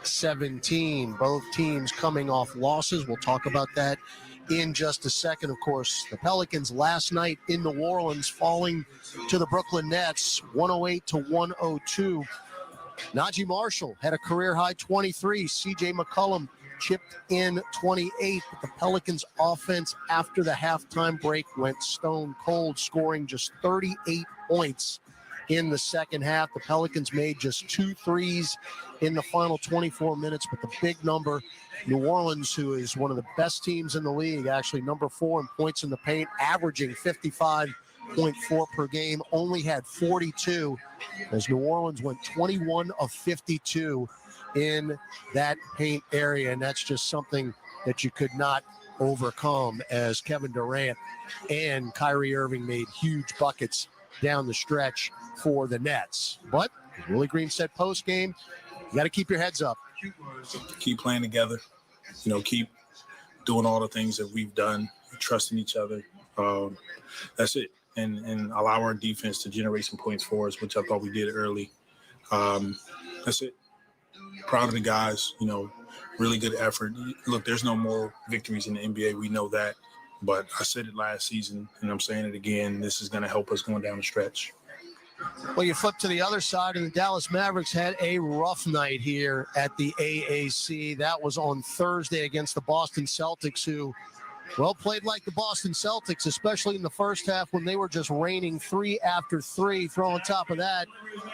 17. Both teams coming off losses. We'll talk about that in just a second. Of course, the Pelicans last night in New Orleans falling to the Brooklyn Nets 108-102. Najee Marshall had a career-high 23. C.J. McCollum chipped in 28. But the Pelicans offense after the halftime break went stone cold, scoring just 38 points in the second half. The Pelicans made just 2 threes in the final 24 minutes, but the big number, New Orleans, who is one of the best teams in the league, actually number 4 in points in the paint, averaging 55.4 per game, only had 42, as New Orleans went 21 of 52 in that paint area, and that's just something that you could not overcome, as Kevin Durant and Kyrie Irving made huge buckets down the stretch for the Nets. But as Willie Green said post-game, you got to keep your heads up. Keep playing together. Keep doing all the things that we've done, trusting each other. That's it. And allow our defense to generate some points for us, which I thought we did early. That's it. Proud of the guys, really good effort. Look, there's no more victories in the NBA. We know that. But I said it last season, and I'm saying it again. This is going to help us going down the stretch. Well, you flip to the other side, and the Dallas Mavericks had a rough night here at the AAC. That was on Thursday against the Boston Celtics, who, played like the Boston Celtics, especially in the first half when they were just raining 3 after 3. Throw on top of that,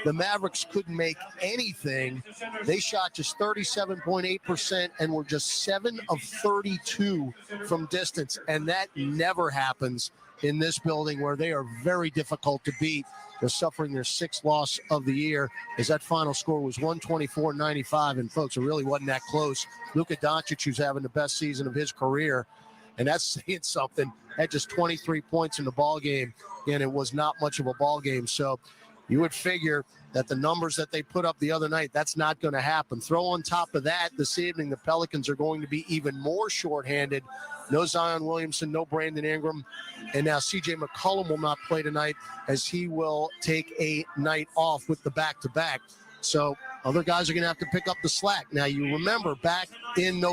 the Mavericks couldn't make anything. They shot just 37.8% and were just 7 of 32 from distance, and that never happens in this building, where they are very difficult to beat. They're suffering their 6th loss of the year, as that final score was 124-95. And folks, it really wasn't that close. Luka Doncic, who's having the best season of his career, and that's saying something, had just 23 points in the ball game, and it was not much of a ball game. So you would figure that the numbers that they put up the other night, that's not going to happen. Throw on top of that, this evening, the Pelicans are going to be even more shorthanded. No Zion Williamson, no Brandon Ingram, and now C.J. McCollum will not play tonight, as he will take a night off with the back-to-back. So other guys are going to have to pick up the slack. Now, you remember back in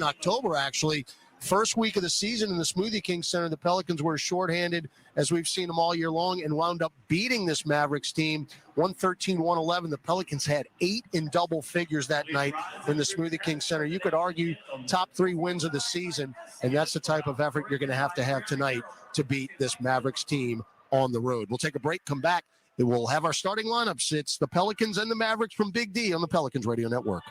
October, actually, first week of the season in the Smoothie King Center, the Pelicans were shorthanded, as we've seen them all year long, and wound up beating this Mavericks team 113-111. The Pelicans had 8 in double figures that night in the Smoothie King Center. You could argue top 3 wins of the season, and that's the type of effort you're going to have tonight to beat this Mavericks team on the road. We'll take a break, come back, and we'll have our starting lineups. It's the Pelicans and the Mavericks from Big D on the Pelicans Radio Network.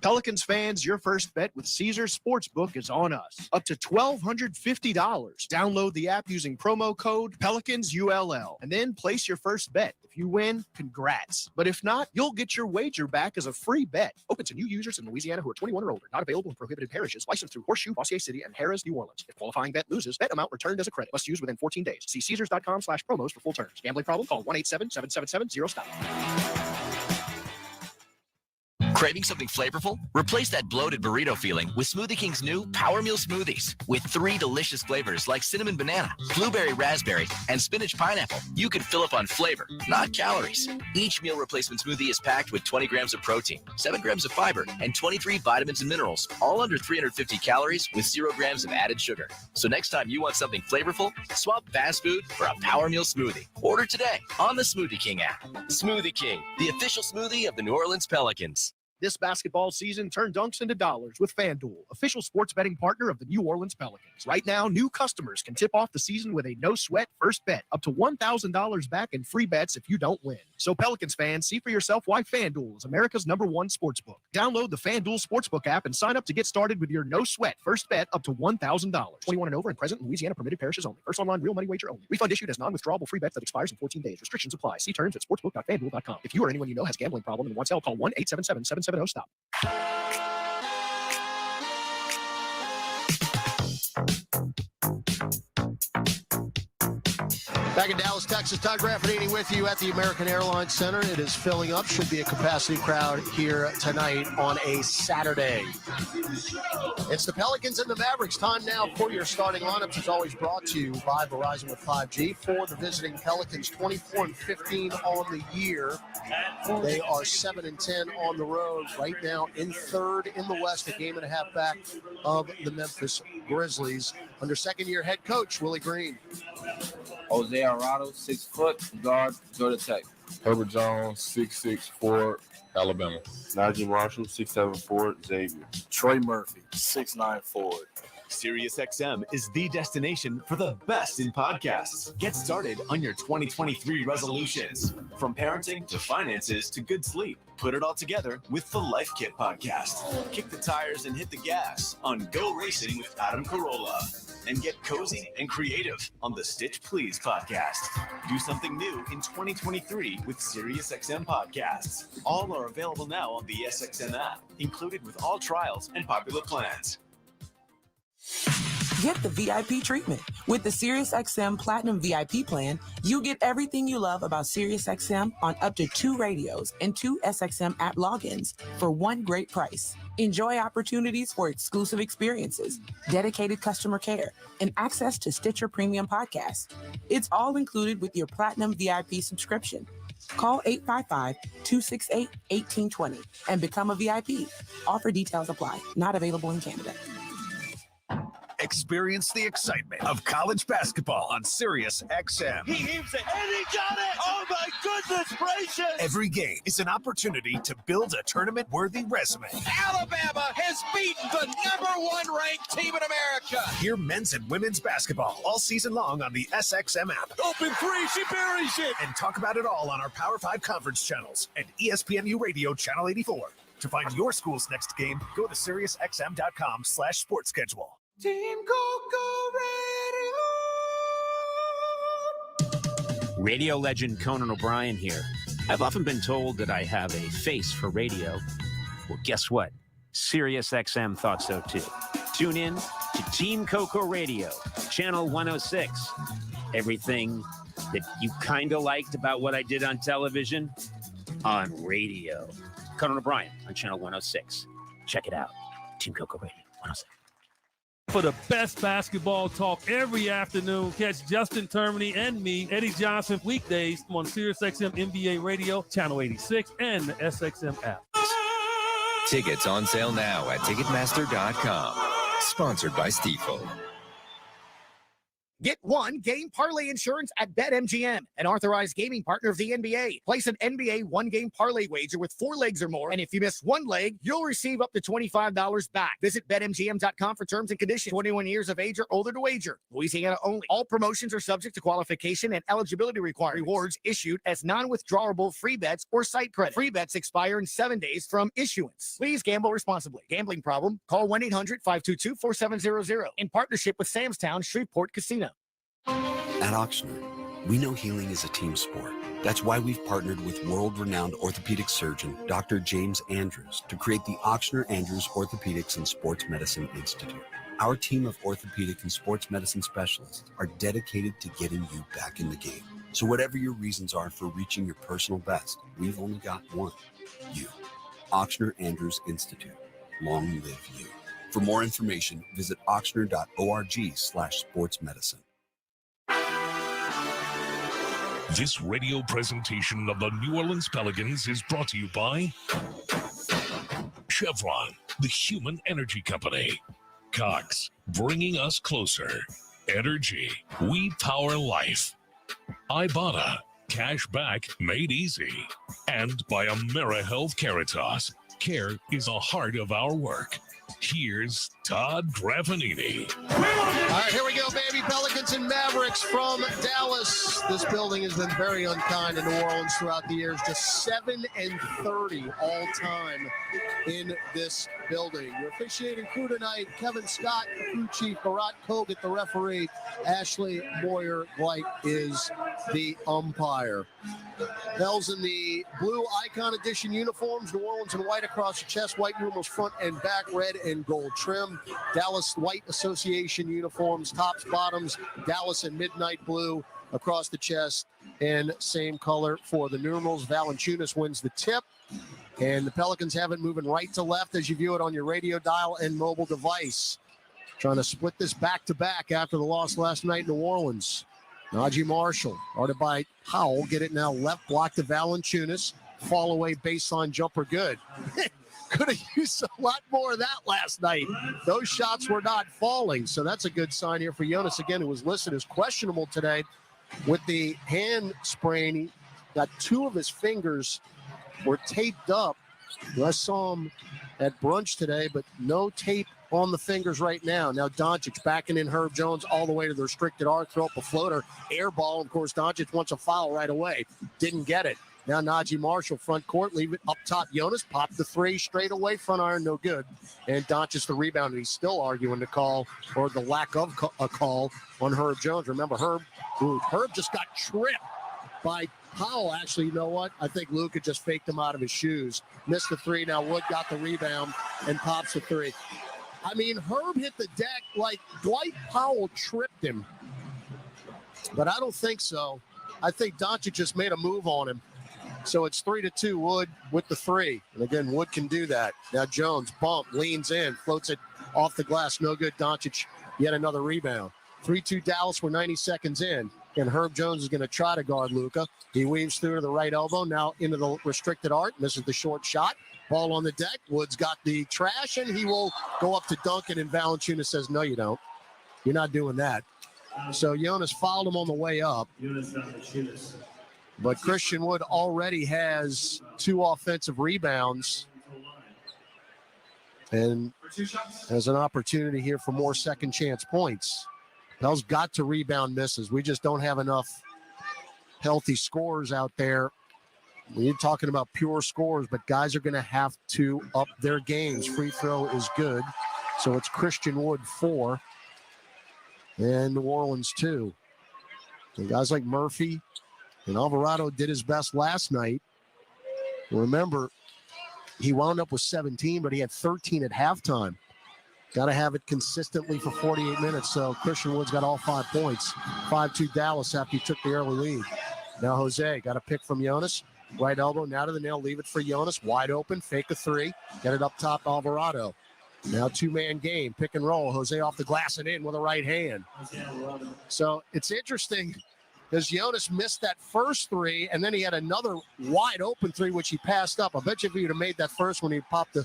Pelicans fans, your first bet with Caesars Sportsbook is on us. Up to $1,250. Download the app using promo code PelicansULL and then place your first bet. If you win, congrats. But if not, you'll get your wager back as a free bet. Open to new users in Louisiana who are 21 or older. Not available in prohibited parishes. Licensed through Horseshoe, Bossier City, and Harrah's, New Orleans. If qualifying bet loses, bet amount returned as a credit. Must use within 14 days. See Caesars.com/promos for full terms. Gambling problem? Call 1-877-777-0-STOP. Craving something flavorful? Replace that bloated burrito feeling with Smoothie King's new Power Meal Smoothies. With 3 delicious flavors like cinnamon banana, blueberry raspberry, and spinach pineapple, you can fill up on flavor, not calories. Each meal replacement smoothie is packed with 20 grams of protein, 7 grams of fiber, and 23 vitamins and minerals, all under 350 calories with 0 grams of added sugar. So next time you want something flavorful, swap fast food for a Power Meal Smoothie. Order today on the Smoothie King app. Smoothie King, the official smoothie of the New Orleans Pelicans. This basketball season, turn dunks into dollars with FanDuel, official sports betting partner of the New Orleans Pelicans. Right now, new customers can tip off the season with a no-sweat first bet, up to $1,000 back in free bets if you don't win. So Pelicans fans, see for yourself why FanDuel is America's #1 sportsbook. Download the FanDuel Sportsbook app and sign up to get started with your no-sweat first bet up to $1,000. 21 and over and present in Louisiana, permitted parishes only. First online real money wager only. Refund issued as non-withdrawable free bet that expires in 14 days. Restrictions apply. See terms at sportsbook.fanduel.com. If you or anyone you know has a gambling problem and wants help, call 1-877-770-STOP. Back in Dallas, Texas, Todd Graffinini with you at the American Airlines Center. It is filling up. Should be a capacity crowd here tonight on a Saturday. It's the Pelicans and the Mavericks. Time now for your starting lineups. It's always brought to you by Verizon with 5G. For the visiting Pelicans, 24-15 on the year. They are 7-10 on the road. Right now in third in the West, a game and a half back of the Memphis Grizzlies. Under second-year head coach Willie Green. Jose Arado, 6 foot, guard, Georgia Tech. Herbert Jones, 6'6", forward, Alabama. Najee Marshall, 6'7", forward, Xavier. Trey Murphy, 6'9", forward. SiriusXM is the destination for the best in podcasts. Get started on your 2023 resolutions. From parenting to finances to good sleep. Put it all together with the Life Kit podcast. Kick the tires and hit the gas on Go Racing with Adam Carolla. And get cozy and creative on the Stitch Please podcast. Do something new in 2023 with SiriusXM podcasts. All are available now on the SXM app, included with all trials and popular plans. Get the VIP treatment. With the SiriusXM Platinum VIP plan, you get everything you love about SiriusXM on up to 2 radios and 2 SXM app logins for one great price. Enjoy opportunities for exclusive experiences, dedicated customer care, and access to Stitcher Premium podcasts. It's all included with your Platinum VIP subscription. Call 855-268-1820 and become a VIP. Offer details apply. Not available in Canada. Experience the excitement of college basketball on SiriusXM. He heaves it, and he got it! Oh, my goodness gracious! Every game is an opportunity to build a tournament-worthy resume. Alabama has beaten the #1 ranked team in America. Hear men's and women's basketball all season long on the SXM app. Open three, she buries it! And talk about it all on our Power 5 conference channels and ESPNU Radio Channel 84. To find your school's next game, go to SiriusXM.com/sports-schedule. Team Coco Radio. Radio legend Conan O'Brien here. I've often been told that I have a face for radio. Well, guess what? SiriusXM thought so too. Tune in to Team Coco Radio, Channel 106. Everything that you kind of liked about what I did on television, on radio. Conan O'Brien on Channel 106. Check it out. Team Coco Radio 106. For the best basketball talk every afternoon, catch Justin Termini and me, Eddie Johnson, weekdays on SiriusXM NBA Radio, Channel 86, and the SXM app. Tickets on sale now at Ticketmaster.com. Sponsored by Stifel. Get one game parlay insurance at BetMGM, an authorized gaming partner of the NBA. Place an NBA one-game parlay wager with 4 legs or more, and if you miss one leg, you'll receive up to $25 back. Visit BetMGM.com for terms and conditions. 21 years of age or older to wager. Louisiana only. All promotions are subject to qualification and eligibility requirements. Rewards issued as non-withdrawable free bets or site credit. Free bets expire in 7 days from issuance. Please gamble responsibly. Gambling problem? Call 1-800-522-4700 in partnership with Samstown Shreveport Casino. At Ochsner, we know healing is a team sport. That's why we've partnered with world-renowned orthopedic surgeon Dr. James Andrews to create the Ochsner Andrews Orthopedics and Sports Medicine Institute. Our team of orthopedic and sports medicine specialists are dedicated to getting you back in the game. So whatever your reasons are for reaching your personal best, we've only got one: you. Ochsner Andrews Institute. Long live you. For more information, visit ochsner.org/sportsmedicine. This radio presentation of the New Orleans Pelicans is brought to you by Chevron, the human energy company. Cox, bringing us closer. Energy, we power life. Ibotta, cash back made easy. And by AmeriHealth Caritas, care is the heart of our work. Here's Todd Graffinini. All right, here we go, baby. Pelicans and Mavericks from Dallas. This building has been very unkind to New Orleans throughout the years. Just 7-30 all time in this building. Your officiating crew tonight: Kevin Scott, the crew chief, Barat Kogut, the referee, Ashley Moyer-White is the umpire. Bells in the blue Icon Edition uniforms, New Orleans in white across the chest, white numerals front and back, red and gold trim. Dallas White Association uniforms, tops, bottoms, Dallas in midnight blue. across the chest, and same color for the numerals. Valanciunas wins the tip. And the Pelicans have it moving right to left as you view it on your radio dial and mobile device. Trying to split this back-to-back after the loss last night in New Orleans. Najee Marshall, guarded by Powell, get it now left block to Valanciunas. Fall away baseline jumper good. Could have used a lot more of that last night. Those shots were not falling, so that's a good sign here for Jonas, again, who was listed as questionable today with the hand sprain. He got 2 of his fingers were taped up. I saw him at brunch today, but no tape on the fingers right now. Now Dončić backing in Herb Jones all the way to the restricted arc, throw up a floater, air ball. Of course, Dončić wants a foul right away. Didn't get it. Now Najee Marshall, front court, leave it up top. Jonas popped the 3 straight away, front iron, no good. And Dončić the rebound, and he's still arguing the call, or the lack of a call, on Herb Jones. Remember, Herb just got tripped by Powell. Actually, you know what? I think Luka just faked him out of his shoes. Missed the 3. Now Wood got the rebound and pops the 3. I mean, Herb hit the deck like Dwight Powell tripped him. But I don't think so. I think Dončić just made a move on him. So it's 3-2, Wood with the 3. And again, Wood can do that. Now Jones, bump, leans in, floats it off the glass. No good. Dončić, yet another rebound. 3-2 Dallas. We're 90 seconds in. And Herb Jones is going to try to guard Luka. He weaves through to the right elbow, now into the restricted arc. This is the short shot. Ball on the deck. Wood's got the trash, and he will go up to Duncan, and Valanciunas says, no, you don't. You're not doing that. So Jonas fouled him on the way up. But Christian Wood already has 2 offensive rebounds and has an opportunity here for more second chance points. Bell's got to rebound misses. We just don't have enough healthy scorers out there. We're talking about pure scores, but guys are going to have to up their games. Free throw is good. So it's Christian Wood 4 and New Orleans 2. And guys like Murphy and Alvarado did his best last night. Remember, he wound up with 17, but he had 13 at halftime. Got to have it consistently for 48 minutes. So Christian Wood's got all 5 points. 5-2 Dallas after he took the early lead. Now Jose got a pick from Jonas. Right elbow, now to the nail. Leave it for Jonas. Wide open, fake a 3. Get it up top, Alvarado. Now 2-man game, pick and roll. Jose off the glass and in with a right hand. So it's interesting because Jonas missed that first 3, and then he had another wide open 3, which he passed up. I bet you if he would have made that first one, he popped the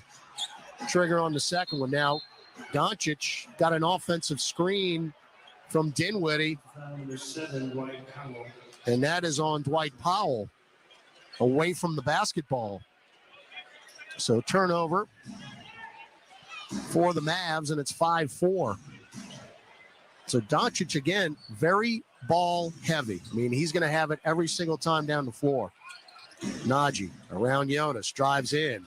trigger on the second one. Now Dončić got an offensive screen from Dinwiddie, and that is on Dwight Powell away from the basketball. So turnover for the Mavs, and it's 5-4. So Dončić, again, very ball heavy. I mean, he's going to have it every single time down the floor. Najee around Jonas, drives in,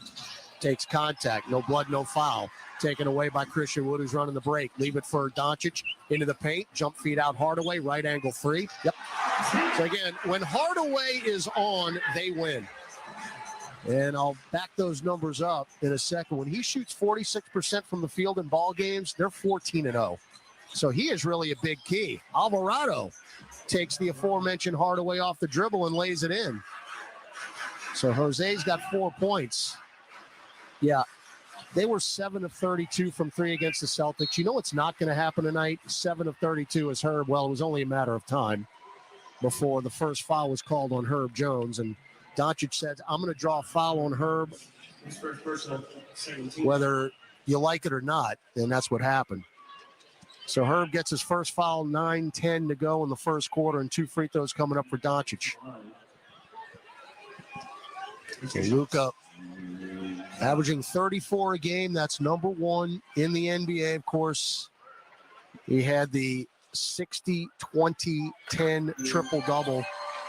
takes contact, no blood, no foul. Taken away by Christian Wood, who's running the break. Leave it for Dončić into the paint. Jump feed out Hardaway, right angle 3. Yep. So again, when Hardaway is on, they win. And I'll back those numbers up in a second. When he shoots 46% from the field in ball games, they're 14-0. So he is really a big key. Alvarado takes the aforementioned Hardaway off the dribble and lays it in. So Jose's got 4 points. Yeah. They were 7 of 32 from 3 against the Celtics. You know what's not going to happen tonight? 7 of 32 is Herb. Well, it was only a matter of time before the first foul was called on Herb Jones. And Dončić said, I'm going to draw a foul on Herb, whether you like it or not. And that's what happened. So Herb gets his first foul, 9-10 to go in the first quarter, and 2 free throws coming up for Dončić. Okay, Luka averaging 34 a game. That's number 1 in the NBA. Of course, he had the 60-20-10 triple-double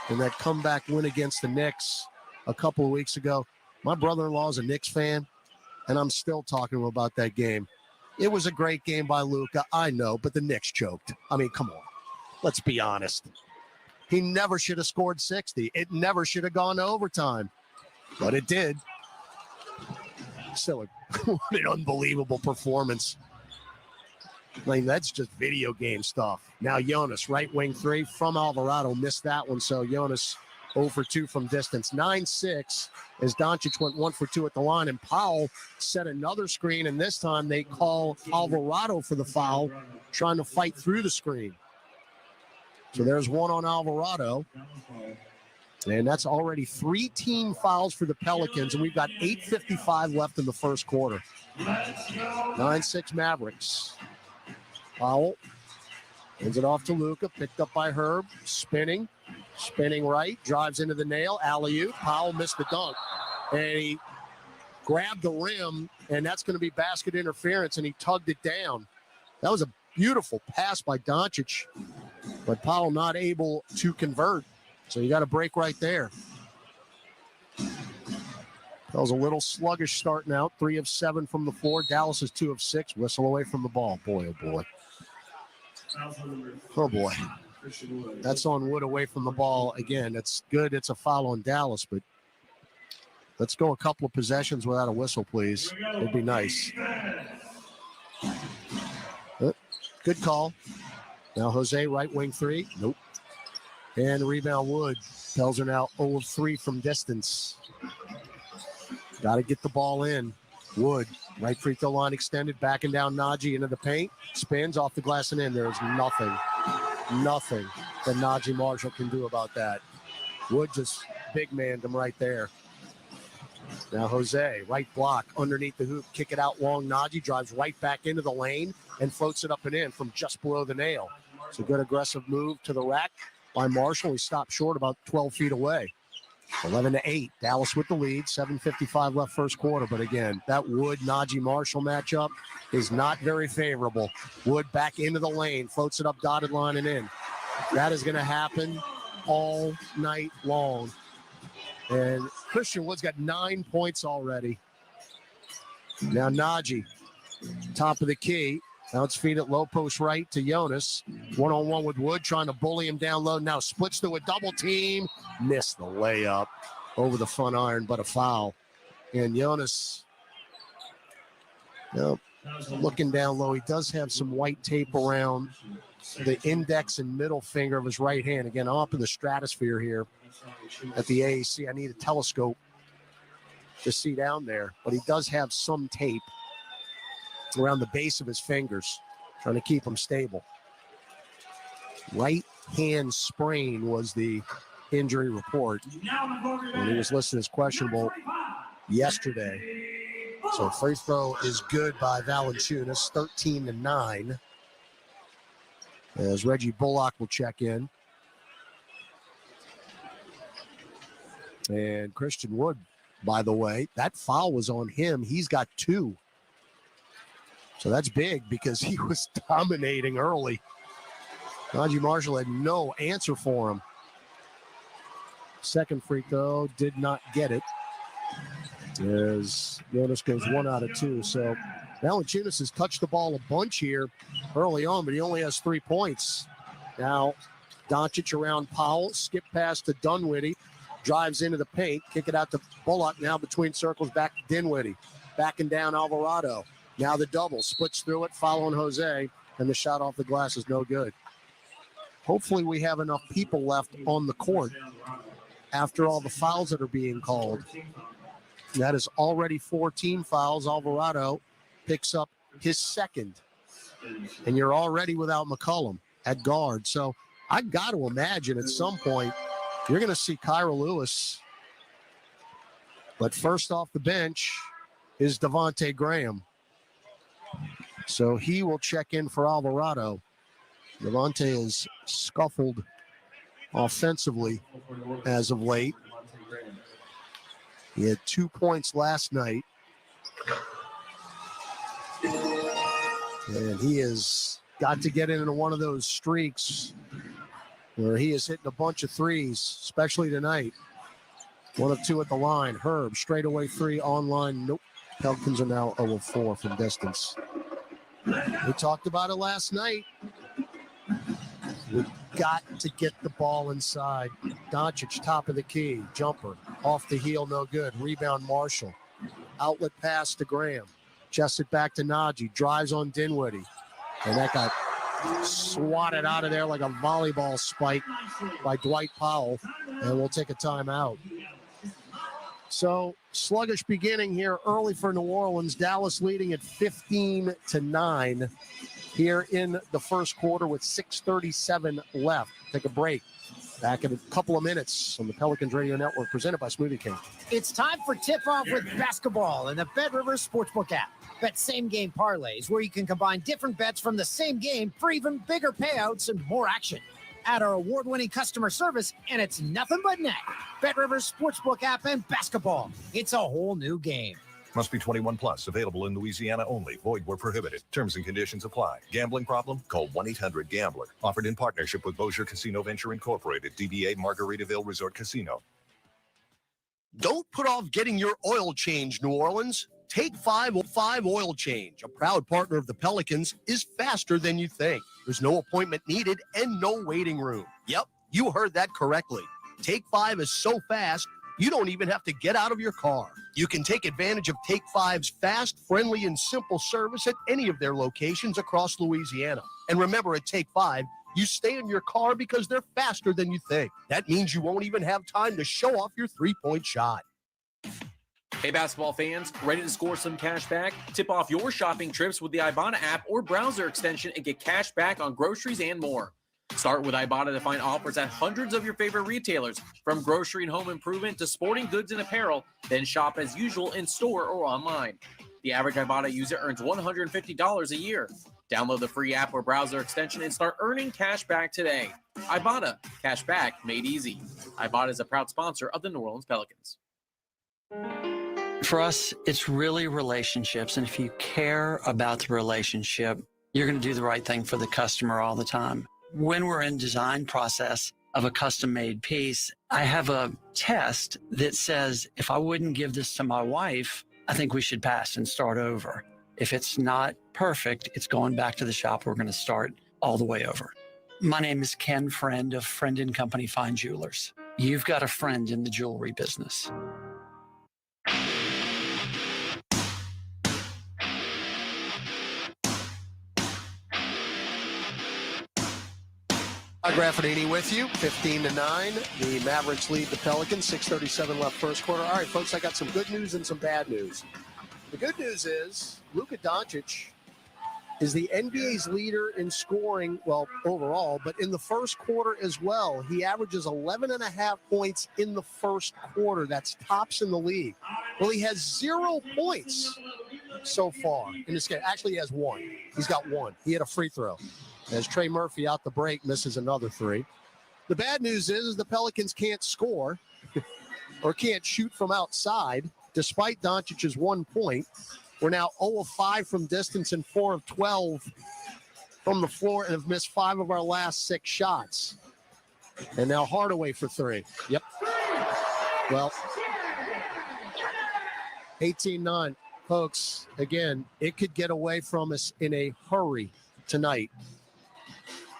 in that comeback win against the Knicks a couple of weeks ago. My brother-in-law is a Knicks fan, and I'm still talking to him about that game. It was a great game by Luka, I know, but the Knicks choked. I mean, come on. Let's be honest. He never should have scored 60. It never should have gone to overtime, but it did. Still an unbelievable performance. Like, that's just video game stuff. Now Jonas, right wing 3 from Alvarado, missed that one. So Jonas 0 for 2 from distance. 9-6 as Dončić went 1 for 2 at the line. And Powell set another screen, and this time they call Alvarado for the foul, trying to fight through the screen. So there's one on Alvarado. And that's already 3 team fouls for the Pelicans, and we've got 8:55 left in the first quarter. 9-6 Mavericks. Powell hands it off to Luka, picked up by Herb, spinning right, drives into the nail, alley-oop. Powell missed the dunk, and he grabbed the rim, and that's going to be basket interference, and he tugged it down. That was a beautiful pass by Dončić, but Powell not able to convert. So you got a break right there. That was a little sluggish starting out. 3 of 7 from the floor. Dallas is 2 of 6. Whistle away from the ball. Boy, oh boy. Oh boy. That's on Wood away from the ball. Again, it's good. It's a foul on Dallas, but let's go a couple of possessions without a whistle, please. It'd be nice. Good call. Now Jose, right wing 3. Nope. And rebound Wood. Pels are now 0 of 3 from distance. Got to get the ball in. Wood, right free throw line extended, backing down Najee into the paint. Spins off the glass and in. There's nothing that Najee Marshall can do about that. Wood just big manned him right there. Now Jose, right block, underneath the hoop, kick it out long. Najee drives right back into the lane and floats it up and in from just below the nail. It's a good aggressive move to the rack by Marshall. He stopped short about 12 feet away. 11-8. Dallas with the lead. 7:55 left first quarter. But again, that Wood-Najee Marshall matchup is not very favorable. Wood back into the lane, floats it up dotted line and in. That is going to happen all night long. And Christian Wood's got 9 points already. Now Najee, top of the key. Now it's feed it low post right to Jonas. One-on-one with Wood, trying to bully him down low. Now splits through a double team. Missed the layup over the front iron, but a foul. And Jonas, looking down low, he does have some white tape around the index and middle finger of his right hand. Again, I'm up in the stratosphere here at the AAC. I need a telescope to see down there, but he does have some tape around the base of his fingers, trying to keep him stable. Right hand sprain was the injury report, and he was listed as questionable yesterday. So free throw is good by Valanciunas, 13-9. As Reggie Bullock will check in. And Christian Wood, by the way, that foul was on him. He's got 2. So that's big because he was dominating early. Najee Marshall had no answer for him. Second free throw, did not get it. As Jonas goes 1 out of 2. So Valanciunas has touched the ball a bunch here early on, but he only has 3 points. Now Dončić around Powell, skip pass to Dunwiddie, drives into the paint, kick it out to Bullock, now between circles, back to Dinwiddie, backing down Alvarado. Now the double, splits through it, following Jose, and the shot off the glass is no good. Hopefully we have enough people left on the court after all the fouls that are being called. That is already 4 team fouls. Alvarado picks up his second. And you're already without McCollum at guard. So I got to imagine at some point you're going to see Kyra Lewis. But first off the bench is Devontae Graham. So he will check in for Alvarado. Devontae is scuffled offensively as of late. He had 2 points last night. And he has got to get into one of those streaks where he is hitting a bunch of threes, especially tonight. 1 of 2 at the line. Herb, straightaway 3 online. Nope. Pelicans are now 0 of 4 from distance. We talked about it last night. We've got to get the ball inside. Dončić, top of the key. Jumper. Off the heel, no good. Rebound, Marshall. Outlet pass to Graham. Chests it back to Najee. Drives on Dinwiddie. And that got swatted out of there like a volleyball spike by Dwight Powell. And we'll take a timeout. So sluggish beginning here early for New Orleans. Dallas leading at 15-9 here in the first quarter with 6:37 left. Take a break. Back in a couple of minutes on the Pelicans Radio Network, presented by Smoothie King. It's time for tip-off with basketball in the Bet Rivers Sportsbook app. Bet same-game parlays where you can combine different bets from the same game for even bigger payouts and more action. Add our award-winning customer service, and it's nothing but net. Bet Rivers Sportsbook app and basketball. It's a whole new game. Must be 21 plus. Available in Louisiana only. Void where prohibited. Terms and conditions apply. Gambling problem? Call 1-800-GAMBLER. Offered in partnership with Bossier Casino Venture Incorporated. DBA Margaritaville Resort Casino. Don't put off getting your oil change, New Orleans. Take 5 Oil Change, a proud partner of the Pelicans, is faster than you think. There's no appointment needed and no waiting room. Yep, you heard that correctly. Take 5 is so fast, you don't even have to get out of your car. You can take advantage of Take 5's fast, friendly, and simple service at any of their locations across Louisiana. And remember, at Take 5, you stay in your car because they're faster than you think. That means you won't even have time to show off your three-point shot. Hey, basketball fans, ready to score some cash back? Tip off your shopping trips with the Ibotta app or browser extension and get cash back on groceries and more. Start with Ibotta to find offers at hundreds of your favorite retailers, from grocery and home improvement to sporting goods and apparel, then shop as usual in store or online. The average Ibotta user earns $150 a year. Download the free app or browser extension and start earning cash back today. Ibotta, cash back made easy. Ibotta is a proud sponsor of the New Orleans Pelicans. For us, it's really relationships. And if you care about the relationship, you're going to do the right thing for the customer all the time. When we're in design process of a custom-made piece, I have a test that says, if I wouldn't give this to my wife, I think we should pass and start over. If it's not perfect, it's going back to the shop. We're going to start all the way over. My name is Ken Friend of Friend & Company Fine Jewelers. You've got a friend in the jewelry business. Graffinini with you, 15-9. The Mavericks lead the Pelicans, 6:37 left first quarter. All right, folks, I got some good news and some bad news. The good news is Luka Doncic is the NBA's leader in scoring, well, overall, but in the first quarter as well. He averages 11.5 points in the first quarter. That's tops in the league. Well, he has 0 points so far in this game. Actually, he has 1. He's got 1. He had a free throw. As Trey Murphy out the break misses another 3. The bad news is the Pelicans can't score or can't shoot from outside, despite Doncic's 1 point. We're now 0 of 5 from distance and 4 of 12 from the floor, and have missed 5 of our last 6 shots. And now Hardaway for 3. Yep. Well, 18-9. Folks, again, it could get away from us in a hurry tonight.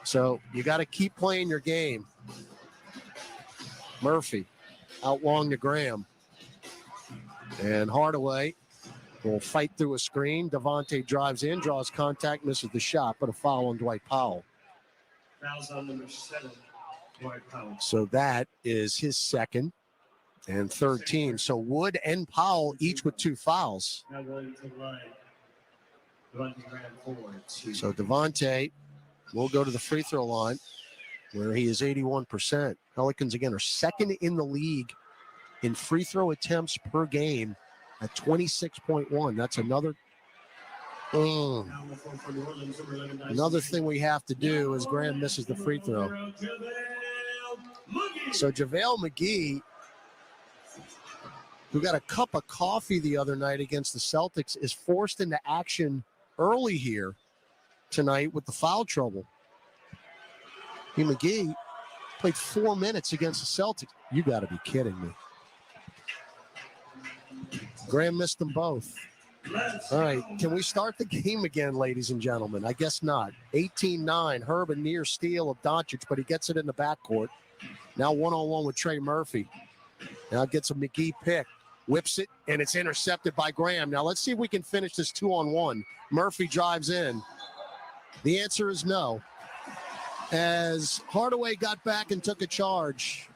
So you got to keep playing your game. Murphy out long to Graham. And Hardaway will fight through a screen. Devontae drives in, draws contact, misses the shot, but a foul on Dwight Powell. Fouls on number 7, Dwight Powell. So that is his second and third team. So Wood and Powell each with 2 fouls. Now going to the line. Devontae Graham forward. So Devontae will go to the free throw line, where he is 81%. Pelicans, again, are second in the league in free throw attempts per game at 26.1. That's another thing we have to do as Graham misses the free throw. So JaVale McGee, who got a cup of coffee the other night against the Celtics, is forced into action early here tonight with the foul trouble. McGee played 4 minutes against the Celtics. You got to be kidding me. Graham missed them both. All right, can we start the game again, ladies and gentlemen? I guess not. 18-9, Herb a near steal of Dončić, but he gets it in the backcourt. Now one-on-one with Trey Murphy. Now gets a McGee pick, whips it, and it's intercepted by Graham. Now let's see if we can finish this 2-on-1. Murphy drives in. The answer is no. As Hardaway got back and took a charge,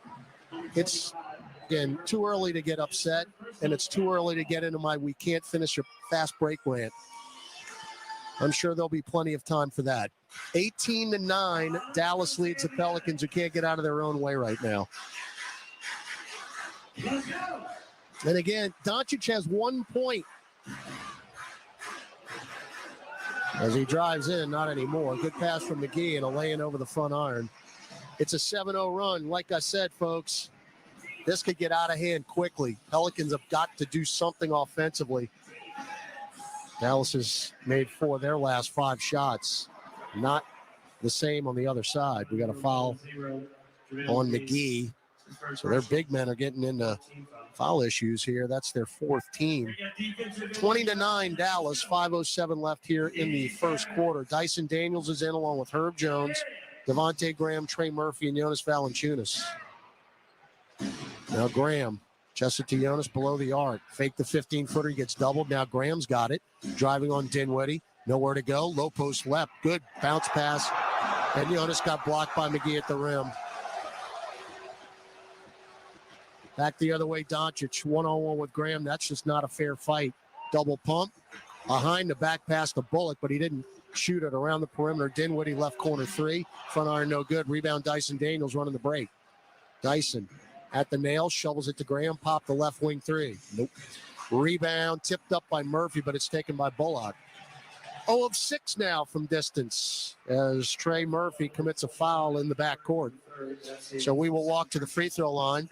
it's, again, too early to get upset, and it's too early to get into my we can't finish a fast break rant. I'm sure there'll be plenty of time for that. 18-9, Dallas leads the Pelicans, who can't get out of their own way right now. And again, Dončić has 1 point. As he drives in, not anymore. Good pass from McGee and a lay-in over the front iron. It's a 7-0 run. Like I said, folks, this could get out of hand quickly. Pelicans have got to do something offensively. Dallas has made 4 of their last 5 shots. Not the same on the other side. We got a foul on McGee. So their big men are getting into foul issues here. That's their 4th team. 20-9 Dallas, 5:07 left here in the first quarter. Dyson Daniels is in along with Herb Jones, Devontae Graham, Trey Murphy, and Jonas Valanciunas. Now Graham, chest it to Jonas below the arc. Fake the 15-footer, he gets doubled. Now Graham's got it. Driving on Dinwiddie. Nowhere to go. Low post left. Good bounce pass. And Jonas got blocked by McGee at the rim. Back the other way, Dončić, one-on-one with Graham. That's just not a fair fight. Double pump. Behind the back pass to Bullock, but he didn't shoot it around the perimeter. Dinwiddie left corner 3. Front iron no good. Rebound Dyson Daniels running the break. Dyson at the nail, shovels it to Graham. Pop the left wing 3. Nope. Rebound tipped up by Murphy, but it's taken by Bullock. 0 of 6 now from distance as Trey Murphy commits a foul in the backcourt. So we will walk to the free throw line.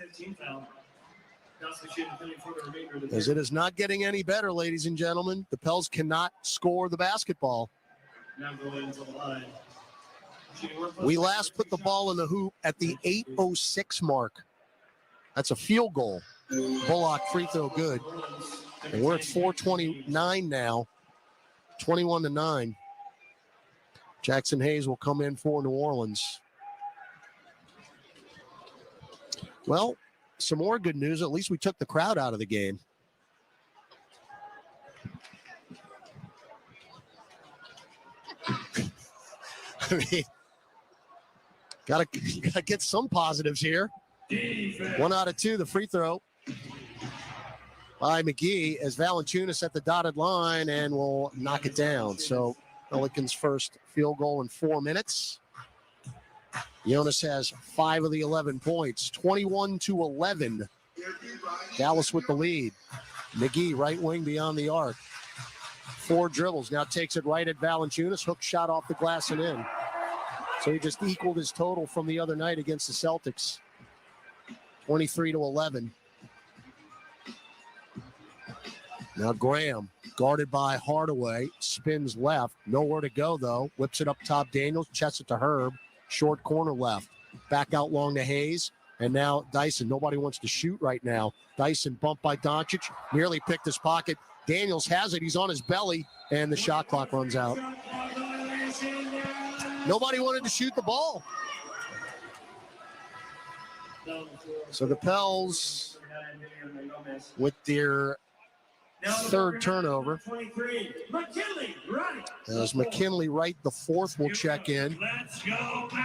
As it is not getting any better, ladies and gentlemen. The Pels cannot score the basketball. We last put the ball in the hoop at the 8:06 mark. That's a field goal. Bullock free throw good. And we're at 4:29 now. 21-9. Jackson Hayes will come in for New Orleans. Well, some more good news. At least we took the crowd out of the game. I mean, gotta get some positives here. 1 out of 2, the free throw by McGee as Valanciunas at the dotted line and will knock it down. So Pelicans' first field goal in 4 minutes. Jonas has 5 of the 11 points, 21-11. Dallas with the lead. McGee, right wing beyond the arc. 4 dribbles, now takes it right at Valanciunas. Hook shot off the glass and in. So he just equaled his total from the other night against the Celtics. 23-11. Now Graham, guarded by Hardaway, spins left. Nowhere to go, though. Whips it up top. Daniels, chests it to Herb. Short corner left. Back out long to Hayes. And now Dyson. Nobody wants to shoot right now. Dyson bumped by Dončić. Nearly picked his pocket. Daniels has it. He's on his belly. And the shot clock runs out. Nobody wanted to shoot the ball. So the Pels, with their 3rd turnover, as McKinley Wright, the 4th, will check in.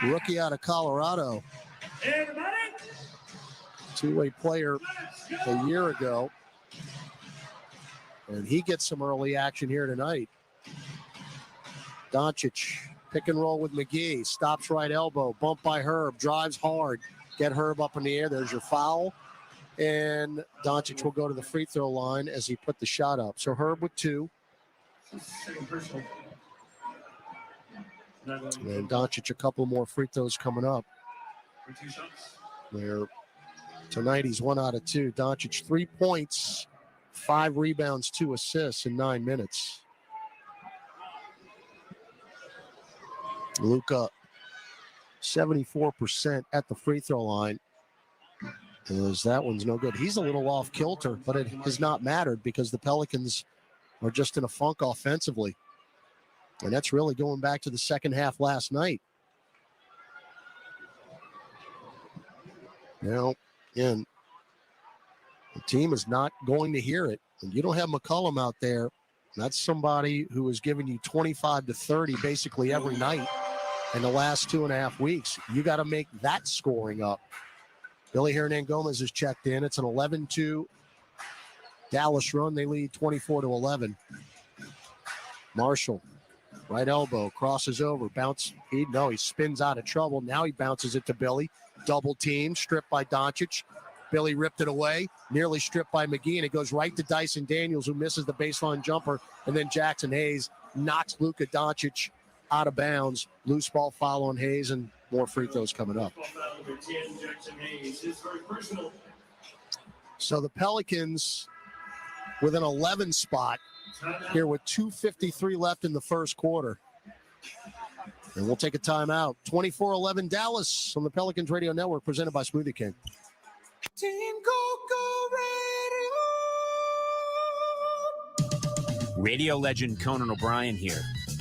Rookie out of Colorado. 2-way player a year ago. And he gets some early action here tonight. Dončić, pick and roll with McGee. Stops right elbow. Bump by Herb. Drives hard. Get Herb up in the air. There's your foul. And Dončić will go to the free throw line as he put the shot up. So Herb with 2. And Dončić a couple more free throws coming up. Tonight he's 1 out of 2. Dončić 3 points, 5 rebounds, 2 assists in 9 minutes. Luka 74% at the free throw line. As that one's no good. He's a little off kilter, but it has not mattered because the Pelicans are just in a funk offensively. And that's really going back to the second half last night. Now, again, the team is not going to hear it. And you don't have McCollum out there That's somebody who has given you 25 to 30 basically every night in the last 2.5 weeks. You got to make that scoring up. Billy Hernangomez has checked in. It's an 11-2 Dallas run. They lead 24-11. Marshall, right elbow, crosses over, bounce. He spins out of trouble. Now he bounces it to Billy. Double team, stripped by Dončić. Billy ripped it away, nearly stripped by McGee, and it goes right to Dyson Daniels, who misses the baseline jumper, and then Jackson Hayes knocks Luka Doncic out of bounds. Loose ball foul on Hayes, and more free throws coming up. So the Pelicans with an 11 spot here with 2:53 left in the first quarter. And we'll take a timeout. 24-11 Dallas on the Pelicans Radio Network, presented by Smoothie King. Team Coco Radio. Radio legend Conan O'Brien here.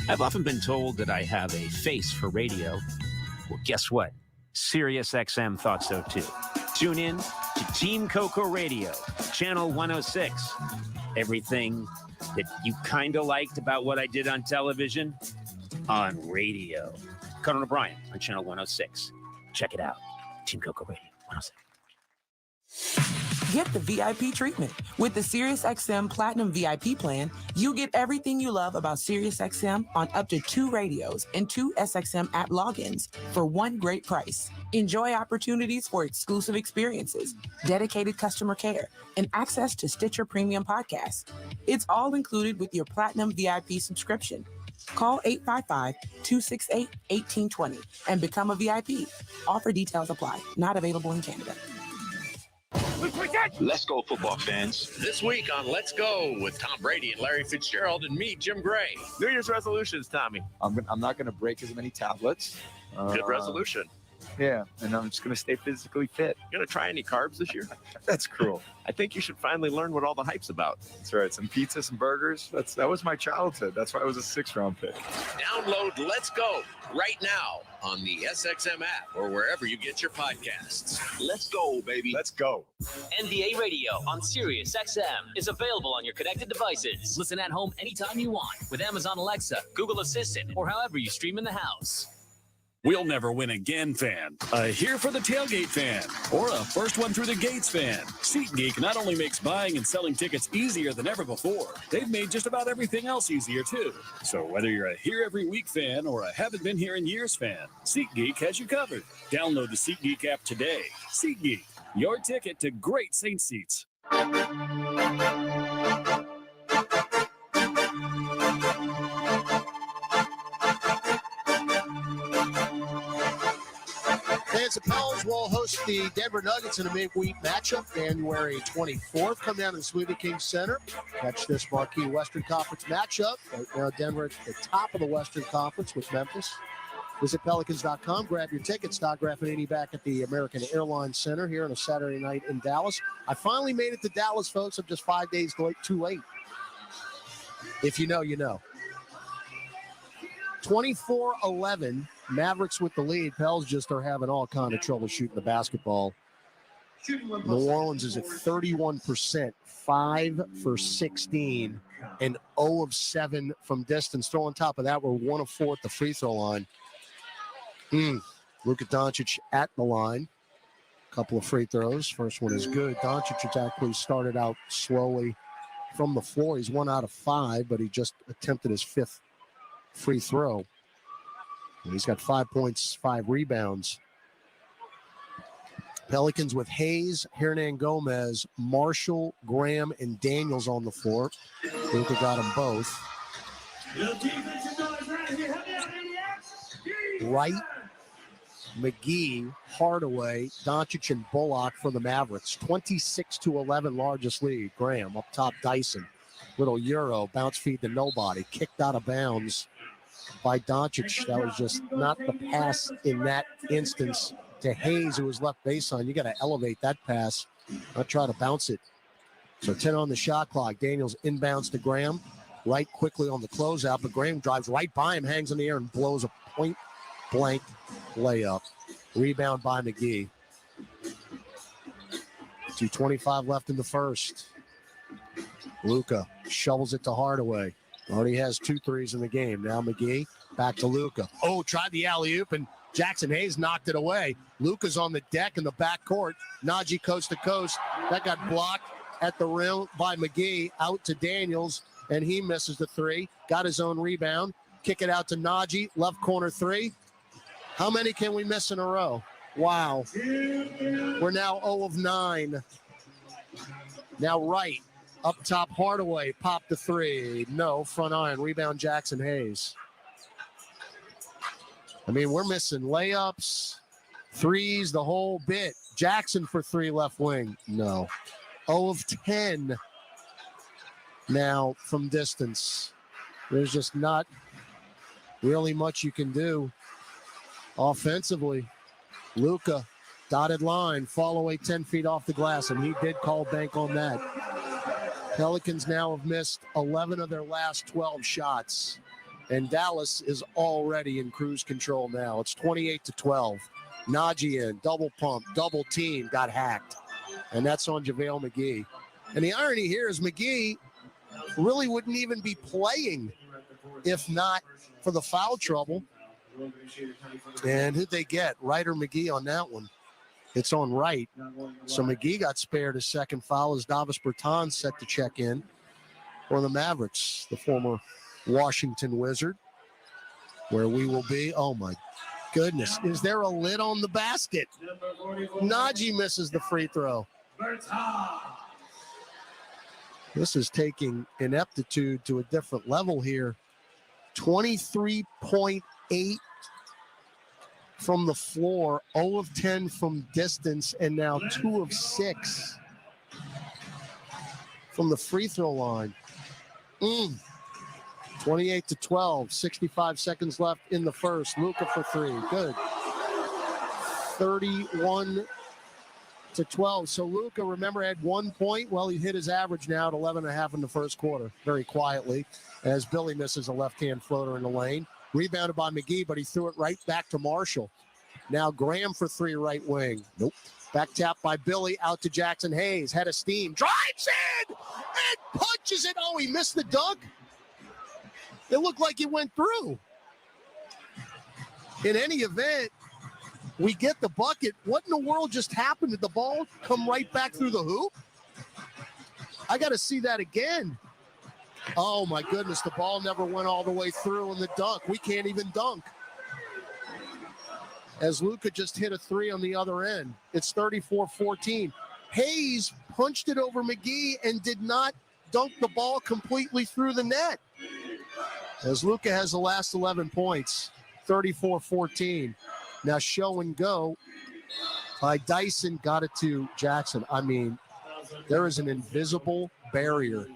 I've often been told that I have a face for radio. Well, guess what? Sirius XM thought so too. Tune in to Team Coco Radio, channel 106. Everything that you kind of liked about what I did on television, on radio. Conan O'Brien on channel 106. Check it out. Team Coco Radio 106. Get the VIP treatment. With the SiriusXM Platinum VIP plan, you get everything you love about SiriusXM on up to 2 radios and 2 SXM app logins for one great price. Enjoy opportunities for exclusive experiences, dedicated customer care, and access to Stitcher Premium podcasts. It's all included with your Platinum VIP subscription. Call 855-268-1820 and become a VIP. Offer details apply. Not available in Canada. Let's go, football fans. This week on Let's Go with Tom Brady and Larry Fitzgerald and me, Jim Gray. New Year's resolutions, Tommy. I'm not going to break as many tablets. Good resolution. Yeah, and I'm just going to stay physically fit. You going to try any carbs this year? That's cruel. I think you should finally learn what all the hype's about. That's right. Some pizza, some burgers. That was my childhood. That's why I was a 6th-round pick. Download Let's Go right now on the SXM app or wherever you get your podcasts. Let's go, baby. Let's go. NBA Radio on Sirius XM is available on your connected devices. Listen at home anytime you want with Amazon Alexa, Google Assistant, or however you stream in the house. We'll never win again fan, a here for the tailgate fan, or a first one through the gates fan. SeatGeek not only makes buying and selling tickets easier than ever before, they've made just about everything else easier too. So whether you're a here every week fan or a haven't been here in years fan, SeatGeek has you covered. Download the SeatGeek app today. SeatGeek, your ticket to great Saints seats. The Pels will host the Denver Nuggets in a midweek matchup January 24th. Come down to the Smoothie King Center. Catch this marquee Western Conference matchup. Right now, Denver at the top of the Western Conference with Memphis. Visit Pelicans.com. Grab your tickets. Todd Graffinini back at the American Airlines Center here on a Saturday night in Dallas. I finally made it to Dallas, folks. I'm just 5 days too late. If you know, you know. 24-11. Mavericks with the lead. Pels just are having all kind of trouble shooting the basketball. New Orleans is at 31%, 5 for 16, and 0 of 7 from distance. Throw on top of that, we're 1 of 4 at the free throw line. Luka Doncic at the line. Couple of free throws. First one is good. Dončić has actually started out slowly from the floor. He's 1 out of 5, but he just attempted his 5th free throw. And he's got 5 points, 5 rebounds. Pelicans with Hayes, Hernangomez, Marshall, Graham, and Daniels on the floor. Luka got them both. Wright, McGee, Hardaway, Dončić, and Bullock for the Mavericks. 26-11 largest lead. Graham up top, Dyson. Little Euro, bounce feed to nobody. Kicked out of bounds by Dončić. That was just not the pass in that instance to Hayes, who was left baseline. You got to elevate that pass, not try to bounce it. So 10 on the shot clock. Daniels inbounds to Graham. Right quickly on the closeout, but Graham drives right by him, hangs in the air, and blows a point-blank layup. Rebound by McGee. 2:25 left in the first. Luka shovels it to Hardaway. Already has 2 threes in the game. Now McGee back to Luka. Oh, tried the alley-oop, and Jackson Hayes knocked it away. Luka's on the deck in the backcourt. Najee coast to coast. That got blocked at the rim by McGee. Out to Daniels, and he misses the 3. Got his own rebound. Kick it out to Najee. Left corner 3. How many can we miss in a row? Wow. We're now 0 of 9. Now Wright. Up top, Hardaway. Pop the 3. No. Front iron. Rebound, Jackson Hayes. I mean, we're missing layups, threes, the whole bit. Jackson for 3 left wing. No. 0 of 10 now from distance. There's just not really much you can do offensively. Luka, dotted line, fall away 10 feet off the glass, and he did call bank on that. Pelicans now have missed 11 of their last 12 shots, and Dallas is already in cruise control now. It's 28-12. Najee in, double pump, double team, got hacked, and that's on JaVale McGee. And the irony here is McGee really wouldn't even be playing if not for the foul trouble. And who'd they get? Wright or McGee on that one? It's on Wright. So McGee got spared his second foul as Davis Bertans set to check in for the Mavericks, the former Washington Wizard, where we will be. Oh, my goodness. Is there a lid on the basket? Najee misses the free throw. This is taking ineptitude to a different level here. 23.8 from the floor, 0 of 10 from distance, and now 2 of 6 from the free throw line. 28-12, 65 seconds left in the first. Luka for 3, good. 31-12. So Luka, remember, had 1 point. Well, he hit his average now at 11.5 in the first quarter, very quietly, as Billy misses a left-hand floater in the lane. Rebounded by McGee, but he threw it right back to Marshall. Now Graham for 3, right wing. Nope. Back tap by Billy, out to Jackson Hayes. Head of steam, drives in and punches it. Oh, he missed the dunk. It looked like it went through. In any event, we get the bucket. What in the world just happened? Did the ball come right back through the hoop? I got to see that again. Oh, my goodness. The ball never went all the way through in the dunk. We can't even dunk. As Luka just hit a 3 on the other end. It's 34-14. Hayes punched it over McGee and did not dunk the ball completely through the net. As Luka has the last 11 points, 34-14. Now show and go by Dyson, got it to Jackson. I mean, there is an invisible barrier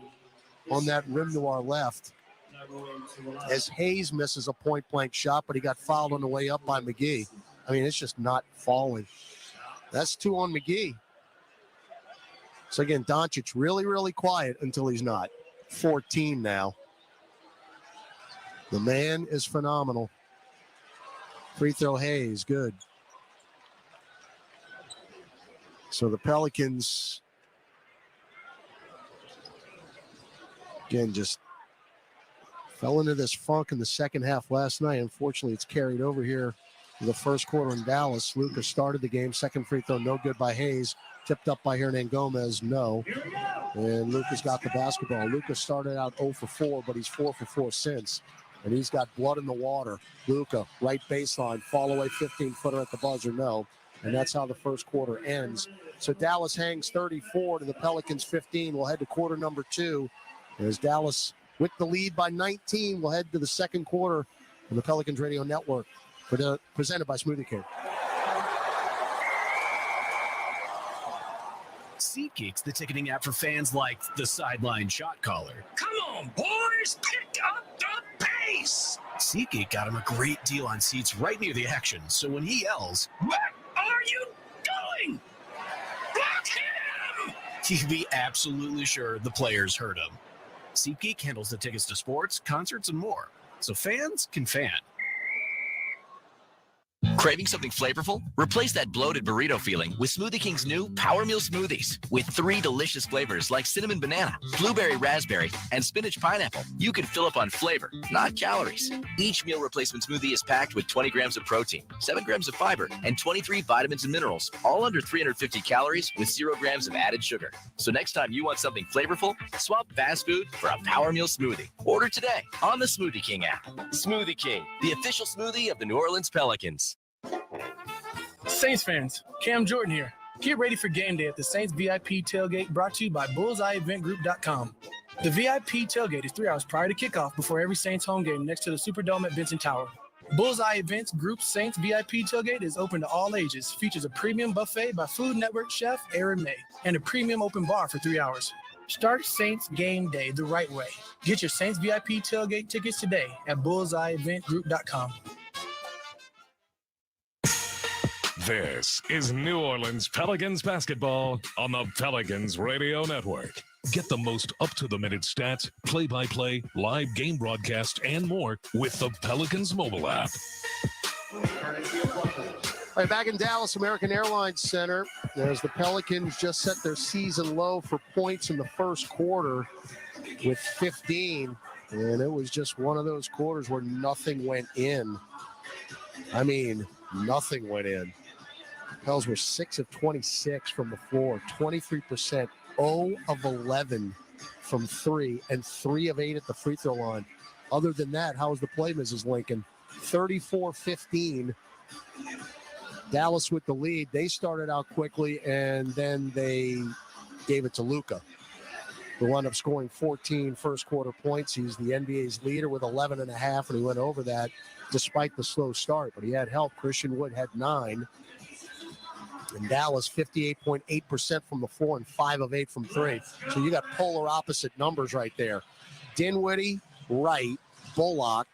on that rim to our left as Hayes misses a point-blank shot, but he got fouled on the way up by McGee. I mean, it's just not falling. That's 2 on McGee. So again, Dončić really, really quiet until he's not. 14 now. The man is phenomenal. Free throw Hayes, good. So the Pelicans, again, just fell into this funk in the second half last night. Unfortunately, it's carried over here to the first quarter in Dallas. Luka started the game. Second free throw, no good by Hayes. Tipped up by Hernan Gomez, no. And Luka's got the basketball. Luka started out 0 for 4, but he's 4 for 4 since. And he's got blood in the water. Luka, right baseline, fall away 15-footer at the buzzer, no. And that's how the first quarter ends. So Dallas hangs 34 to the Pelicans 15. We'll head to quarter number 2. As Dallas, with the lead by 19, we'll head to the second quarter on the Pelicans Radio Network, presented by Smoothie King. SeatGeek's the ticketing app for fans like the sideline shot caller. Come on, boys, pick up the pace. SeatGeek got him a great deal on seats right near the action, so when he yells, "What are you doing? Block him!" he can be absolutely sure the players heard him. SeatGeek handles the tickets to sports, concerts, and more, so fans can fan. Craving something flavorful? Replace that bloated burrito feeling with Smoothie King's new Power Meal Smoothies. With 3 delicious flavors like cinnamon banana, blueberry raspberry, and spinach pineapple, you can fill up on flavor, not calories. Each meal replacement smoothie is packed with 20 grams of protein, 7 grams of fiber, and 23 vitamins and minerals, all under 350 calories with 0 grams of added sugar. So next time you want something flavorful, swap fast food for a Power Meal Smoothie. Order today on the Smoothie King app. Smoothie King, the official smoothie of the New Orleans Pelicans. Saints fans, Cam Jordan here. Get ready for game day at the Saints VIP tailgate brought to you by bullseyeeventgroup.com. The VIP tailgate is 3 hours prior to kickoff before every Saints home game next to the Superdome at Benson Tower. Bullseye Events Group Saints VIP tailgate is open to all ages, features a premium buffet by Food Network chef Aaron May, and a premium open bar for 3 hours. Start Saints game day the right way. Get your Saints VIP tailgate tickets today at bullseyeeventgroup.com. This is New Orleans Pelicans basketball on the Pelicans Radio Network. Get the most up-to-the-minute stats, play-by-play, live game broadcast, and more with the Pelicans mobile app. All right, back in Dallas, American Airlines Center, as the Pelicans just set their season low for points in the first quarter with 15, and it was just one of those quarters where nothing went in. I mean, nothing went in. Pels were 6 of 26 from the floor, 23%, 0 of 11 from 3, and 3 of 8 at the free throw line. Other than that, how was the play, Mrs. Lincoln? 34-15. Dallas with the lead. They started out quickly, and then they gave it to Luka, who wound up scoring 14 first-quarter points. He's the NBA's leader with 11.5, and he went over that despite the slow start. But he had help. Christian Wood had 9. And Dallas, 58.8% from the floor and 5 of 8 from 3. So you got polar opposite numbers right there. Dinwiddie, Wright, Bullock,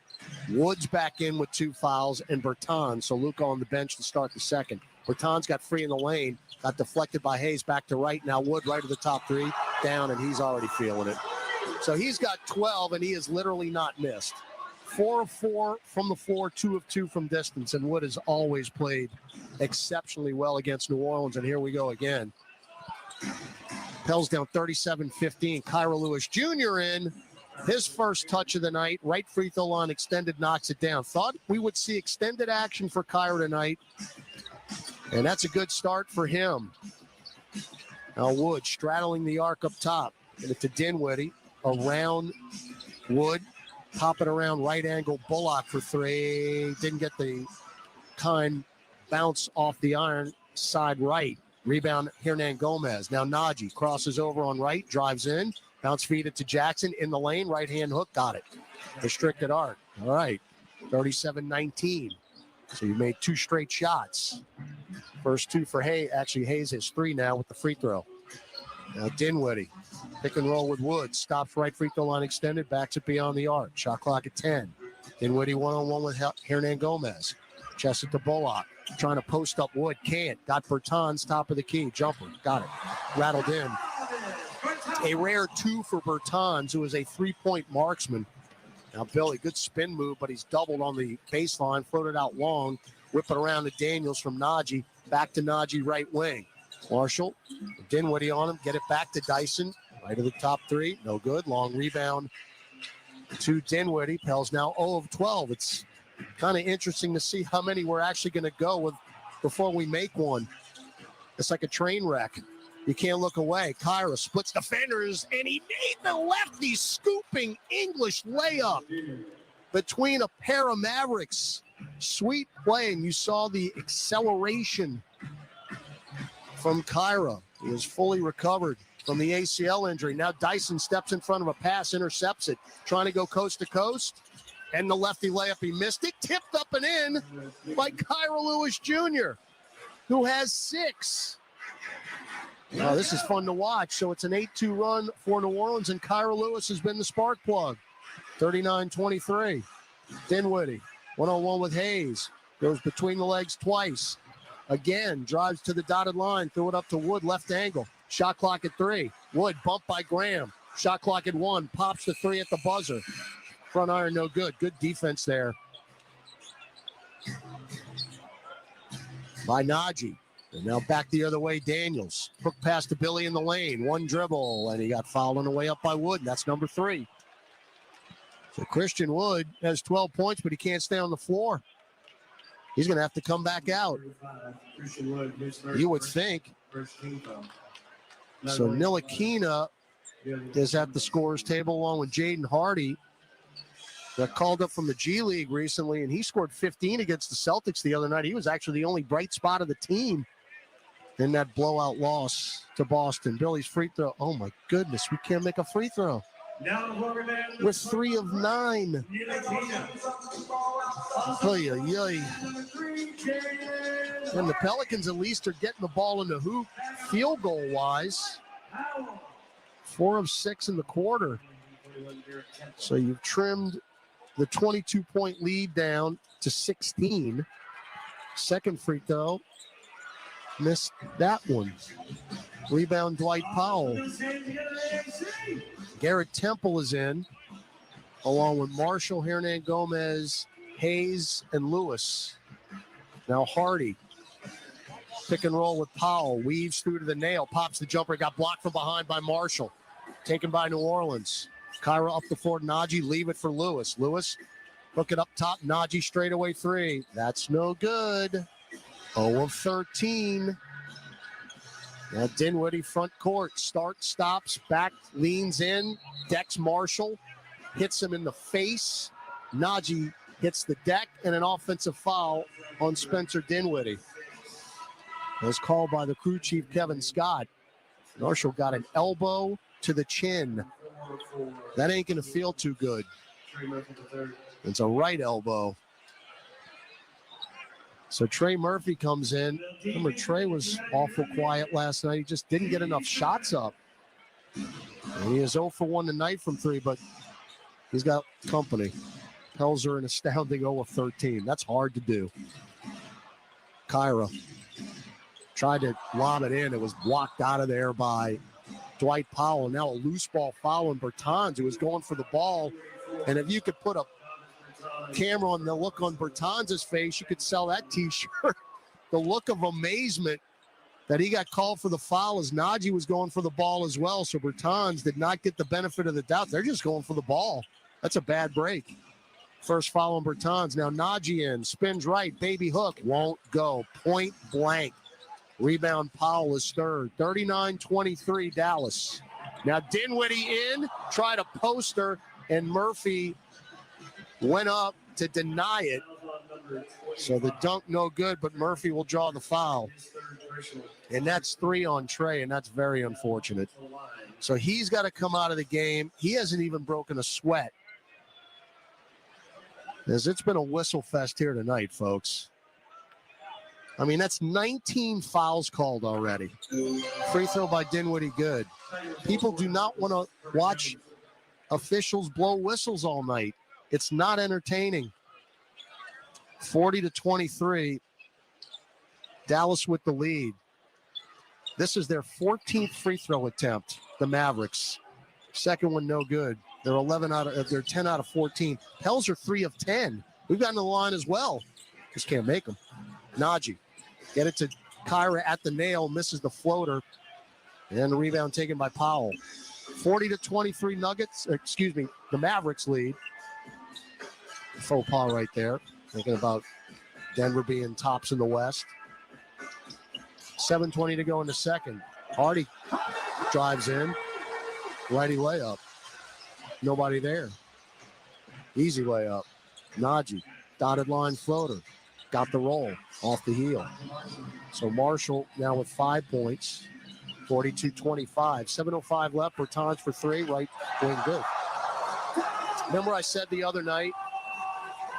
Woods back in with 2 fouls, and Bertans. So Luka on the bench to start the second. Bertans got free in the lane, got deflected by Hayes back to Wright. Now Wood right to the top 3, down, and he's already feeling it. So he's got 12, and he has literally not missed. 4 of 4 from the floor, 2 of 2 from distance, and Wood has always played exceptionally well against New Orleans, and here we go again. Pels down 37-15. Kyra Lewis Jr. in. His first touch of the night, right free throw line extended, knocks it down. Thought we would see extended action for Kyra tonight, and that's a good start for him. Now Wood straddling the arc up top. Get it to Dinwiddie. Around Wood. Pop it around right angle. Bullock for 3. Didn't get the kind bounce off the iron side right. Rebound Hernan Gomez. Now Najee crosses over on right, drives in. Bounce feed it to Jackson in the lane. Right hand hook, got it. Restricted arc. All right. 37-19. So you made 2 straight shots. First 2 for Hayes. Actually, Hayes has 3 now with the free throw. Now Dinwiddie. Pick and roll with Woods. Stops right free throw line extended. Backs it beyond the arc. Shot clock at 10. Dinwiddie one-on-one with Hernan Gomez. Chest it to Bullock. Trying to post up Wood. Can't. Got Bertans top of the key. Jumper. Got it. Rattled in. A rare 2 for Bertans, who is a 3-point marksman. Now Billy, good spin move, but he's doubled on the baseline. Floated out long. Whip it around to Daniels from Najee. Back to Najee right wing. Marshall. Dinwiddie on him. Get it back to Dyson. Right to the top 3. No good. Long rebound to Dinwiddie. Pels now 0 of 12. It's kind of interesting to see how many we're actually going to go with before we make one. It's like a train wreck. You can't look away. Kyra splits defenders, and he made the lefty scooping English layup between a pair of Mavericks. Sweet play, and you saw the acceleration from Kyra. He is fully recovered from the ACL injury. Now Dyson steps in front of a pass, intercepts it, trying to go coast to coast. And the lefty layup, he missed it. Tipped up and in by Kyra Lewis Jr., who has 6. Now, this is fun to watch. So it's an 8-2 run for New Orleans, and Kyra Lewis has been the spark plug. 39-23. Dinwiddie, one-on-one with Hayes. Goes between the legs twice. Again, drives to the dotted line. Threw it up to Wood, left angle. Shot clock at 3. Wood bumped by Graham. Shot clock at 1. Pops the 3 at the buzzer. Front iron, no good. Good defense there. by Nagy. And now back the other way, Daniels. Hook pass to Billy in the lane. One dribble, and he got fouled on the way up by Wood. That's number 3. So Christian Wood has 12 points, but he can't stay on the floor. He's going to have to come back out. You would think. So Ntilikina is at the scorer's table along with Jaden Hardy. Got called up from the G League recently, and he scored 15 against the Celtics the other night. He was actually the only bright spot of the team in that blowout loss to Boston. Billy's free throw. Oh, my goodness. We can't make a free throw. We're 3 of 9. Oy, oy, oy. And the Pelicans at least are getting the ball in the hoop field goal-wise. 4 of 6 in the quarter. So you've trimmed the 22-point lead down to 16. Second free throw. Missed that one. Rebound, Dwight Powell. Garrett Temple is in, along with Marshall, Hernan Gomez, Hayes, and Lewis. Now Hardy. Pick and roll with Powell. Weaves through to the nail. Pops the jumper. Got blocked from behind by Marshall. Taken by New Orleans. Kyra up the floor. Nagy, leave it for Lewis. Lewis, hook it up top. Nagy straightaway 3. That's no good. 0 of 13. Now Dinwiddie front court. Starts, stops, back, leans in. Decks Marshall. Hits him in the face. Nagy hits the deck, and an offensive foul on Spencer Dinwiddie. It was called by the crew chief, Kevin Scott. Marshall got an elbow to the chin. That ain't going to feel too good. It's a right elbow. So Trey Murphy comes in. Remember, Trey was awful quiet last night. He just didn't get enough shots up. And he is 0 for 1 tonight from 3, but he's got company. Pelzer an astounding 0 of 13. That's hard to do. Kyra tried to lob it in. It was blocked out of there by Dwight Powell. Now a loose ball foul on Bertans, who was going for the ball. And if you could put a camera on the look on Bertans' face, you could sell that T-shirt. The look of amazement that he got called for the foul as Nagy was going for the ball as well. So Bertans did not get the benefit of the doubt. They're just going for the ball. That's a bad break. First foul on Bertans. Now Nagy in, spins right, baby hook, won't go. Point blank. Rebound, Powell is third. 39-23 Dallas. Now Dinwiddie in, try to poster, and Murphy went up to deny it. So the dunk no good, but Murphy will draw the foul. And that's 3 on Trey, and that's very unfortunate. So he's got to come out of the game. He hasn't even broken a sweat. As it's been a whistle fest here tonight, folks. I mean, that's 19 fouls called already. Free throw by Dinwiddie, good. People do not want to watch officials blow whistles all night. It's not entertaining. 40-23. Dallas with the lead. This is their 14th free throw attempt, the Mavericks. Second one, no good. They're 10 out of 14. Pels are 3 of 10. We've gotten the line as well. Just can't make them. Nagy. Get it to Kyra at the nail, misses the floater. And the rebound taken by Powell. 40-23 the Mavericks lead. Faux pas right there. Thinking about Denver being tops in the West. 7:20 to go in the second. Hardy drives in. Righty layup. Nobody there. Easy layup. Nagy. Dotted line floater. Got the roll off the heel. So Marshall now with 5 points. 42-25. 7:05 left. Bertans for 3. Right wing good. Remember I said the other night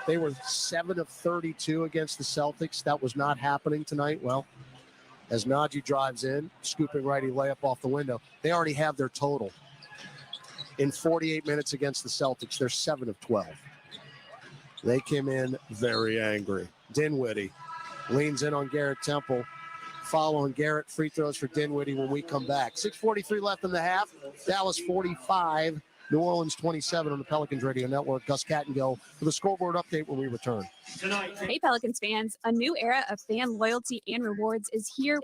they were 7 of 32 against the Celtics. That was not happening tonight. Well, as Nagy drives in, scooping righty layup off the window, they already have their total. In 48 minutes against the Celtics, they're 7 of 12. They came in very angry. Dinwiddie leans in on Garrett Temple. Foul on Garrett. Free throws for Dinwiddie when we come back. 6:43 left in the half. Dallas 45, New Orleans 27 on the Pelicans Radio Network. Gus Cattingill for the scoreboard update when we return. Hey Pelicans fans, a new era of fan loyalty and rewards is here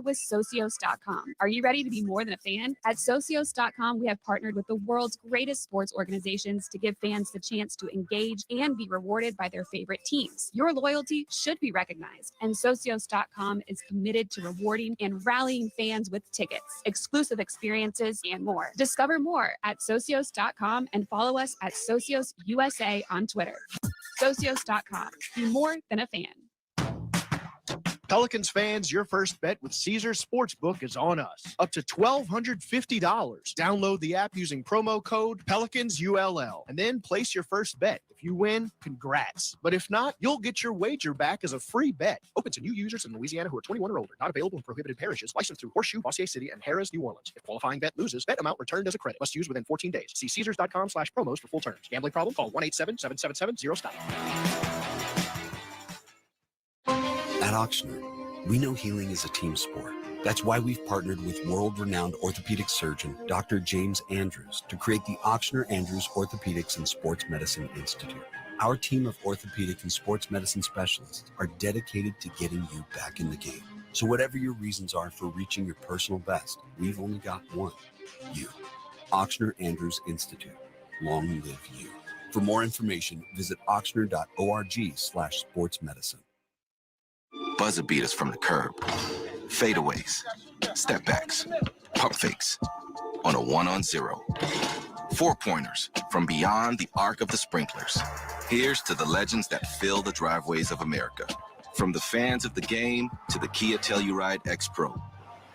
with Socios.com. Are you ready to be more than a fan? At Socios.com, we have partnered with the world's greatest sports organizations to give fans the chance to engage and be rewarded by their favorite teams. Your loyalty should be recognized, and Socios.com is committed to rewarding and rallying fans with tickets, exclusive experiences, and more. Discover more at Socios.com and follow us at Socios USA on Twitter. Socios.com. Be more than a fan. Pelicans fans, your first bet with Caesars Sportsbook is on us. Up to $1,250. Download the app using promo code PelicansULL and then place your first bet. If you win, congrats. But if not, you'll get your wager back as a free bet. Open to new users in Louisiana who are 21 or older. Not available in prohibited parishes. Licensed through Horseshoe, Bossier City, and Harrah's, New Orleans. If qualifying bet loses, bet amount returned as a credit. Must use within 14 days. See Caesars.com/promos for full terms. Gambling problem? Call 1-877-777-0-STOP. At Auctioner, we know healing is a team sport. That's why we've partnered with world-renowned orthopedic surgeon Dr. James Andrews to create the Auctioner Andrews Orthopedics and Sports Medicine Institute. Our team of orthopedic and sports medicine specialists are dedicated to getting you back in the game. So whatever your reasons are for reaching your personal best, we've only got one: you. Auctioner Andrews Institute. Long live you. For more information, visit auctioner.org/sportsmedicine. Buzzer beaters from the curb, fadeaways, step backs, pump fakes, on a 1-on-0. 4-pointers from beyond the arc of the sprinklers. Here's to the legends that fill the driveways of America. From the fans of the game to the Kia Telluride X Pro,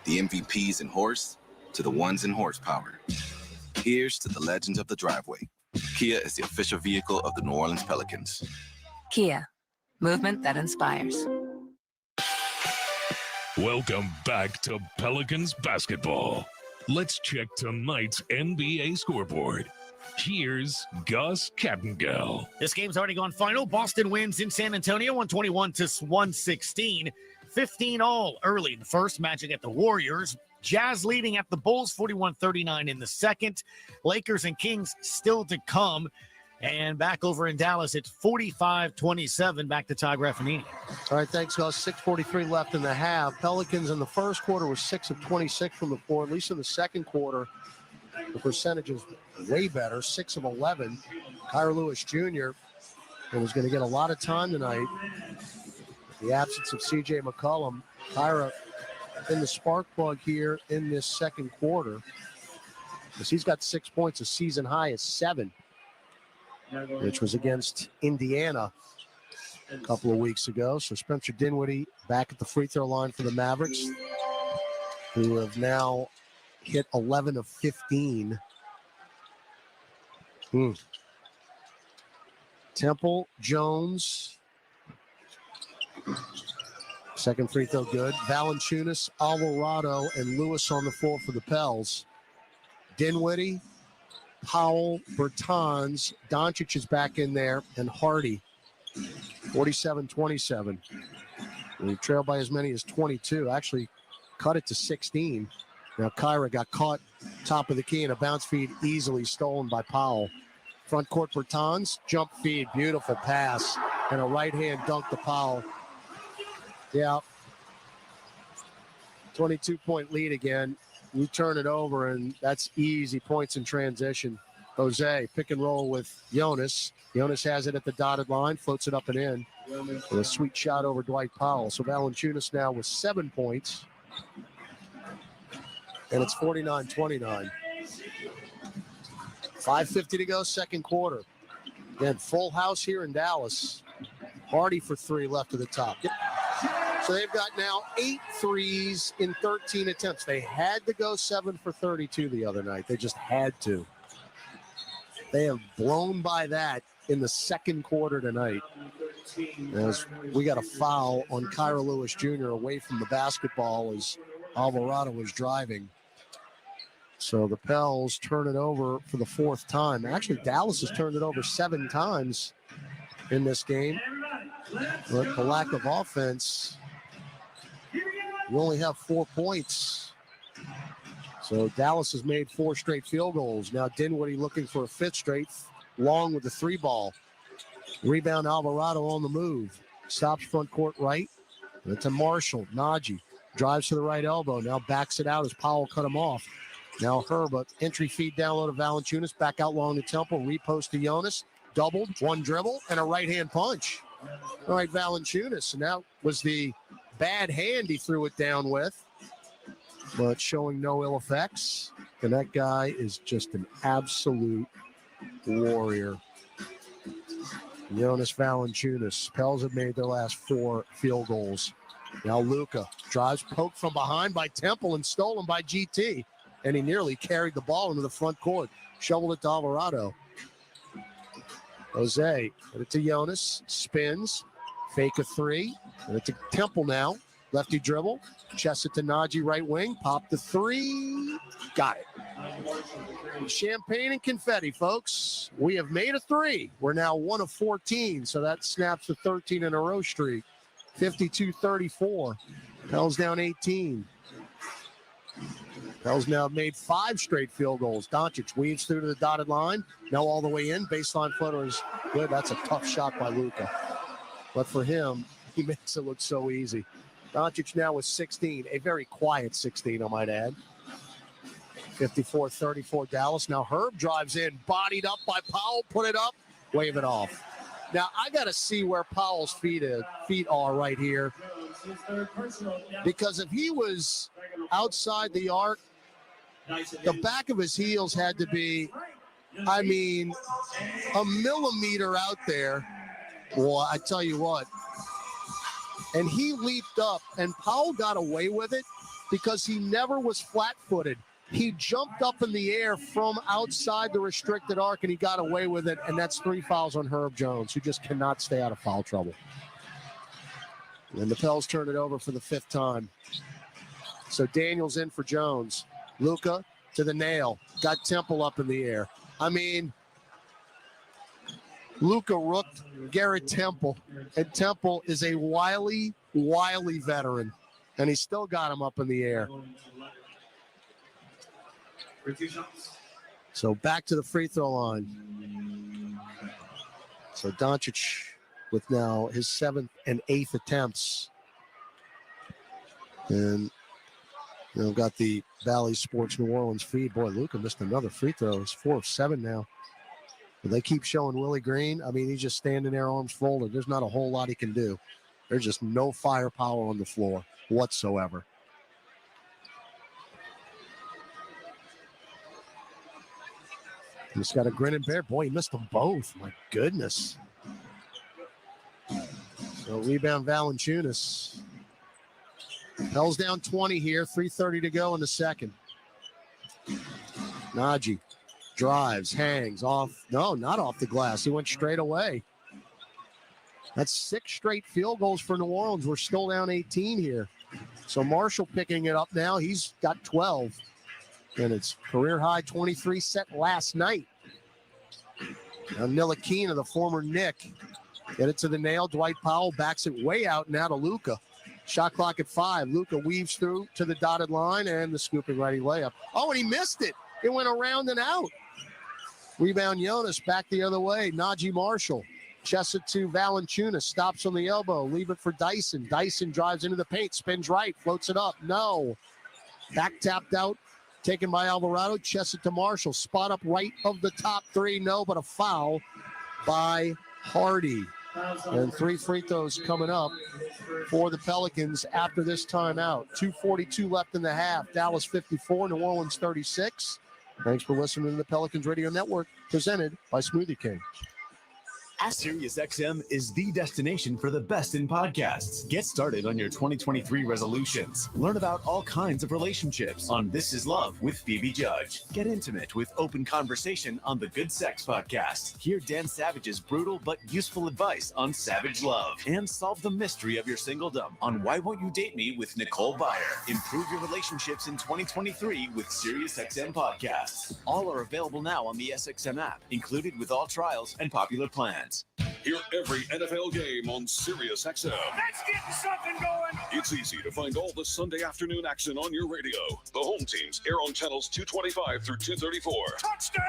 the MVPs in horse to the ones in horsepower. Here's to the legends of the driveway. Kia is the official vehicle of the New Orleans Pelicans. Kia, movement that inspires. Welcome back to Pelicans basketball. Let's check tonight's NBA scoreboard. Here's Gus Cattingill. This game's already gone final. Boston wins in San Antonio, 121-116. 15 all early in the first, Magic at the Warriors. Jazz leading at the Bulls, 41-39 in the second. Lakers and Kings still to come. And back over in Dallas, it's 45-27. Back to Ty Graffinini. All right, thanks, Gus. 6:43 left in the half. Pelicans in the first quarter were 6 of 26 from the floor. At least in the second quarter, the percentage is way better, 6 of 11. Kyra Lewis Jr. was going to get a lot of time tonight. The absence of C.J. McCollum. Kyra in the spark plug here in this second quarter, because he's got 6 points, a season high is 7. Which was against Indiana a couple of weeks ago. So Spencer Dinwiddie back at the free throw line for the Mavericks, who have now hit 11 of 15. Temple, Jones. Second free throw good. Valanciunas, Alvarado, and Lewis on the floor for the Pels. Dinwiddie, Powell, Bertans, Dončić is back in there, and Hardy, 47-27. We trailed by as many as 22. Actually cut it to 16. Now Kyra got caught top of the key in a bounce feed, easily stolen by Powell. Front court Bertans, jump feed, beautiful pass, and a right-hand dunk to Powell. Yeah, 22-point lead again. We turn it over, and that's easy points in transition. Jose, pick and roll with Jonas. Jonas has it at the dotted line, floats it up and in. With a sweet shot over Dwight Powell. So Valanciunas now with 7 points. And it's 49-29. 5:50 to go, second quarter. Again, full house here in Dallas. Hardy for 3 left to the top. So they've got now 8 threes in 13 attempts. They had to go 7 for 32 the other night. They just had to. They have blown by that in the second quarter tonight. As we got a foul on Kyra Lewis Jr. away from the basketball as Alvarado was driving. So the Pels turn it over for the 4th time. Actually, Dallas has turned it over 7 times in this game. But the lack of offense, you only have 4 points. So Dallas has made 4 straight field goals. Now Dinwiddie looking for a 5th straight, Long with the 3 ball. Rebound Alvarado on the move. Stops front court right. And it's a Marshall. Najee drives to the right elbow. Now backs it out as Powell cut him off. Now Herbert, entry feed down low to Valanciunas. Back out long to Temple. Repost to Jonas. Doubled, 1 dribble, and a right-hand punch. All right, Valanciunas. And that was the bad hand he threw it down with. But showing no ill effects. And that guy is just an absolute warrior. Jonas Valanciunas. Pels have made their last 4 field goals. Now Luka drives, poked from behind by Temple and stolen by GT. And he nearly carried the ball into the front court. Shoveled it to Alvarado. Jose, put it to Jonas. Spins. Fake a 3. And it's to Temple now. Lefty dribble. Chest it to Najee, right wing. Pop the 3. Got it. Champagne and confetti, folks. We have made a 3. We're now 1 of 14, so that snaps the 13 in a row streak. 52-34. Pels down 18. Pels now made 5 straight field goals. Dončić weaves through to the dotted line. Now all the way in. Baseline floater is good. That's a tough shot by Luka. But for him, he makes it look so easy. Dončić now with 16. A very quiet 16, I might add. 54-34 Dallas. Now Herb drives in, bodied up by Powell, put it up, wave it off. Now I got to see where Powell's feet are right here, because if he was outside the arc, the back of his heels had to be, I mean, a millimeter out there. Boy, I tell you what. And he leaped up, and Powell got away with it because he never was flat-footed. He jumped up in the air from outside the restricted arc, and he got away with it, and that's 3 fouls on Herb Jones, who just cannot stay out of foul trouble. And the Pels turn it over for the 5th time. So Daniels in for Jones. Luka to the nail. Got Temple up in the air. I mean, Luka rooked Garrett Temple, and Temple is a wily veteran, and he still got him up in the air. So back to the free throw line. So Dončić with now his 7th and 8th attempts. And got the Valley Sports New Orleans feed. Boy, Luka missed another free throw. He's 4 of 7 now. But they keep showing Willie Green. I mean, he's just standing there, arms folded. There's not a whole lot he can do. There's just no firepower on the floor whatsoever. He's got a grin and bear. Boy, he missed them both. My goodness. So rebound Valanciunas. Pels down 20 here. 3:30 to go in the second. Najee drives, hangs off. No, not off the glass. He went straight away. That's 6 straight field goals for New Orleans. We're still down 18 here. So Marshall picking it up now. He's got 12. And it's career high 23 set last night. Now Ntilikina, the former Knick. Get it to the nail. Dwight Powell backs it way out now to Luka. Shot clock at 5. Luka weaves through to the dotted line and the scooping righty layup. Oh, and he missed it. It went around and out. Rebound Jonas back the other way. Najee Marshall. Chests it to Valanciunas. Stops on the elbow. Leave it for Dyson. Dyson drives into the paint. Spins right. Floats it up. No. Back tapped out. Taken by Alvarado. Chests it to Marshall. Spot up right of the top 3. No, but a foul by Hardy. And 3 free throws coming up for the Pelicans after this timeout. 2:42 left in the half. Dallas 54, New Orleans 36. Thanks for listening to the Pelicans Radio Network, presented by Smoothie King. SiriusXM is the destination for the best in podcasts. Get started on your 2023 resolutions. Learn about all kinds of relationships on This Is Love with Phoebe Judge. Get intimate with open conversation on the Good Sex Podcast. Hear Dan Savage's brutal but useful advice on Savage Love. And solve the mystery of your singledom on Why Won't You Date Me with Nicole Byer. Improve your relationships in 2023 with SiriusXM podcasts. All are available now on the SXM app, included with all trials and popular plans. Hear every NFL game on SiriusXM. Let's get something going. It's easy to find all the Sunday afternoon action on your radio. The home teams air on channels 225 through 234. Touchdown!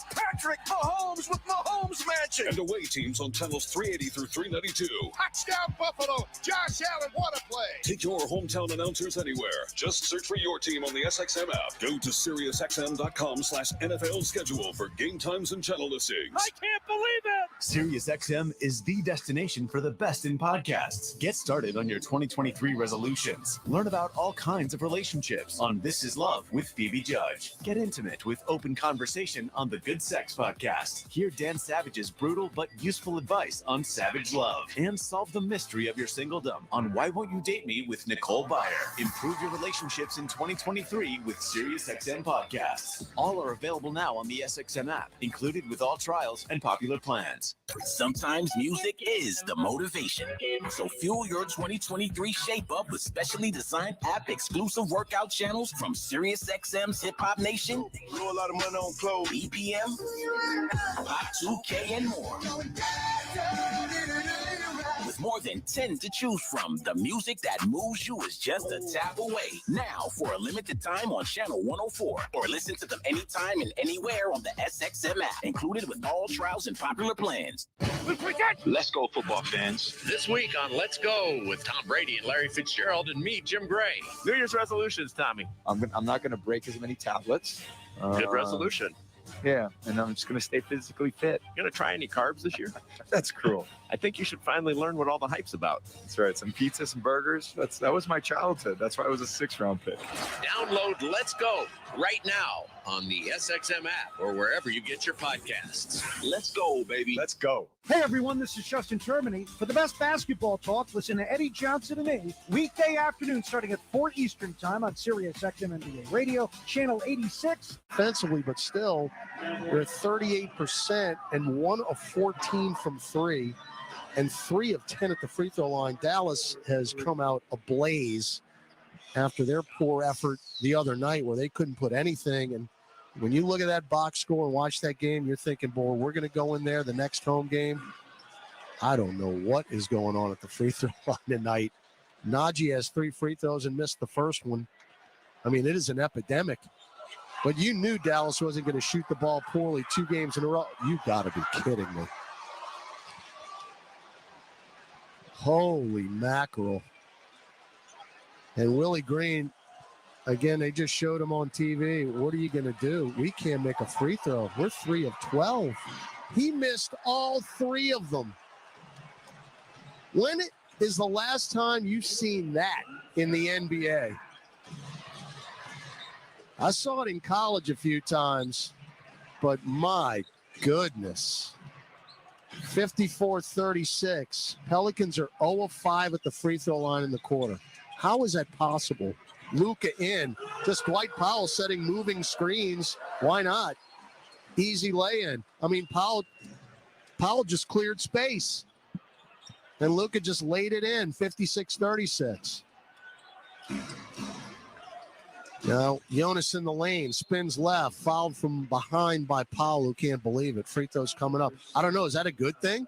Patrick Mahomes with Mahomes Mansion. And away teams on channels 380 through 392. Touchdown Buffalo. Josh Allen, what a play. Take your hometown announcers anywhere. Just search for your team on the SXM app. Go to SiriusXM.com/NFL schedule for game times and channel listings. I can't believe it. SiriusXM is the destination for the best in podcasts. Get started on your 2023 resolutions. Learn about all kinds of relationships on This Is Love with Phoebe Judge. Get intimate with open conversation on the Good Sex Podcast. Hear Dan Savage's brutal but useful advice on Savage Love. And solve the mystery of your singledom on Why Won't You Date Me with Nicole Byer. Improve your relationships in 2023 with SiriusXM podcasts. All are available now on the SXM app, included with all trials and popular plans. Sometimes music is the motivation. So fuel your 2023 shape up with specially designed app-exclusive workout channels from SiriusXM's Hip Hop Nation, Throw a lot of money on clothes. BPM, Pop 2K, and more. With more than 10 to choose from, the music that moves you is just a tap away. Now, for a limited time on Channel 104, or listen to them anytime and anywhere on the SXM app, included with all trials and popular plans. Let's go, football fans. This week on Let's Go with Tom Brady and Larry Fitzgerald and me, Jim Gray. New Year's resolutions, Tommy. I'm not going to break as many tablets. Good resolution. Yeah, and I'm just going to stay physically fit. You going to try any carbs this year? That's cruel. I think you should finally learn what all the hype's about. That's right. Some pizza, some burgers. That was my childhood. That's why I was a 6th-round pick. Download Let's Go right now on the SXM app or wherever you get your podcasts. Let's go, baby. Let's go. Hey, everyone, this is Justin Termini. For the best basketball talk, listen to Eddie Johnson and me, weekday afternoon starting at 4 Eastern time on SiriusXM NBA Radio, channel 86. Offensively, but still, they're at 38% and 1 of 14 from 3 and 3 of 10 at the free throw line. Dallas has come out ablaze after their poor effort the other night where they couldn't put anything. And when you look at that box score and watch that game, you're thinking, boy, we're going to go in there the next home game. I don't know what is going on at the free throw line tonight. Najee has 3 free throws and missed the first one. I mean, it is an epidemic. But you knew Dallas wasn't going to shoot the ball poorly 2 games in a row. You got to be kidding me. Holy mackerel. And Willie Green, again, they just showed him on TV. What are you going to do? We can't make a free throw. We're 3 of 12. He missed all 3 of them. When is the last time you've seen that in the NBA? I saw it in college a few times, but my goodness. 54-36. Pelicans are 0 of 5 at the free throw line in the quarter. How is that possible? Luka in. Just Dwight Powell setting moving screens. Why not? Easy lay-in. I mean, Powell just cleared space. And Luka just laid it in, 56-36. Now, Jonas in the lane, spins left, fouled from behind by Powell, who can't believe it. Free throws coming up. I don't know, is that a good thing?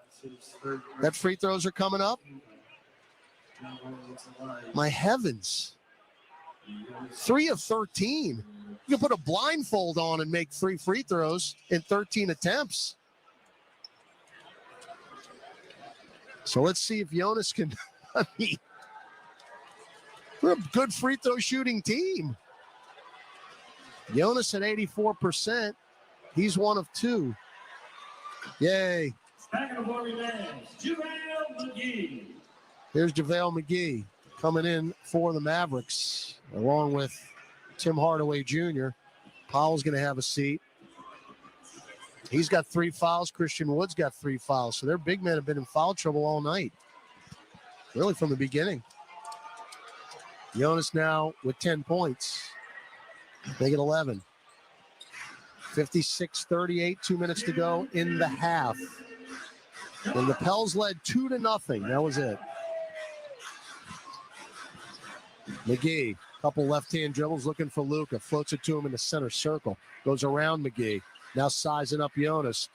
That free throws are coming up? My heavens. 3 of 13. You can put a blindfold on and make 3 free throws in 13 attempts. So let's see if Jonas can. I mean, we're a good free throw shooting team. Jonas at 84%. He's 1 of 2. Yay. Here's JaVale McGee coming in for the Mavericks, along with Tim Hardaway Jr. Powell's going to have a seat. He's got 3 fouls. Christian Wood's got 3 fouls. So their big men have been in foul trouble all night, really from the beginning. Jonas now with 10 points. Make it 11. 56-38, 2 minutes to go in the half. And the Pels led 2-0. That was it. McGee, couple left-hand dribbles looking for Luka. Floats it to him in the center circle. Goes around McGee. Now sizing up Jonas.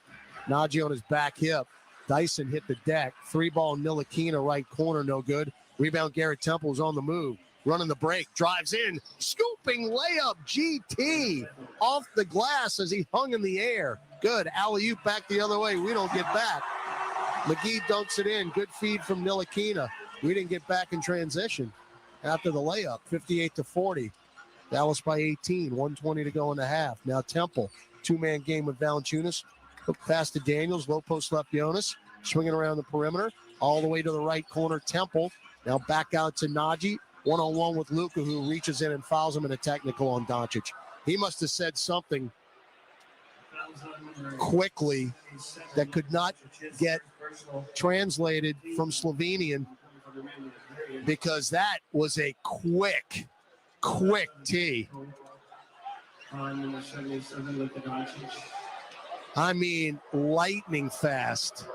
Najee on his back hip. Dyson hit the deck. 3-ball Ntilikina, right corner, no good. Rebound, Garrett Temple's on the move. Running the break, drives in, scooping layup, GT off the glass as he hung in the air. Good, alley-oop back the other way. We don't get back. McGee dunks it in. Good feed from Ntilikina. We didn't get back in transition after the layup, 58-40. Dallas by 18, 1:20 to go in the half. Now Temple, two-man game with Valanciunas. Hook pass to Daniels, low post left Jonas. Swinging around the perimeter, all the way to the right corner, Temple. Now back out to Najee. One-on-one with Luka, who reaches in and fouls him in a technical on Dončić. He must have said something quickly that could not get translated from Slovenian, because that was a quick tee. I mean, lightning fast.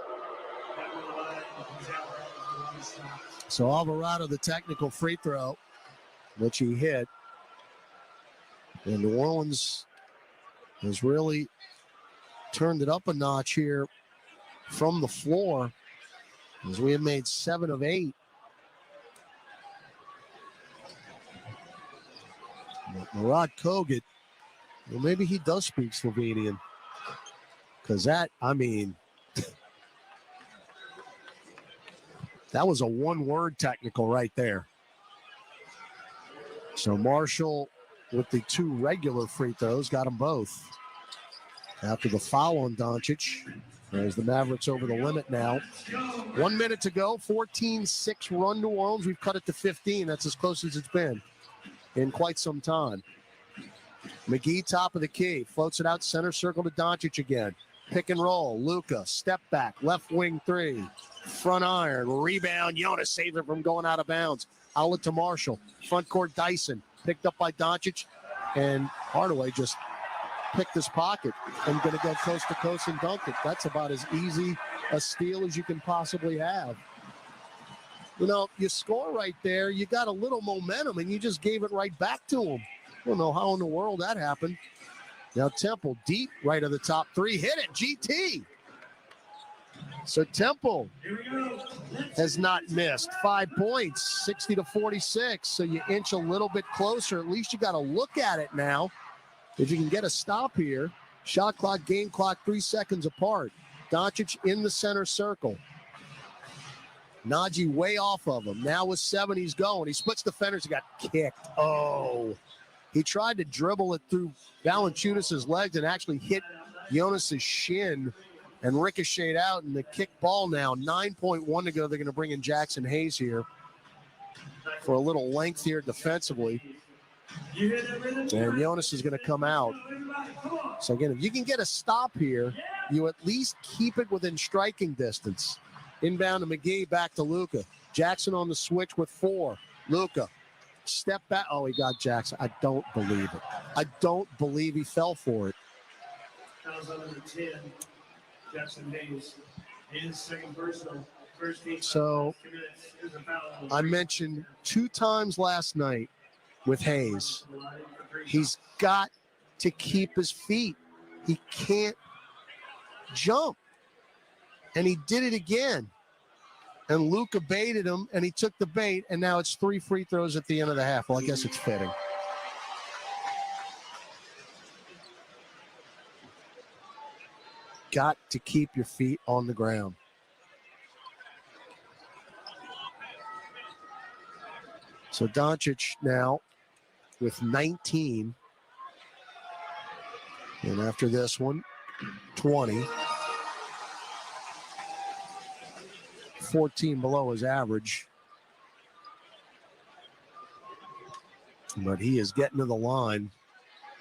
So Alvarado, the technical free throw, which he hit. And New Orleans has really turned it up a notch here from the floor, as we have made 7 of 8. Murad Kogut, well, maybe he does speak Slovenian, because that, I mean, that was a one-word technical right there. So Marshall, with the 2 regular free throws, got them both. After the foul on Dončić, there's the Mavericks over the limit now. 1 minute to go, 14-6 run New Orleans. We've cut it to 15. That's as close as it's been in quite some time. McGee, top of the key, floats it out center circle to Dončić again. Pick and roll, Luka, step back, left wing 3, front iron, rebound, Jonas saves it from going out of bounds. Outlet to Marshall, front court Dyson, picked up by Dončić, and Hardaway just picked his pocket and going to go coast to coast and dunk it. That's about as easy a steal as you can possibly have. You know, you score right there, you got a little momentum, and you just gave it right back to him. I don't know how in the world that happened. Now Temple, deep right of the top 3, hit it, GT. So Temple has not missed. 5 points, 60-46. So you inch a little bit closer. At least you got to look at it now. If you can get a stop here, shot clock, game clock, 3 seconds apart. Dončić in the center circle. Najee way off of him. Now with 7, he's going. He splits defenders. He got kicked. Oh. He tried to dribble it through Valanciunas' legs and actually hit Jonas' shin and ricocheted out, and the kick ball now. 9.1 to go. They're going to bring in Jackson Hayes here for a little length here defensively. And Jonas is going to come out. So again, if you can get a stop here, you at least keep it within striking distance. Inbound to McGee, back to Luka. Jackson on the switch with 4. Luka, step back. Oh, he got Jackson. I don't believe it. I don't believe he fell for it. Jackson Hayes, his second personal. So I mentioned 2 times last night with Hayes, he's got to keep his feet. He can't jump. And he did it again. And Luka baited him, and he took the bait, and now it's 3 free throws at the end of the half. Well, I guess it's fitting. Got to keep your feet on the ground. So Dončić now with 19. And after this one, 20. 14 below his average. But he is getting to the line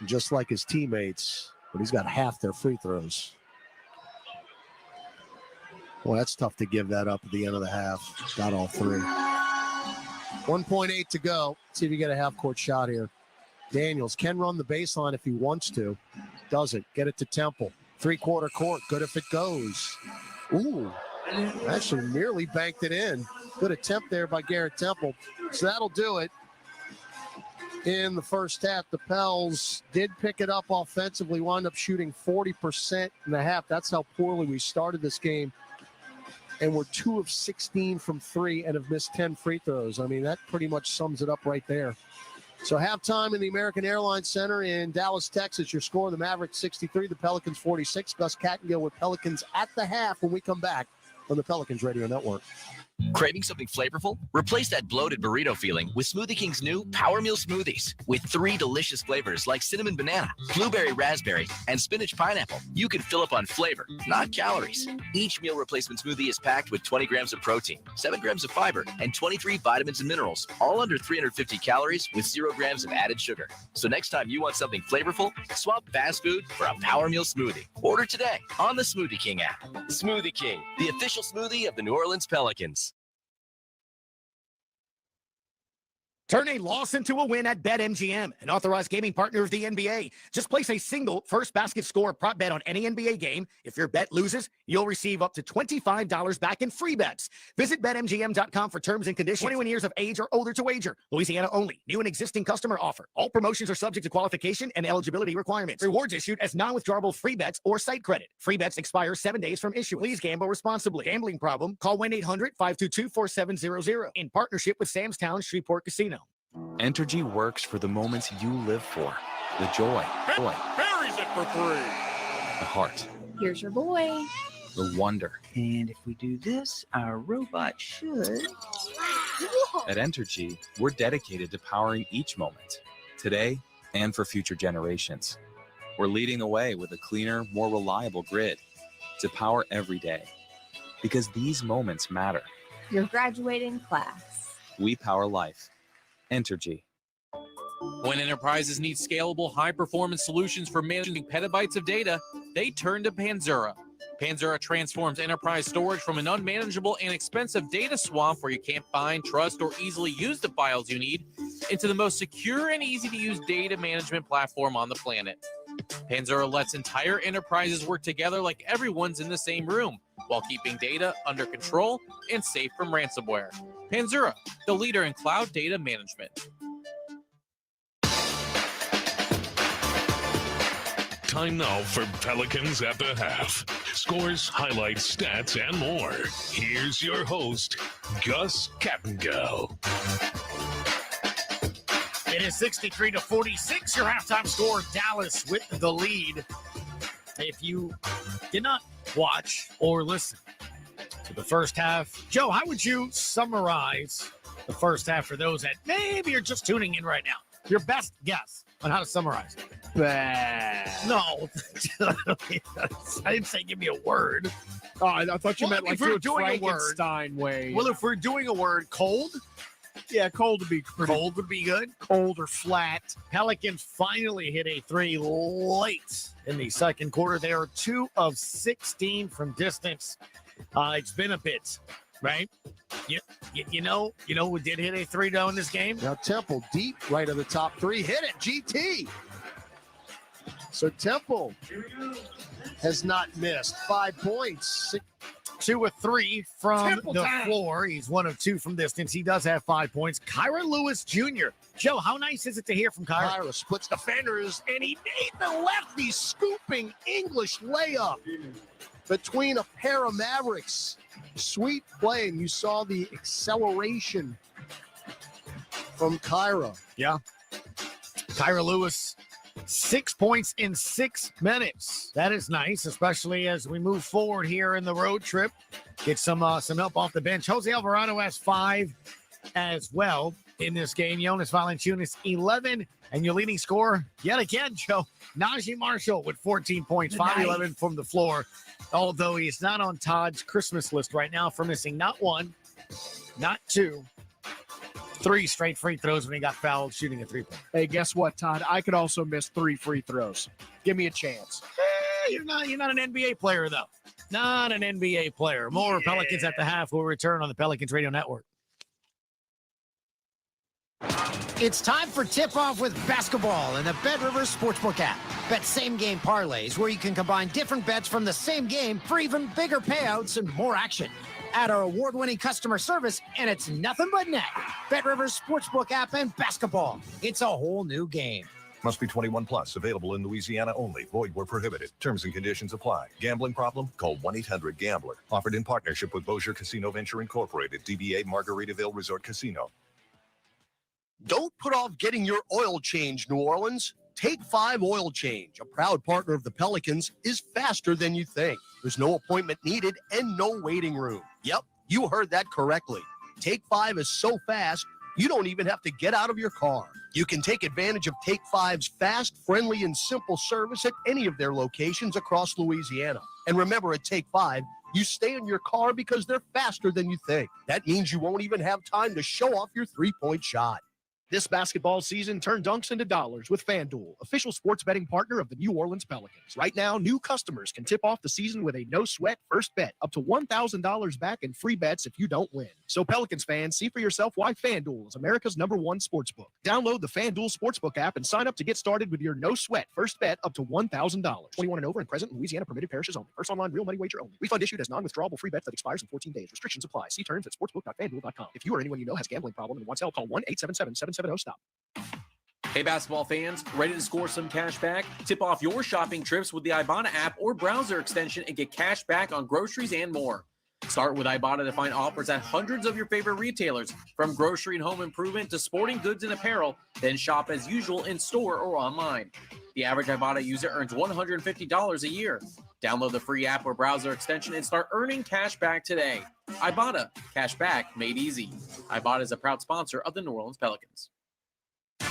just like his teammates. But he's got half their free throws. Well, that's tough to give that up at the end of the half. Got all 3. 1.8 to go. See if you get a half-court shot here. Daniels can run the baseline if he wants to. Doesn't. Get it to Temple. 3-quarter court. Good if it goes. Ooh. Actually nearly banked it in. Good attempt there by Garrett Temple. So that'll do it in the first half. The Pels did pick it up offensively, wound up shooting 40% in the half. That's how poorly we started this game and we're 2 of 16 from 3 and have missed 10 free throws. I mean, that pretty much sums it up right there. So halftime in the American Airlines Center in Dallas, Texas. Your score, the Mavericks 63, the Pelicans 46. Gus Cattingill with Pelicans at the half when we come back on the Pelicans Radio Network. Craving something flavorful? Replace that bloated burrito feeling with Smoothie King's new Power Meal Smoothies. With 3 delicious flavors like cinnamon banana, blueberry raspberry, and spinach pineapple, you can fill up on flavor, not calories. Each meal replacement smoothie is packed with 20 grams of protein, 7 grams of fiber, and 23 vitamins and minerals, all under 350 calories with 0 grams of added sugar. So next time you want something flavorful, swap fast food for a Power Meal Smoothie. Order today on the Smoothie King app. Smoothie King, the official smoothie of the New Orleans Pelicans. Turn a loss into a win at BetMGM, an authorized gaming partner of the NBA. Just place a single first basket score prop bet on any NBA game. If your bet loses, you'll receive up to $25 back in free bets. Visit BetMGM.com for terms and conditions. 21 years of age or older to wager. Louisiana only. New and existing customer offer. All promotions are subject to qualification and eligibility requirements. Rewards issued as non-withdrawable free bets or site credit. Free bets expire 7 days from issuance. Please gamble responsibly. Gambling problem? Call 1-800-522-4700. In partnership with Sam's Town Shreveport Casino. Entergy works for the moments you live for. The joy. Buries it for 3. The heart. Here's your boy. The wonder. And if we do this, our robot should. At Entergy, we're dedicated to powering each moment, today and for future generations. We're leading the way with a cleaner, more reliable grid to power every day. Because these moments matter. Your graduating class. We power life. Entergy. When enterprises need scalable, high-performance solutions for managing petabytes of data, they turn to Panzura. Panzura transforms enterprise storage from an unmanageable and expensive data swamp where you can't find, trust, or easily use the files you need into the most secure and easy-to-use data management platform on the planet. Panzura lets entire enterprises work together like everyone's in the same room, while keeping data under control and safe from ransomware. Panzura, the leader in cloud data management. Time now for Pelicans at the half. Scores, highlights, stats, and more. Here's your host, Gus Cattingill. It is 63-46, your halftime score. Dallas with the lead. If you did not watch or listen to the first half, Joe, how would you summarize the first half for those that maybe are just tuning in right now? Your best guess on how to summarize it. Bad. No. I didn't say give me a word. Oh, I thought you meant like if we're doing a word. Frankenstein way. Well, if we're doing a word, cold. Yeah, cold would be pretty. Cold would be good. Cold or flat. Pelicans finally hit a 3 late in the second quarter. They are 2 of 16 from distance. It's been a bit, right? You know, we did hit a 3 though in this game. Now Temple deep right of the top 3. Hit it, GT. So Temple has not missed. 5 points. 2 of 3 from Temple the time. floor. He's 1 of 2 from distance. He does have 5 points. Kyra Lewis Jr. Joe, how nice is it to hear from Kyra? Kyra splits defenders, and he made the lefty scooping English layup between a pair of Mavericks. Sweet play, and you saw the acceleration from Kyra. Yeah. Kyra Lewis, 6 points in 6 minutes. That is nice, especially as we move forward here in the road trip. Get some help off the bench. Jose Alvarado has 5 as well in this game. Jonas Valanciunas 11, and your leading scorer yet again, Joe, Najee Marshall with 14 points, 5-11 from the floor. Although he's not on Todd's Christmas list right now for missing not 1, not 2, 3 straight free throws when he got fouled shooting a 3-point. Hey, guess what, Todd? I could also miss 3 free throws. Give me a chance. You're not an NBA player, though. Not an NBA player. More Pelicans at the half will return on the Pelicans Radio Network. It's time for tip-off with basketball in the Bet Rivers Sportsbook app. Bet same-game parlays where you can combine different bets from the same game for even bigger payouts and more action. Add our award-winning customer service, and it's nothing but net. Bet Rivers Sportsbook app and basketball. It's a whole new game. Must be 21 plus. Available in Louisiana only. Void where prohibited. Terms and conditions apply. Gambling problem? Call 1-800-GAMBLER. Offered in partnership with Bossier Casino Venture Incorporated. DBA Margaritaville Resort Casino. Don't put off getting your oil change, New Orleans. Take 5 Oil Change, a proud partner of the Pelicans, is faster than you think. There's no appointment needed and no waiting room. Yep, you heard that correctly. Take 5 is so fast, you don't even have to get out of your car. You can take advantage of Take 5's fast, friendly, and simple service at any of their locations across Louisiana. And remember, at Take 5, you stay in your car because they're faster than you think. That means you won't even have time to show off your three-point shot. This basketball season, turn dunks into dollars with FanDuel, official sports betting partner of the New Orleans Pelicans. Right now, new customers can tip off the season with a no-sweat first bet, up to $1,000 back in free bets if you don't win. So Pelicans fans, see for yourself why FanDuel is America's #1 sportsbook. Download the FanDuel Sportsbook app and sign up to get started with your no-sweat first bet up to $1,000. 21 and over and present in Louisiana permitted parishes only. First online real money wager only. Refund issued as non-withdrawable free bet that expires in 14 days. Restrictions apply. See terms at sportsbook.fanduel.com. If you or anyone you know has a gambling problem and wants help, call 1-877-770-STOP. Hey, basketball fans, ready to score some cash back? Tip off your shopping trips with the Ibotta app or browser extension and get cash back on groceries and more. Start with Ibotta to find offers at hundreds of your favorite retailers, from grocery and home improvement to sporting goods and apparel, then shop as usual in store or online. The average Ibotta user earns $150 a year. Download the free app or browser extension and start earning cash back today. Ibotta, cash back made easy. Ibotta is a proud sponsor of the New Orleans Pelicans.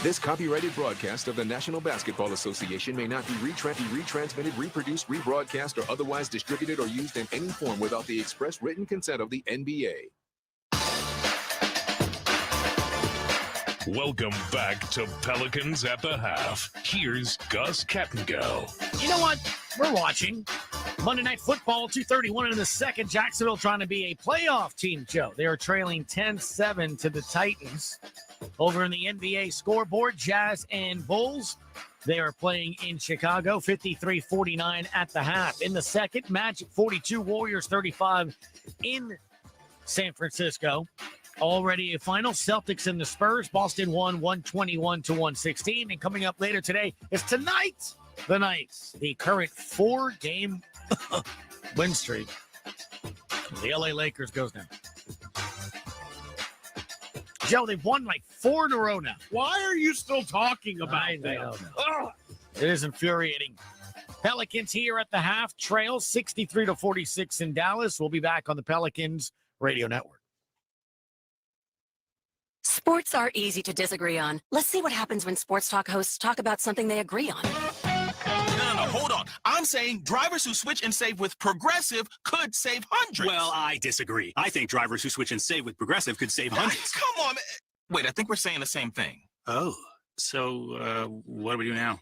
This copyrighted broadcast of the National Basketball Association may not be retransmitted, reproduced, rebroadcast, or otherwise distributed or used in any form without the express written consent of the NBA. Welcome back to Pelicans at the Half. Here's Gus Kattengell. You know what? We're watching Monday Night Football, 2:31 in the second. Jacksonville trying to be a playoff team, Joe. They are trailing 10-7 to the Titans. Over in the NBA scoreboard, Jazz and Bulls, they are playing in Chicago, 53-49 at the half. In the second, Magic 42, Warriors 35 in San Francisco. Already a final, Celtics and the Spurs. Boston won 121-116. And coming up later today is tonight, the Knights, the current 4-game win streak. The LA Lakers goes down. Joe, they've won like 4 in a row now. Why are you still talking about that? It is infuriating. Pelicans here at the half, trail 63-46 in Dallas. We'll be back on the Pelicans Radio Network. Sports are easy to disagree on. Let's see what happens when sports talk hosts talk about something they agree on. No, hold on. I'm saying drivers who switch and save with Progressive could save hundreds. Well, I disagree. I think drivers who switch and save with Progressive could save hundreds. Come on, man. Wait, I think we're saying the same thing. Oh, so what do we do now?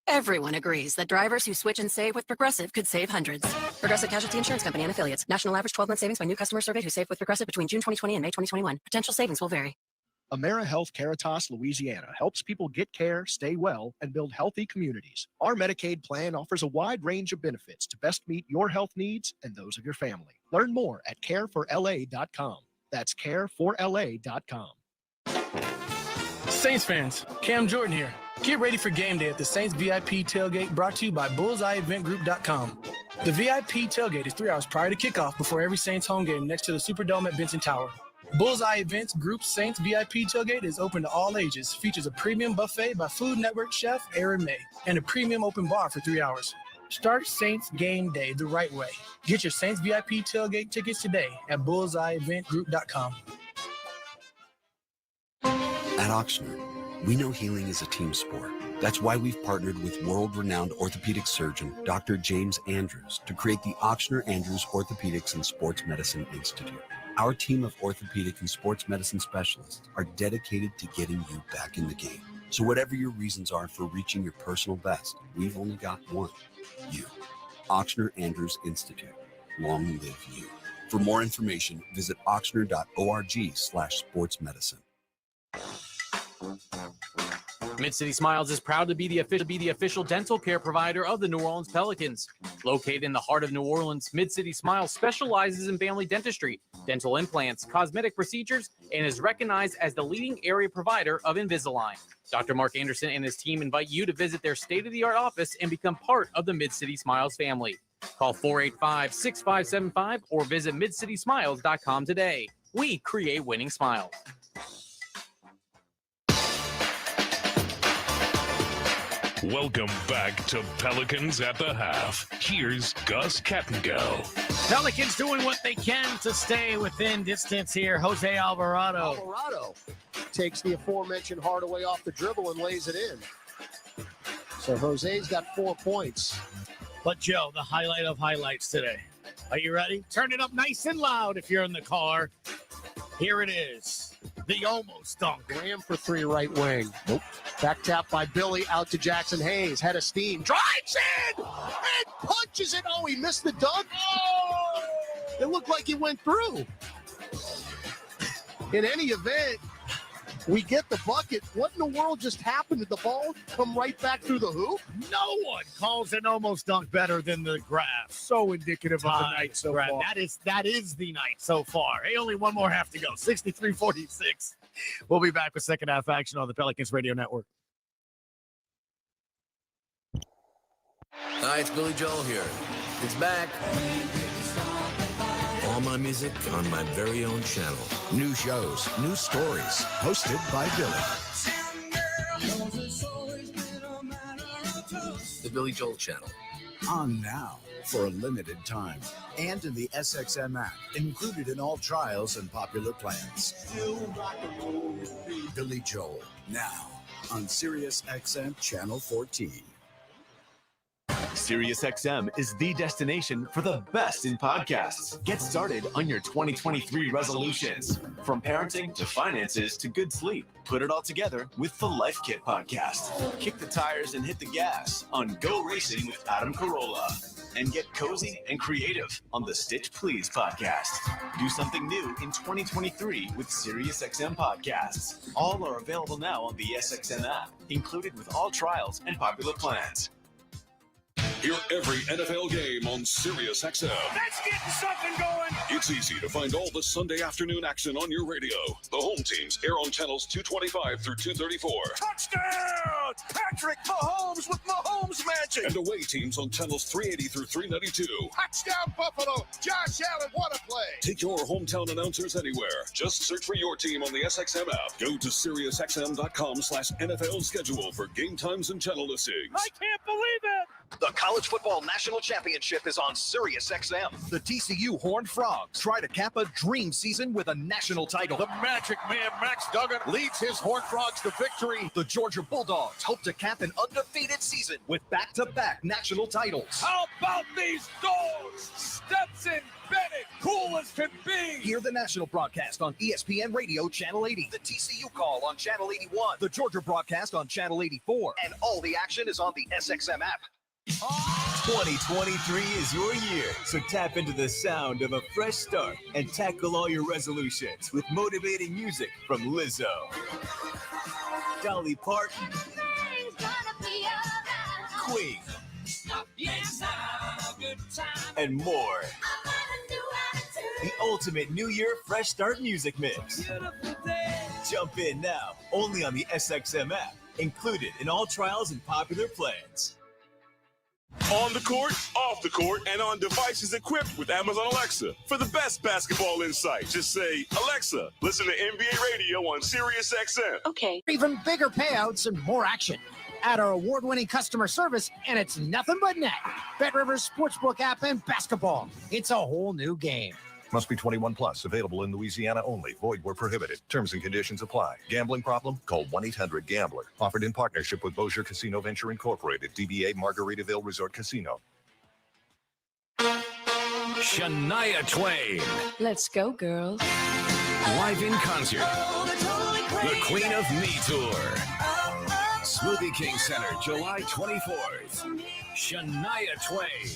Everyone agrees that drivers who switch and save with Progressive could save hundreds. Progressive Casualty Insurance Company and affiliates. National average 12-month savings by new customer surveyed who saved with Progressive between June 2020 and May 2021. Potential savings will vary. AmeriHealth Caritas Louisiana helps people get care, stay well, and build healthy communities. Our Medicaid plan offers a wide range of benefits to best meet your health needs and those of your family. Learn more at careforla.com. That's careforla.com. Saints fans, Cam Jordan here. Get ready for game day at the Saints VIP tailgate, brought to you by bullseyeeventgroup.com. The VIP tailgate is 3 hours prior to kickoff before every Saints home game next to the Superdome at Benson Tower. Bullseye Events Group Saints VIP tailgate is open to all ages, features a premium buffet by Food Network chef Aaron May, and a premium open bar for 3 hours. Start Saints game day the right way. Get your Saints VIP tailgate tickets today at bullseyeeventgroup.com. At Oxnard, we know healing is a team sport. That's why we've partnered with world-renowned orthopedic surgeon Dr. James Andrews to create the Oxnard Andrews Orthopedics and Sports Medicine Institute. Our team of orthopedic and sports medicine specialists are dedicated to getting you back in the game. So whatever your reasons are for reaching your personal best, we've only got one: you. Oxnard Andrews Institute. Long live you. For more information, visit oxnard.org/sportsmedicine. Mid-City Smiles is proud to be the official dental care provider of the New Orleans Pelicans. Located in the heart of New Orleans, Mid-City Smiles specializes in family dentistry, dental implants, cosmetic procedures, and is recognized as the leading area provider of Invisalign. Dr. Mark Anderson and his team invite you to visit their state-of-the-art office and become part of the Mid-City Smiles family. Call 485-6575 or visit midcitysmiles.com today. We create winning smiles. Welcome back to Pelicans at the Half. Here's Gus Kattengo. Pelicans doing what they can to stay within distance here. Jose Alvarado. Alvarado takes the aforementioned Hardaway off the dribble and lays it in. So Jose's got 4 points. But Joe, the highlight of highlights today. Are you ready? Turn it up nice and loud if you're in the car. Here it is. The almost dunk. Graham for 3 right wing. Nope. Back tap by Billy out to Jackson Hayes. Head of steam. Drives in and punches it. Oh, he missed the dunk. Oh! It looked like he went through. In any event, we get the bucket. What in the world just happened? Did the ball come right back through the hoop? No one calls an almost dunk better than the graph. So indicative of the night so far. That is the night so far. Hey, only one more half to go. 63-46. We'll be back with second half action on the Pelicans Radio Network. Hi, it's Billy Joel here. It's back. All my music on my very own channel. New shows, new stories, hosted by Billy. The Billy Joel Channel. On now for a limited time. And in the SXM app, included in all trials and popular plans. Billy Joel, now on Sirius XM Channel 14. SiriusXM is the destination for the best in podcasts. Get started on your 2023 resolutions. From parenting to finances to good sleep. Put it all together with the Life Kit podcast. Kick the tires and hit the gas on Go Racing with Adam Carolla. And get cozy and creative on the Stitch Please podcast. Do something new in 2023 with SiriusXM podcasts. All are available now on the SXM app, included with all trials and popular plans. Hear every NFL game on SiriusXM. Let's get something going. It's easy to find all the Sunday afternoon action on your radio. The home teams air on channels 225 through 234. Touchdown! Patrick Mahomes with Mahomes magic. And away teams on channels 380 through 392. Touchdown Buffalo! Josh Allen, what a play! Take your hometown announcers anywhere. Just search for your team on the SXM app. Go to SiriusXM.com/NFL schedule for game times and channel listings. I can't believe it! The College Football National Championship is on SiriusXM. The TCU Horned Frogs try to cap a dream season with a national title. The Magic Man, Max Duggan, leads his Horned Frogs to victory. The Georgia Bulldogs hope to cap an undefeated season with back-to-back national titles. How about these dogs? Stetson Bennett, cool as can be. Hear the national broadcast on ESPN Radio Channel 80. The TCU call on Channel 81. The Georgia broadcast on Channel 84. And all the action is on the SXM app. 2023 is your year, so tap into the sound of a fresh start and tackle all your resolutions with motivating music from Lizzo, Dolly Parton, Queen, and more. The ultimate New Year fresh start music mix. Jump in now, only on the SXM app, included in all trials and popular plans. On the court, off the court, and on devices equipped with Amazon Alexa. For the best basketball insight, just say, Alexa, listen to NBA radio on SiriusXM. Okay. Even bigger payouts and more action. Add our award-winning customer service, and it's nothing but net. BetRivers Sportsbook app and basketball. It's a whole new game. Must be 21 plus. Available in Louisiana only. Void where prohibited. Terms and conditions apply. Gambling problem? Call 1-800-GAMBLER. Offered in partnership with Bossier Casino Venture Incorporated. DBA Margaritaville Resort Casino. Shania Twain. Let's go, girls. Live in concert. The Queen of Me Tour. Smoothie King Center, July 24th. Shania Twain.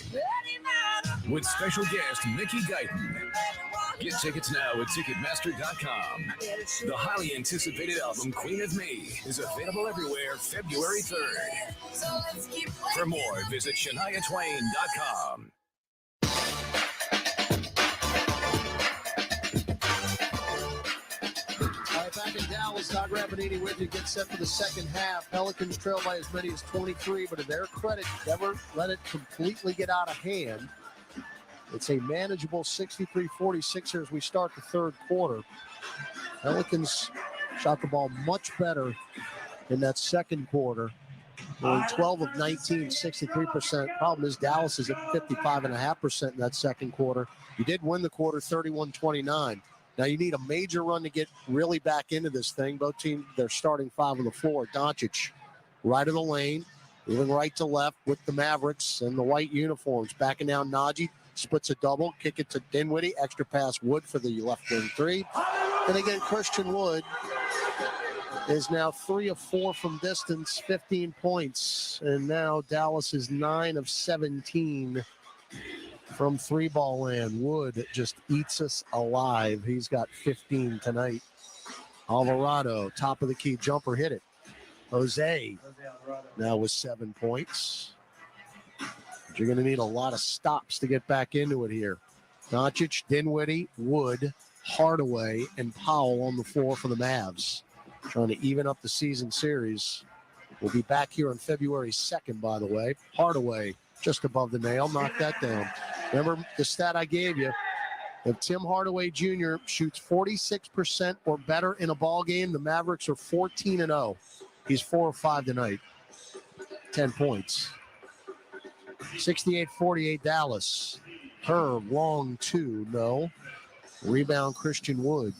With special guest Mickey Guyton. Get tickets now at Ticketmaster.com. The highly anticipated album Queen of Me is available everywhere February 3rd. For more, visit ShaniaTwain.com. All right, back in Dallas, Todd Rapidanti with you. Get set for the second half. Pelicans trail by as many as 23, but to their credit, never let it completely get out of hand. It's a manageable 63-46 here as we start the third quarter. Pelicans shot the ball much better in that second quarter. Going 12 of 19, 63%. Problem is Dallas is at 55.5% in that second quarter. You did win the quarter 31-29. Now you need a major run to get really back into this thing. Both teams, they're starting five on the floor. Dončić, right of the lane, moving right to left with the Mavericks and the white uniforms. Backing down Najee. Splits a double, kick it to Dinwiddie, extra pass Wood for the left wing three. And again, Christian Wood is now 3 of 4 from distance, 15 points. And now Dallas is 9 of 17 from three-ball land. Wood just eats us alive. He's got 15 tonight. Alvarado, top of the key jumper, hit it. Jose now with 7 points. You're going to need a lot of stops to get back into it here. Dončić, Dinwiddie, Wood, Hardaway, and Powell on the floor for the Mavs. Trying to even up the season series. We'll be back here on February 2nd, by the way. Hardaway just above the nail. Knock that down. Remember the stat I gave you. If Tim Hardaway Jr. shoots 46% or better in a ball game, the Mavericks are 14-0. He's 4 of 5 tonight. 10 points. 68-48 Dallas. Herb, long two, no. Rebound Christian Wood.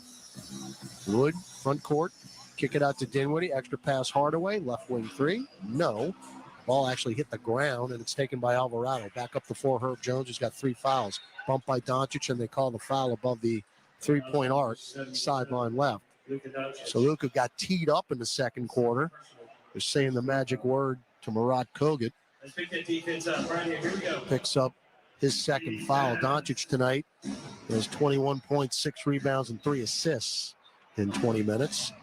Wood, front court. Kick it out to Dinwiddie. Extra pass Hardaway. Left wing three. No. Ball actually hit the ground, and it's taken by Alvarado. Back up the floor, Herb Jones, who's got 3 fouls. Bumped by Dončić, and they call the foul above the three-point arc, sideline left. So Luka got teed up in the second quarter. They're saying the magic word to Murat Kogut. Let's pick that defense up. Right here we go. Picks up his second foul. Dončić tonight has 21 points, 6 rebounds, and 3 assists in 20 minutes.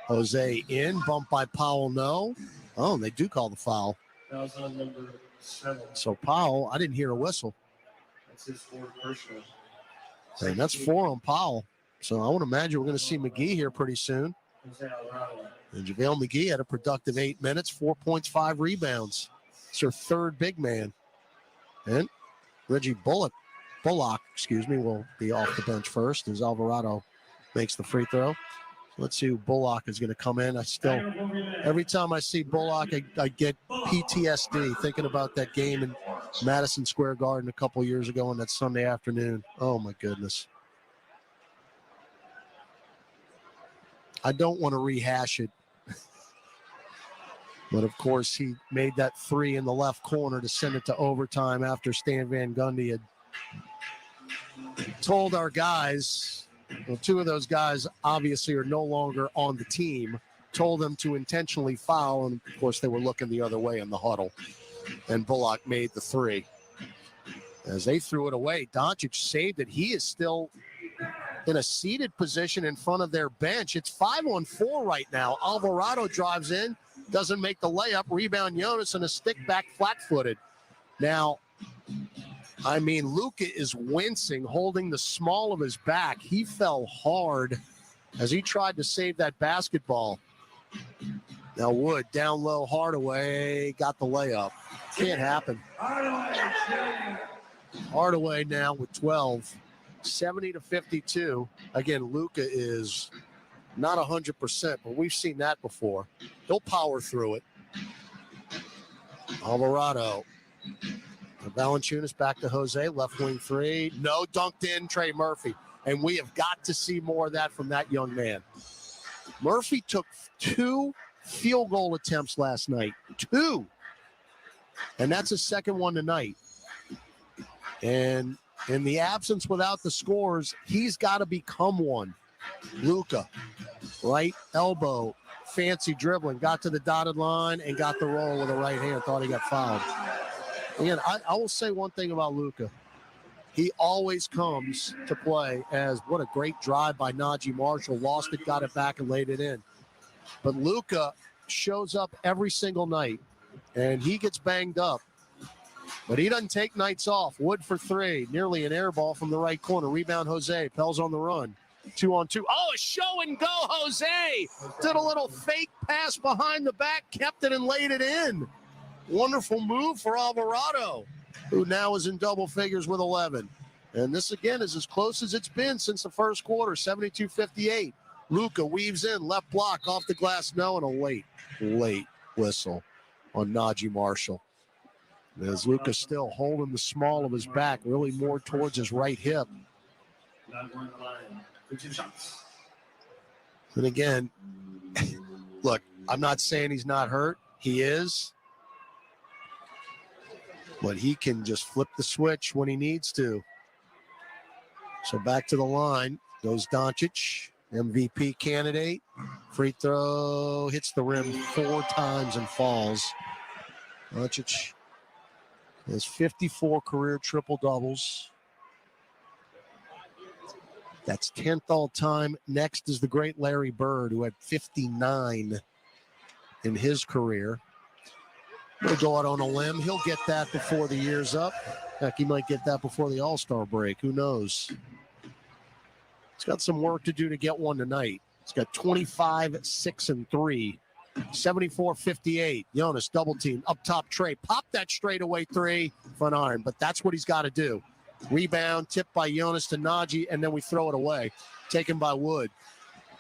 Jose in, bumped by Powell, no. Oh, and they do call the foul. That was on number 7. So Powell, I didn't hear a whistle. That's his 4th personal. And that's 4 on Powell. So I would imagine we're going to see McGee here pretty soon. And JaVale McGee had a productive 8 minutes, 4 points, 5 rebounds. It's their third big man. And Reggie Bullock, will be off the bench first as Alvarado makes the free throw. Let's see who Bullock is going to come in. Every time I see Bullock, I get PTSD thinking about that game in Madison Square Garden a couple years ago on that Sunday afternoon. Oh, my goodness. I don't want to rehash it. But, of course, he made that 3 in the left corner to send it to overtime after Stan Van Gundy had told our guys, well, 2 of those guys obviously are no longer on the team, told them to intentionally foul, and, of course, they were looking the other way in the huddle. And Bullock made the 3. As they threw it away, Dončić saved it. He is still in a seated position in front of their bench. It's 5-on-4 right now. Alvarado drives in. Doesn't make the layup. Rebound Jonas and a stick back flat-footed. Now, I mean, Luka is wincing, holding the small of his back. He fell hard as he tried to save that basketball. Now Wood down low, Hardaway got the layup. Can't happen. Hardaway now with 12, 70-52. Again, Luka is not 100%, but we've seen that before. He'll power through it. Alvarado. Valanciunas back to Jose, left wing 3. No, dunked in, Trey Murphy. And we have got to see more of that from that young man. Murphy took 2 field goal attempts last night. 2. And that's his second one tonight. And in the absence without the scores, he's got to become one. Luka, right elbow, fancy dribbling, got to the dotted line and got the roll with the right hand. Thought he got fouled. Again, I will say one thing about Luka. he always comes to play as what a great drive by Najee Marshall. Lost it, got it back, and laid it in. But Luka shows up every single night, and he gets banged up. But he doesn't take nights off. Wood for three. Nearly an air ball from the right corner. Rebound, Jose. Pell's on the run. 2-on-2. Oh, a show and go, Jose. Did a little fake pass behind the back, kept it and laid it in. Wonderful move for Alvarado, who now is in double figures with 11. And this, again, is as close as it's been since the first quarter, 72-58. Luka weaves in, left block, off the glass, no, and a late whistle on Najee Marshall. As Luka's still holding the small of his back, really more towards his right hip. And again, look, I'm not saying he's not hurt. He is. But he can just flip the switch when he needs to. So back to the line goes Dončić, MVP candidate. Free throw, hits the rim 4 times and falls. Dončić has 54 career triple-doubles. That's 10th all-time. Next is the great Larry Bird, who had 59 in his career. He'll go out on a limb. He'll get that before the year's up. Heck, he might get that before the All-Star break. Who knows? He's got some work to do to get one tonight. He's got 25, 6, and 3. 74-58. Jonas double team up top. Trey pop that straightaway three, front iron. But that's what he's got to do. Rebound, tipped by Jonas to Najee, and then we throw it away. Taken by Wood.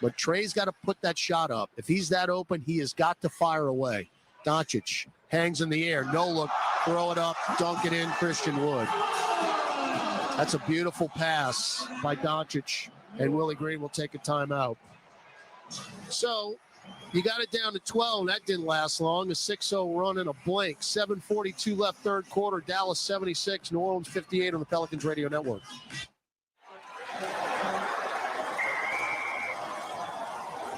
But Trey's got to put that shot up. If he's that open, he has got to fire away. Dončić hangs in the air. No look. Throw it up. Dunk it in. Christian Wood. That's a beautiful pass by Dončić. And Willie Green will take a timeout. So you got it down to 12. That didn't last long. A 6-0 run in a blink. 7:42 left third quarter. Dallas 76, New Orleans 58 on the Pelicans Radio Network.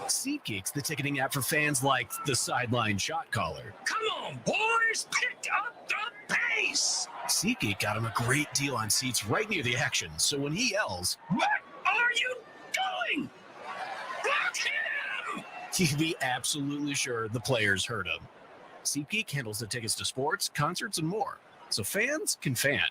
SeatGeek's the ticketing app for fans like the sideline shot caller. Come on, boys, pick up the pace. SeatGeek got him a great deal on seats right near the action, so when he yells, "What are you doing? Block him!" you can be absolutely sure the players heard him. SeatGeek handles the tickets to sports, concerts, and more, so fans can fan.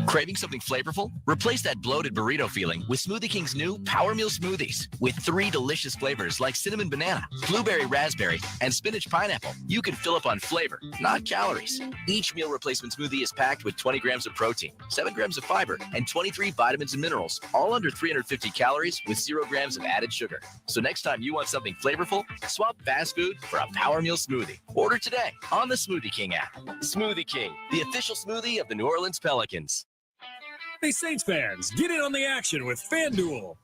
Craving something flavorful? Replace that bloated burrito feeling with Smoothie King's new Power Meal Smoothies. With 3 delicious flavors like cinnamon banana, blueberry raspberry, and spinach pineapple, you can fill up on flavor, not calories. Each meal replacement smoothie is packed with 20 grams of protein, 7 grams of fiber, and 23 vitamins and minerals, all under 350 calories with 0 grams of added sugar. So next time you want something flavorful, swap fast food for a Power Meal Smoothie. Order today on the Smoothie King app. Smoothie King, the official smoothie of the New Orleans Pelicans. Hey, Saints fans, get in on the action with FanDuel,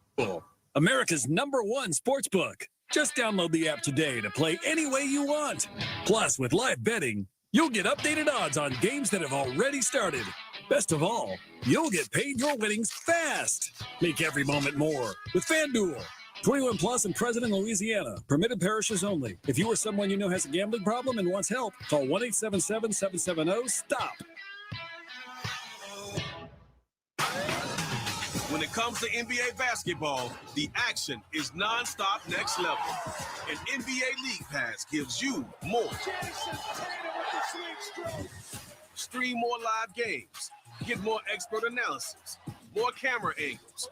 America's #1 sportsbook. Just download the app today to play any way you want. Plus, with live betting, you'll get updated odds on games that have already started. Best of all, you'll get paid your winnings fast. Make every moment more with FanDuel. 21 plus and present in Louisiana. Permitted parishes only. If you or someone you know has a gambling problem and wants help, call 1-877-770-STOP. When it comes to NBA basketball, the action is nonstop next level. And NBA League Pass gives you more. Stream more live games. Get more expert analysis. More camera angles.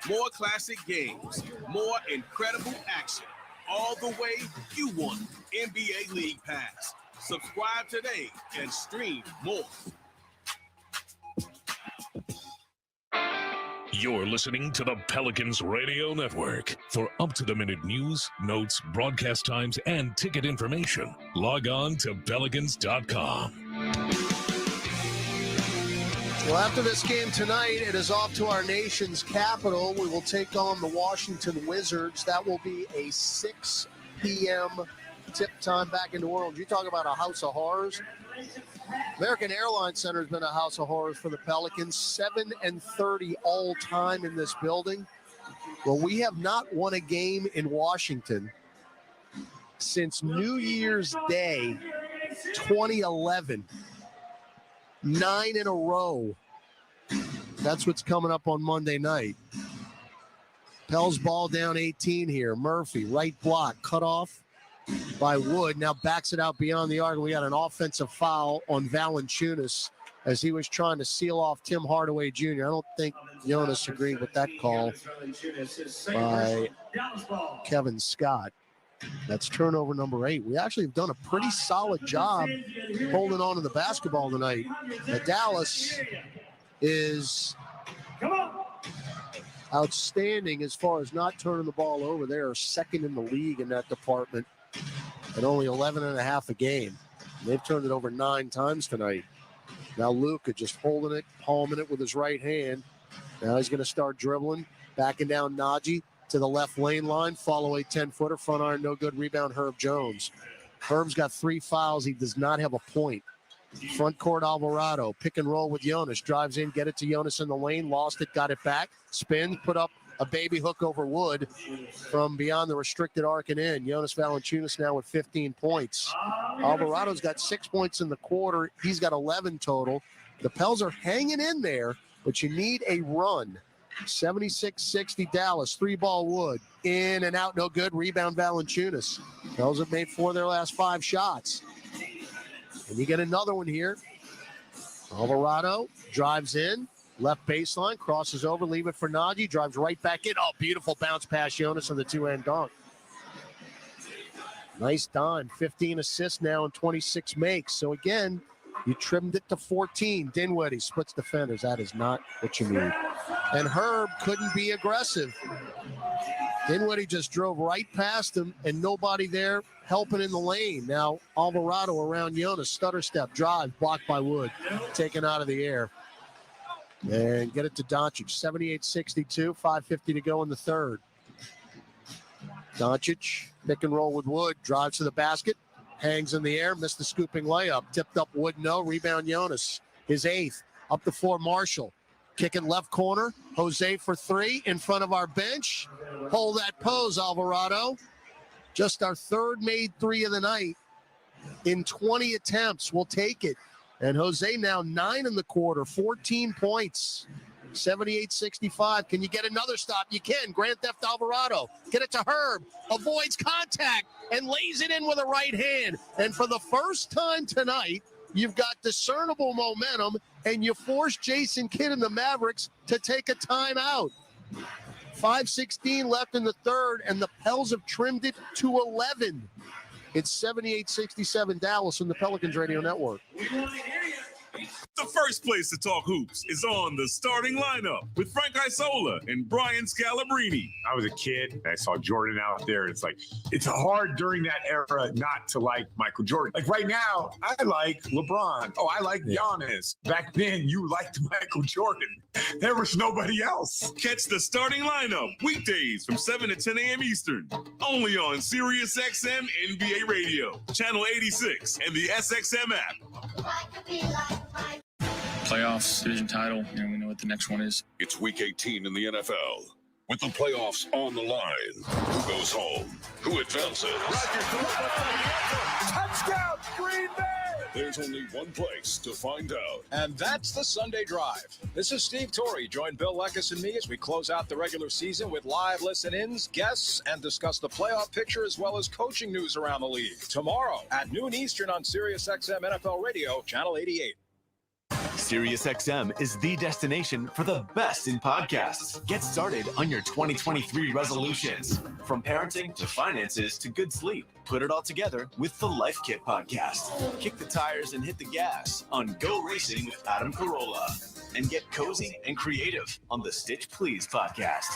More classic games. More incredible action. All the way you want. NBA League Pass. Subscribe today and stream more. You're listening to the Pelicans Radio Network. For up-to-the-minute news, notes, broadcast times, and ticket information, log on to Pelicans.com. Well, after this game tonight, it is off to our nation's capital. We will take on the Washington Wizards. That will be a 6 p.m. tip time back in New Orleans. You talk about a house of horrors. American Airlines Center has been a house of horrors for the Pelicans. 7-30 all time in this building. Well, we have not won a game in Washington since New Year's Day 2011. 9 in a row. That's what's coming up on Monday night. Pels ball down 18 here. Murphy, right block, cut off by Wood. Now backs it out beyond the arc. We got an offensive foul on Valanciunas as he was trying to seal off Tim Hardaway Jr. I don't think Jonas agreed with that call by Kevin Scott. That's turnover number 8. We actually have done a pretty solid job holding on to the basketball tonight. Now, Dallas is outstanding as far as not turning the ball over. They are second in the league in that department at only 11.5 a game. They've turned it over 9 times tonight. Now Luka just holding it, palming it with his right hand. Now he's going to start dribbling, backing down Najee to the left lane line, follow a 10-footer, front iron, no good, rebound, Herb Jones. Herb's got 3 fouls. He does not have a point. Front court, Alvarado, pick and roll with Jonas, drives in, get it to Jonas in the lane, lost it, got it back, spins, put up a baby hook over Wood from beyond the restricted arc and in. Jonas Valanciunas now with 15 points. Alvarado's got 6 points in the quarter. He's got 11 total. The Pels are hanging in there, but you need a run. 76-60 Dallas, 3-ball Wood, in and out, no good, rebound Valanciunas. Pels have made 4 of their last 5 shots. And you get another one here. Alvarado drives in, left baseline, crosses over, leave it for Najee, drives right back in. Oh, beautiful bounce pass, Jonas on the 2-hand dunk. Nice dime, 15 assists now and 26 makes. So again, you trimmed it to 14. Dinwiddie splits defenders. That is not what you need. And Herb couldn't be aggressive. Dinwiddie just drove right past him and nobody there helping in the lane. Now Alvarado around Jonas, stutter step, drive, blocked by Wood, taken out of the air. And get it to Dončić, 78-62, 5:50 to go in the third. Dončić, pick and roll with Wood, drives to the basket, hangs in the air, missed the scooping layup, tipped up Wood, no, rebound Jonas, his 8th, up the floor Marshall, kick it left corner, Jose for 3, in front of our bench, hold that pose, Alvarado. Just our 3rd made 3 of the night in 20 attempts, we'll take it. And Jose now 9 in the quarter, 14 points, 78-65. Can you get another stop? You can. Grand Theft Alvarado. Get it to Herb. Avoids contact and lays it in with a right hand. And for the first time tonight, you've got discernible momentum, and you force Jason Kidd and the Mavericks to take a timeout. 5:16 left in the third, and the Pels have trimmed it to 11. It's 78-67 Dallas on the Pelicans Radio Network. The first place to talk hoops is on the starting lineup with Frank Isola and Brian Scalabrine. I was a kid. I saw Jordan out there. It's like, it's hard during that era not to like Michael Jordan. Like right now, I like LeBron. Oh, I like Giannis. Back then, you liked Michael Jordan. There was nobody else. Catch the starting lineup weekdays from 7 to 10 a.m. Eastern. Only on Sirius XM NBA Radio, Channel 86, and the SXM app. Playoffs, division title, we know what the next one is. It's week 18 in the NFL. With the playoffs on the line, who goes home? Who advances? Touchdown, Green Bay! There's only one place to find out. And that's the Sunday Drive. This is Steve Torrey. Join Bill Leckus and me as we close out the regular season with live listen-ins, guests, and discuss the playoff picture as well as coaching news around the league. Tomorrow at noon Eastern on Sirius XM NFL Radio, Channel 88. SiriusXM is the destination for the best in podcasts. Get started on your 2023 resolutions. From parenting to finances to good sleep. Put it all together with the Life Kit podcast. Kick the tires and hit the gas on Go Racing with Adam Carolla. And get cozy and creative on the Stitch Please podcast.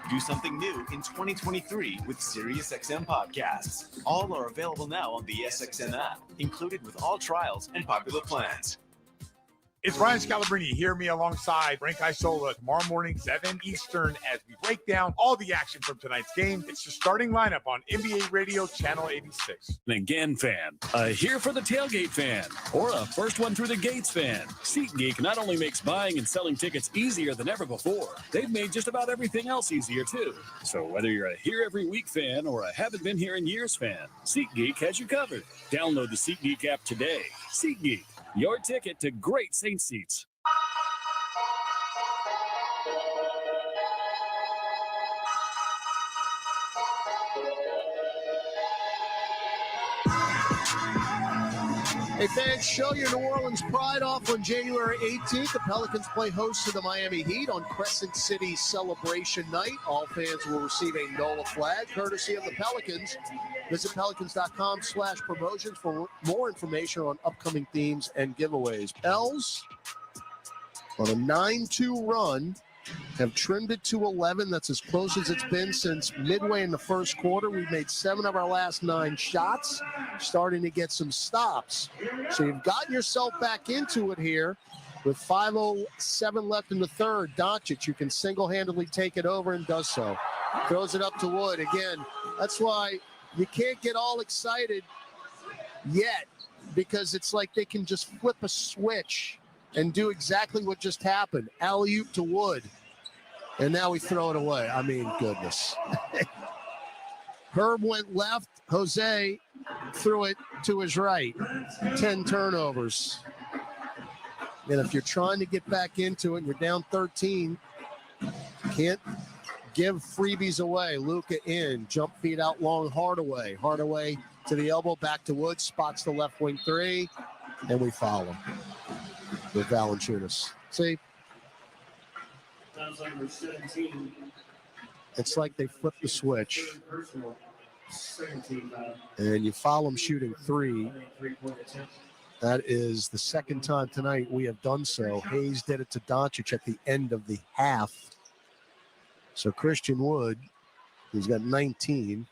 Do something new in 2023 with SiriusXM podcasts. All are available now on the SXM app, included with all trials and popular plans. It's Brian Scalabrine. Hear me alongside Frank Isola tomorrow morning, 7 Eastern, as we break down all the action from tonight's game. It's the starting lineup on NBA Radio, Channel 86. An again fan, a here for the tailgate fan, or a first one through the gates fan. SeatGeek not only makes buying and selling tickets easier than ever before, they've made just about everything else easier too. So whether you're a here every week fan or a haven't been here in years fan, SeatGeek has you covered. Download the SeatGeek app today. SeatGeek, your ticket to great Saints seats. Hey fans, show your New Orleans pride off on January 18th. The Pelicans play host to the Miami Heat on Crescent City Celebration Night. All fans will receive a NOLA flag, courtesy of the Pelicans. Visit pelicans.com/promotions for more information on upcoming themes and giveaways. Pels, on a 9-2 run, have trimmed it to 11. That's as close as it's been since midway in the first quarter. We've made 7 of our last 9 shots, starting to get some stops. So you've gotten yourself back into it here with 5:07 left in the third. Dončić, you can single-handedly take it over, and does so. Throws it up to Wood. Again, that's why you can't get all excited yet, because it's like they can just flip a switch and do exactly what just happened. Alley-oop to Wood. And now we throw it away. I mean, goodness. Herb went left. Jose threw it to his right. 10 turnovers. And if you're trying to get back into it and you're down 13, can't give freebies away. Luka in. Jump feed out long. Hardaway. Hardaway to the elbow. Back to Wood. Spots the left wing 3. And we foul him with Valanciunas. See? Number 17. It's like they flipped the switch. Personal. 17 foul. And you foul him shooting 3. 3-point attempt. That is the second time tonight we have done so. Hayes did it to Dončić at the end of the half. So Christian Wood, who's got 19,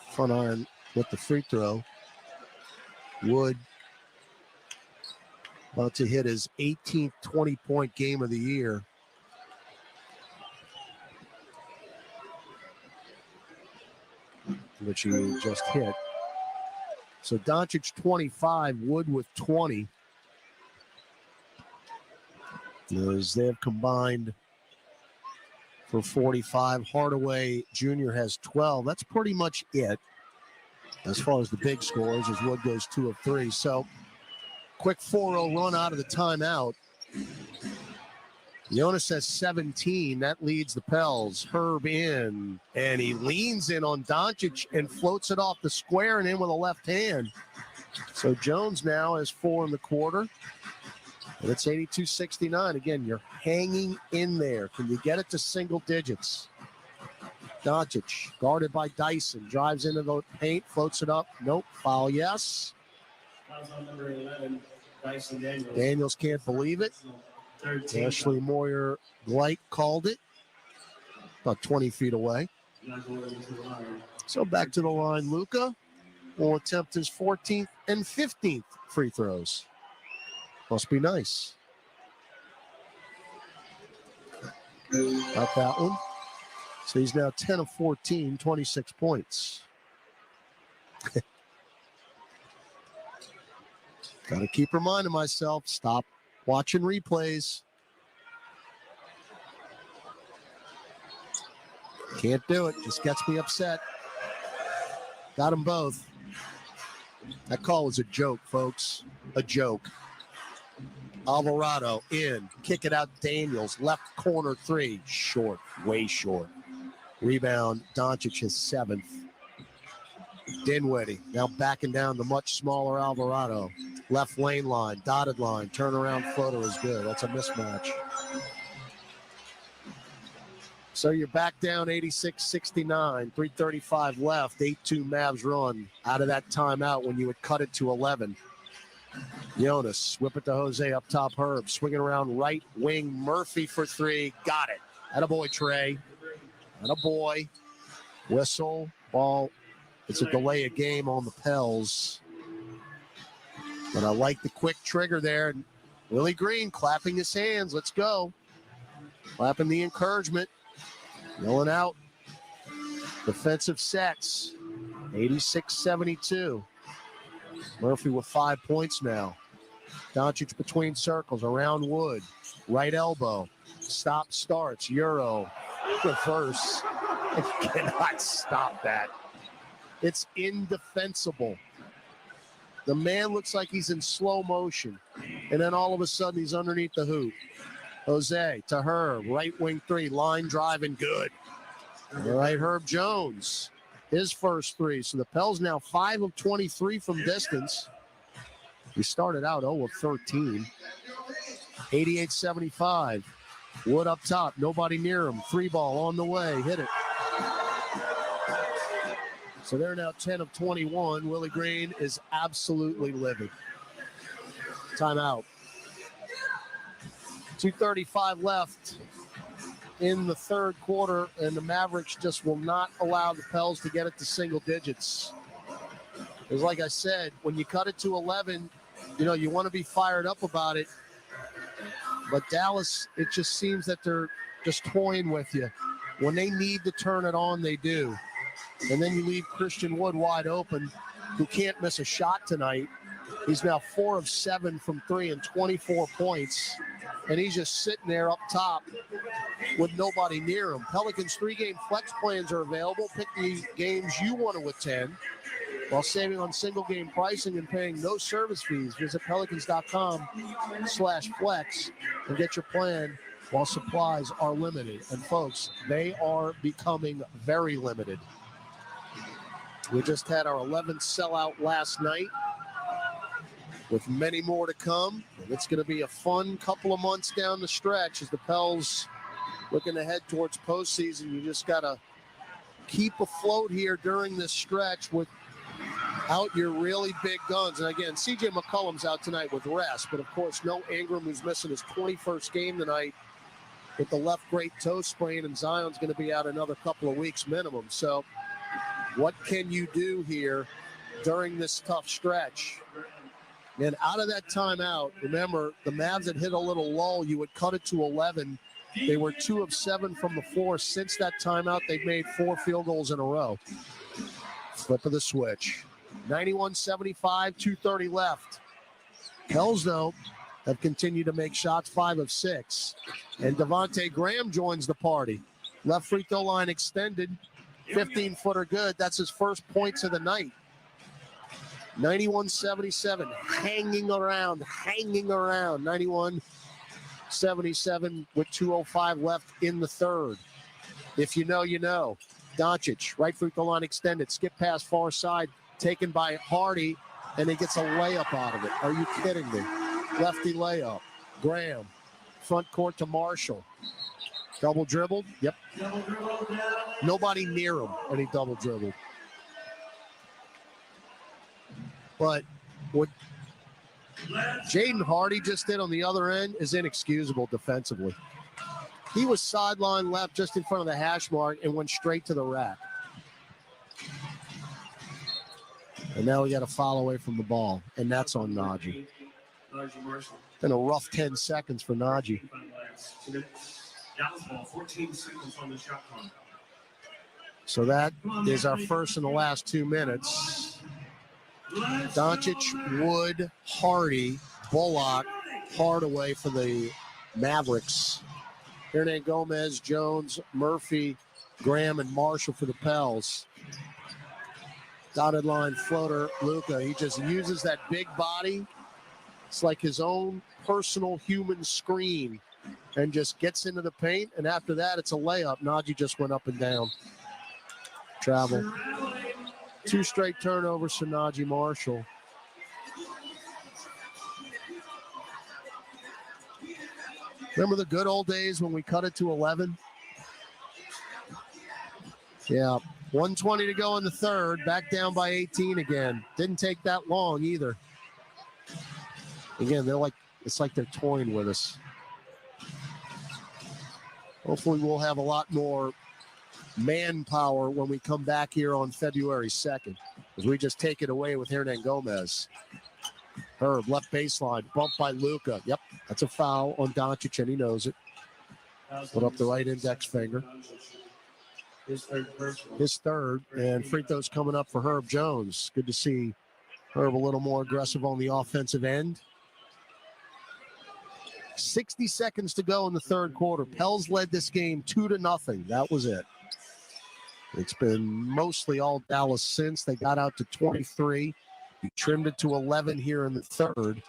front iron with the free throw. Wood about to hit his 18th 20-point game of the year. Which he just hit. So Dončić 25, Wood with 20. As they have combined for 45. Hardaway Jr. has 12. That's pretty much it as far as the big scores, as Wood goes 2 of 3. So quick 4-0 run out of the timeout. Jonas has 17. That leads the Pels. Herb in, and he leans in on Dončić and floats it off the square and in with a left hand. So Jones now has 4 in the quarter, and it's 82-69. Again, you're hanging in there. Can you get it to single digits? Dončić, guarded by Dyson, drives into the paint, floats it up. Nope, foul, yes. Fouls on number 11, Dyson Daniels. Daniels can't believe it. 13. Ashley Moyer Blight called it about 20 feet away. Not going into the line. So back to the line, Luka will attempt his 14th and 15th free throws. Must be nice. Got that one. So he's now 10 of 14, 26 points. Got to keep reminding myself, stop watching replays. Can't do it. Just gets me upset. Got them both. That call was a joke, folks. A joke. Alvarado in. Kick it out. Daniels. Left corner 3. Short. Way short. Rebound. Dončić his 7th. Dinwiddie now backing down the much smaller Alvarado. Left lane line, dotted line, turnaround floater is good. That's a mismatch. So you're back down 86-69, 3:35 left, 8-2 Mavs run out of that timeout when you would cut it to 11. Jonas, whip it to Jose up top, Herb, swinging around right wing, Murphy for 3, got it. Attaboy, Trey. Attaboy. Whistle, ball. It's a delay of game on the Pels. But I like the quick trigger there. Willie Green clapping his hands. Let's go. Clapping the encouragement. Yelling out. Defensive sets. 86-72. Murphy with 5 points now. Dončić between circles. Around Wood. Right elbow. Stop starts. Euro. Reverse. You cannot stop that. It's indefensible. The man looks like he's in slow motion. And then all of a sudden, he's underneath the hoop. Jose to Herb, right wing three, line driving good. All right, Herb Jones, his first three. So the Pels now 5 of 23 from distance. He started out 0 of 13. 88-75. Wood up top, nobody near him. 3-ball on the way, hit it. So they're now 10 of 21. Willie Green is absolutely livid. Timeout. 2:35 left in the third quarter, and the Mavericks just will not allow the Pels to get it to single digits. Because like I said, when you cut it to 11, you want to be fired up about it. But Dallas, it just seems that they're just toying with you. When they need to turn it on, they do. And then you leave Christian Wood wide open, who can't miss a shot tonight. He's now 4 of 7 from 3 and 24 points. And he's just sitting there up top with nobody near him. Pelicans 3-game flex plans are available. Pick the games you want to attend while saving on single game pricing and paying no service fees. Visit pelicans.com/flex and get your plan while supplies are limited. And folks, they are becoming very limited. We just had our 11th sellout last night, with many more to come. And it's going to be a fun couple of months down the stretch as the Pels looking ahead towards postseason. You just got to keep afloat here during this stretch without your really big guns. And again, C.J. McCollum's out tonight with rest, but of course no Ingram, who's missing his 21st game tonight with the left great toe sprain, and Zion's going to be out another couple of weeks minimum. So what can you do here during this tough stretch? And out of that timeout, remember, the Mavs had hit a little lull. You would cut it to 11. They were 2 of 7 from the floor. Since that timeout, they've made 4 field goals in a row. Flip of the switch. 91-75, 2:30 left. Pels, though, have continued to make shots, 5 of 6. And Devontae Graham joins the party. Left free throw line extended. 15-footer good. That's his first points of the night. 91-77, hanging around. 91-77 with 2:05 left in the third. If you know, you know. Dončić, right free throw line extended, skip pass far side, taken by Hardy, and he gets a layup out of it. Are you kidding me? Lefty layup. Graham, front court to Marshall. Double dribbled? Yep. Nobody near him, and he double dribbled. But what Jaden Hardy just did on the other end is inexcusable defensively. He was sideline left just in front of the hash mark and went straight to the rack. And now we got a foul away from the ball, and that's on Najee. Been a rough 10 seconds for Najee. So that is our first in the last 2 minutes. Dončić, Wood, Hardy, Bullock, Hardaway for the Mavericks. Hernangomez, Jones, Murphy, Graham, and Marshall for the Pels. Dotted line floater, Luka. He just uses that big body. It's like his own personal human screen and just gets into the paint. And after that, it's a layup. Najee just went up and down. Travel. 2 straight turnovers for Najee Marshall. Remember the good old days when we cut it to 11? Yeah, 1:20 to go in the third. Back down by 18 again. Didn't take that long either. Again, it's like they're toying with us. Hopefully we'll have a lot more manpower when we come back here on February 2nd, as we just take it away with Hernangomez. Herb, left baseline, bumped by Luka. Yep, that's a foul on Dončić, and he knows it. Put up the right index finger. His third, and free throws coming up for Herb Jones. Good to see Herb a little more aggressive on the offensive end. 60 seconds to go in the third quarter. Pels led this game 2-0. That was it. It's been mostly all Dallas since. They got out to 23. He trimmed it to 11 here in the third.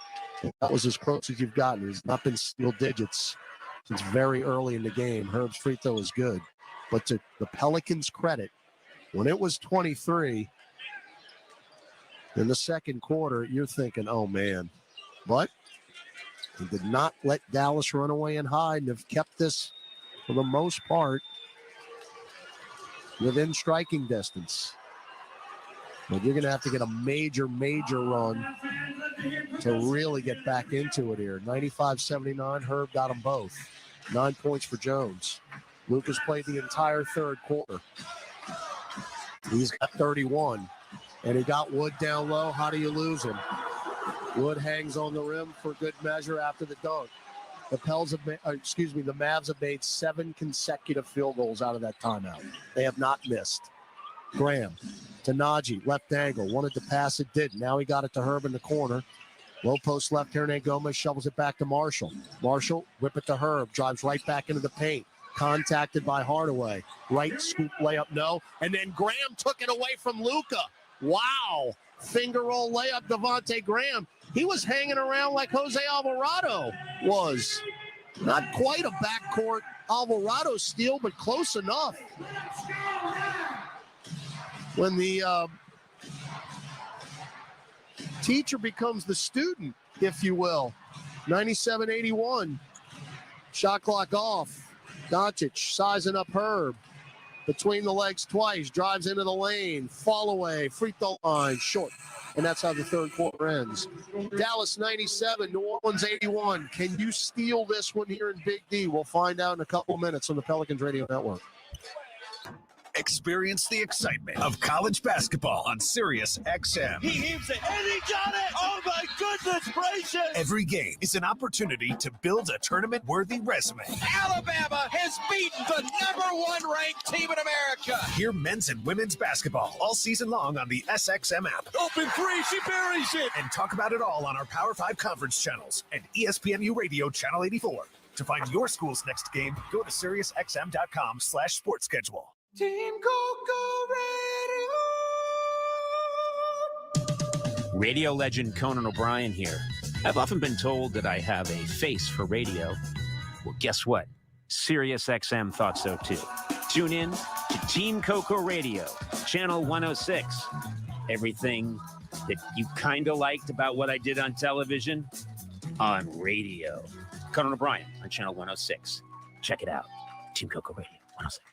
That was as close as you've gotten. He's not been single digits since very early in the game. Herb's free throw is good. But to the Pelicans' credit, when it was 23 in the second quarter, you're thinking, oh, man. But he did not let Dallas run away and hide and have kept this, for the most part, within striking distance. But you're going to have to get a major, major run to really get back into it here. 95-79, Herb got them both. 9 points for Jones. Luka's played the entire third quarter. He's got 31. And he got Wood down low. How do you lose him? Wood hangs on the rim for good measure after the dunk. The Mavs have made 7 consecutive field goals out of that timeout. They have not missed. Graham to Najee, left angle. Wanted to pass it, didn't. Now he got it to Herb in the corner. Low post left, Hernan Gomez shovels it back to Marshall. Marshall, whip it to Herb, drives right back into the paint. Contacted by Hardaway. Right scoop layup, no. And then Graham took it away from Luka. Wow. Finger roll layup, Devontae Graham. He was hanging around like Jose Alvarado was. Not quite a backcourt Alvarado steal, but close enough. When the teacher becomes the student, if you will. 97-81. Shot clock off. Dončić sizing up Herb. Between the legs twice. Drives into the lane. Fall away. Free throw line. Short. And that's how the third quarter ends. Dallas 97, New Orleans 81. Can you steal this one here in Big D? We'll find out in a couple minutes on the Pelicans Radio Network. Experience the excitement of college basketball on Sirius XM. He heaves it, and he got it! Oh, my goodness gracious! Every game is an opportunity to build a tournament-worthy resume. Alabama has beaten the #1 ranked team in America. Hear men's and women's basketball all season long on the SXM app. Open three, she buries it! And talk about it all on our Power 5 conference channels and ESPNU Radio Channel 84. To find your school's next game, go to SiriusXM.com/sports schedule. Team Coco Radio. Radio legend Conan O'Brien here. I've often been told that I have a face for radio. Well, guess what? SiriusXM thought so too. Tune in to Team Coco Radio, Channel 106. Everything that you kind of liked about what I did on television, on radio. Conan O'Brien on Channel 106. Check it out. Team Coco Radio 106.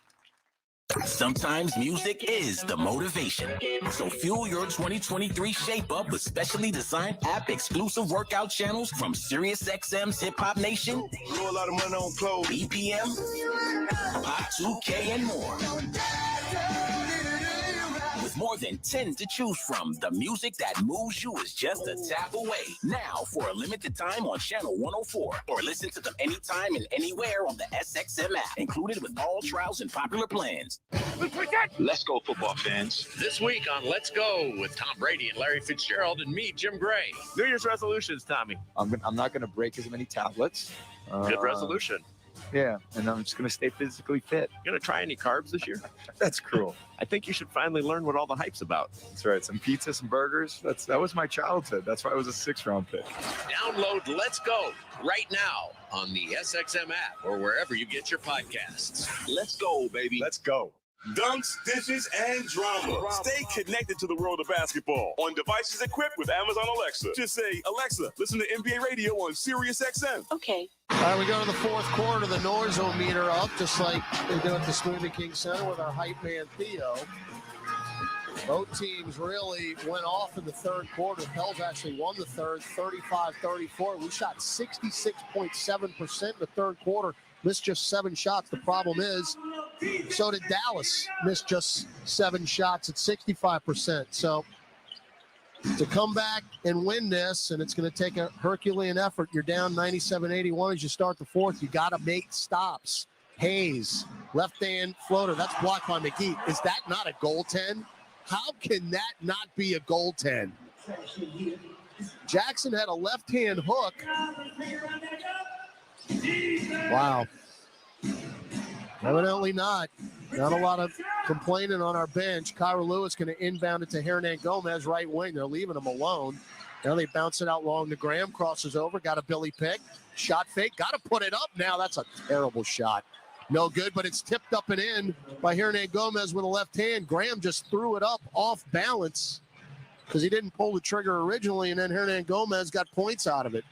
Sometimes music is the motivation. So fuel your 2023 shape up with specially designed app-exclusive workout channels from SiriusXM's Hip Hop Nation, Throw a lot of money on clothes, BPM, Pop 2K, and more. With more than 10 to choose from, the music that moves you is just a tap away. Now, for a limited time on Channel 104, or listen to them anytime and anywhere on the SXM app, included with all trials and popular plans. Let's go, football fans. This week on Let's Go with Tom Brady and Larry Fitzgerald and me, Jim Gray. New Year's resolutions, Tommy. I'm not going to break as many tablets. Good resolution. Yeah, and I'm just going to stay physically fit. You going to try any carbs this year? That's cruel. I think you should finally learn what all the hype's about. That's right. Some pizza, some burgers. That was my childhood. That's why I was a 6th-round pick. Download Let's Go right now on the SXM app or wherever you get your podcasts. Let's go, baby. Let's go. Dunks, dishes, and drama. Stay connected to the world of basketball on devices equipped with Amazon Alexa. Just say, Alexa, listen to NBA Radio on Sirius XM. Okay. All right, we go to the fourth quarter. The noisometer up, just like they do at the Smoothie King Center with our hype man, Theo. Both teams really went off in the third quarter. Pels actually won the third, 35-34. We shot 66.7% in the third quarter. Missed just 7 shots. The problem is, so did Dallas. Missed just 7 shots at 65%. So to come back and win this, and it's going to take a Herculean effort. You're down 97-81 as you start the fourth. You got to make stops. Hayes, left-hand floater. That's blocked by McGee. Is that not a goaltend? How can that not be a goaltend? Jackson had a left-hand hook. Wow. Evidently not. Not a lot of complaining on our bench. Kyra Lewis going to inbound it to Hernan Gomez, right wing. They're leaving him alone. Now they bounce it out long to Graham. Crosses over. Got a Billy pick. Shot fake. Got to put it up now. That's a terrible shot. No good, but it's tipped up and in by Hernan Gomez with a left hand. Graham just threw it up off balance because he didn't pull the trigger originally, and then Hernan Gomez got points out of it.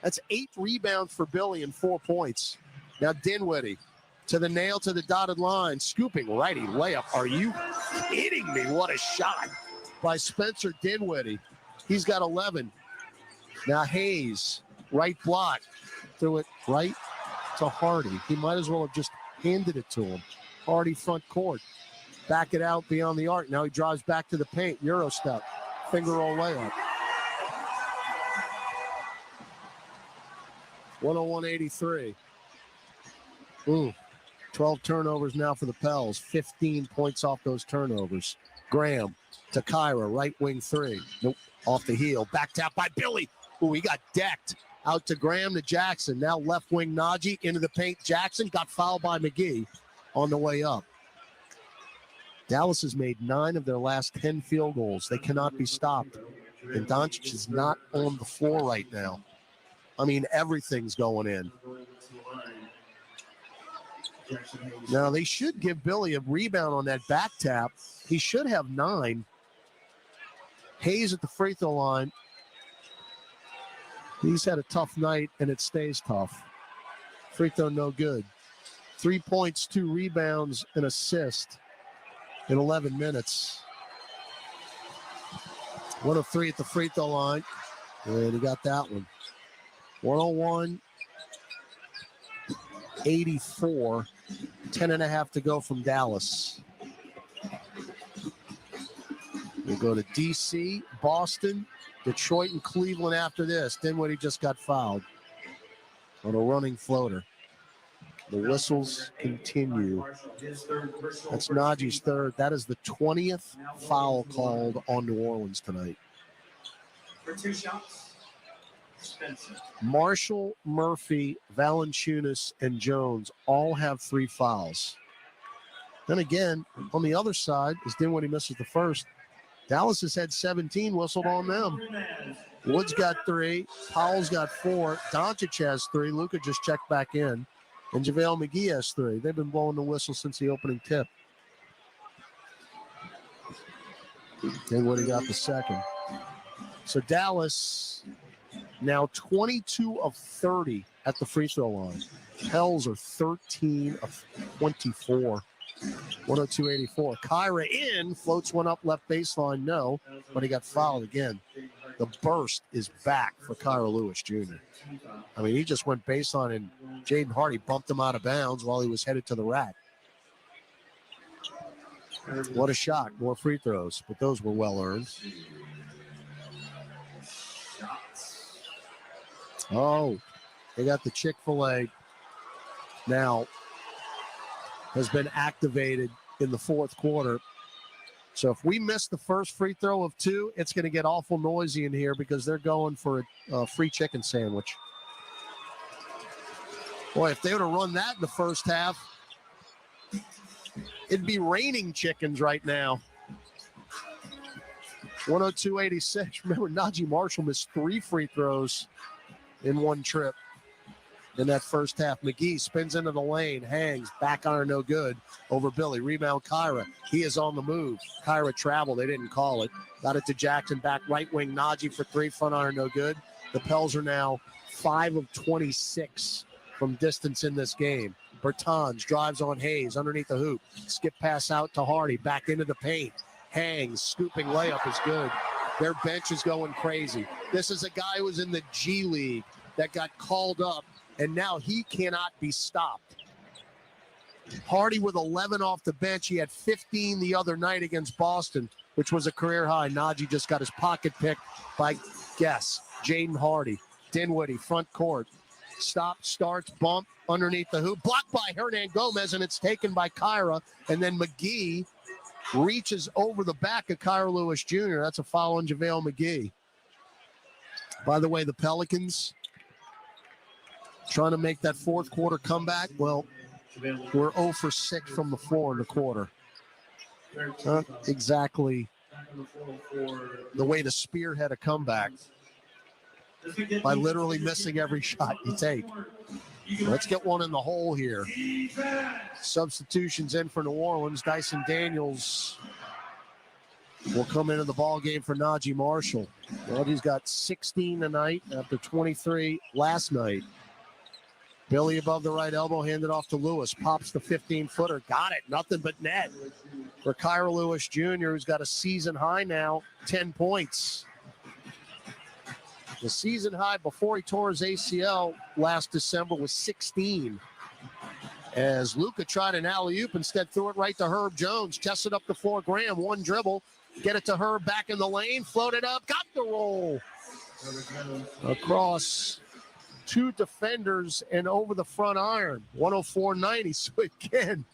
That's 8 rebounds for Billy and 4 points. Now Dinwiddie to the nail to the dotted line. Scooping righty layup. Are you kidding me? What a shot by Spencer Dinwiddie. He's got 11. Now Hayes, right block. Threw it right to Hardy. He might as well have just handed it to him. Hardy front court. Back it out beyond the arc. Now he drives back to the paint. Euro step. Finger roll layup. 101-83. 12 turnovers now for the Pels. 15 points off those turnovers. Graham to Kyra, right wing 3. Nope, off the heel. Back tap by Billy. He got decked. Out to Graham to Jackson. Now left wing Najee into the paint. Jackson got fouled by McGee on the way up. Dallas has made 9 of their last 10 field goals. They cannot be stopped. And Dončić is not on the floor right now. I mean, everything's going in. Now, they should give Billy a rebound on that back tap. He should have 9. Hayes at the free throw line. He's had a tough night, and it stays tough. Free throw no good. 3 points, 2 rebounds, an assist in 11 minutes. 1 of 3 at the free throw line, and he got that one. 101-84. 10.5 to go from Dallas. We'll go to D.C., Boston, Detroit, and Cleveland after this. Dinwiddie just got fouled on a running floater. The whistles continue. That's Najee's third. That is the 20th foul called on New Orleans tonight. For 2 shots. Spencer. Marshall, Murphy, Valanciunas, and Jones all have 3 fouls. Then again, on the other side, as Dinwiddie misses the first, Dallas has had 17 whistled on them. Woods got 3. Powell's got 4. Dončić has 3. Luka just checked back in. And JaVale McGee has 3. They've been blowing the whistle since the opening tip. Dinwiddie got the second. So Dallas now 22 of 30 at the free throw line. Pels are 13 of 24. 102-84. Kyra in, floats one up left baseline, no, but he got fouled again. The burst is back for Kyra Lewis Jr. I mean, he just went baseline and Jaden Hardy bumped him out of bounds while he was headed to the rack. What a shock. More free throws, but those were well earned. Oh, they got the Chick-fil-A now has been activated in the fourth quarter. So if we miss the first free throw of 2, it's going to get awful noisy in here because they're going for a free chicken sandwich. Boy, if they would have run that in the first half, it'd be raining chickens right now. 102-86. Remember, Najee Marshall missed 3 free throws in one trip in that first half. McGee spins into the lane, hangs, back iron no good over Billy. Rebound Kyra. He is on the move. Kyra traveled. They didn't call it. Got it to Jackson, back right wing. Najee for 3, front iron no good. The Pels are now 5 of 26 from distance in this game. Bertans drives on Hayes underneath the hoop. Skip pass out to Hardy, back into the paint. Hangs, scooping layup is good. Their bench is going crazy. This is a guy who was in the G League that got called up, and now he cannot be stopped. Hardy with 11 off the bench. He had 15 the other night against Boston, which was a career high. Najee just got his pocket picked by, guess, Jaden Hardy. Dinwiddie, front court. Stop, starts, bump, underneath the hoop. Blocked by Hernan Gomez, and it's taken by Kyra. And then McGee reaches over the back of Kyra Lewis Jr. That's a foul on JaVale McGee. By the way, the Pelicans trying to make that fourth quarter comeback. Well, we're 0 for 6 from the floor in the quarter. Not exactly the way to spearhead a comeback by literally missing every shot you take. Let's get one in the hole here. Substitutions in for New Orleans. Dyson Daniels will come into the ball game for Najee Marshall. Well, he's got 16 tonight after 23 last night. Billy above the right elbow, handed off to Lewis. Pops the 15-footer. Got it. Nothing but net for Kyra Lewis Jr., who's got a season high now, 10 points. The season high before he tore his ACL last December was 16. As Luka tried an alley-oop, instead threw it right to Herb Jones. Tested up the floor. Graham, one dribble. Get it to Herb, back in the lane. Floated up. Got the roll. Across two defenders and over the front iron. 104.90. So again,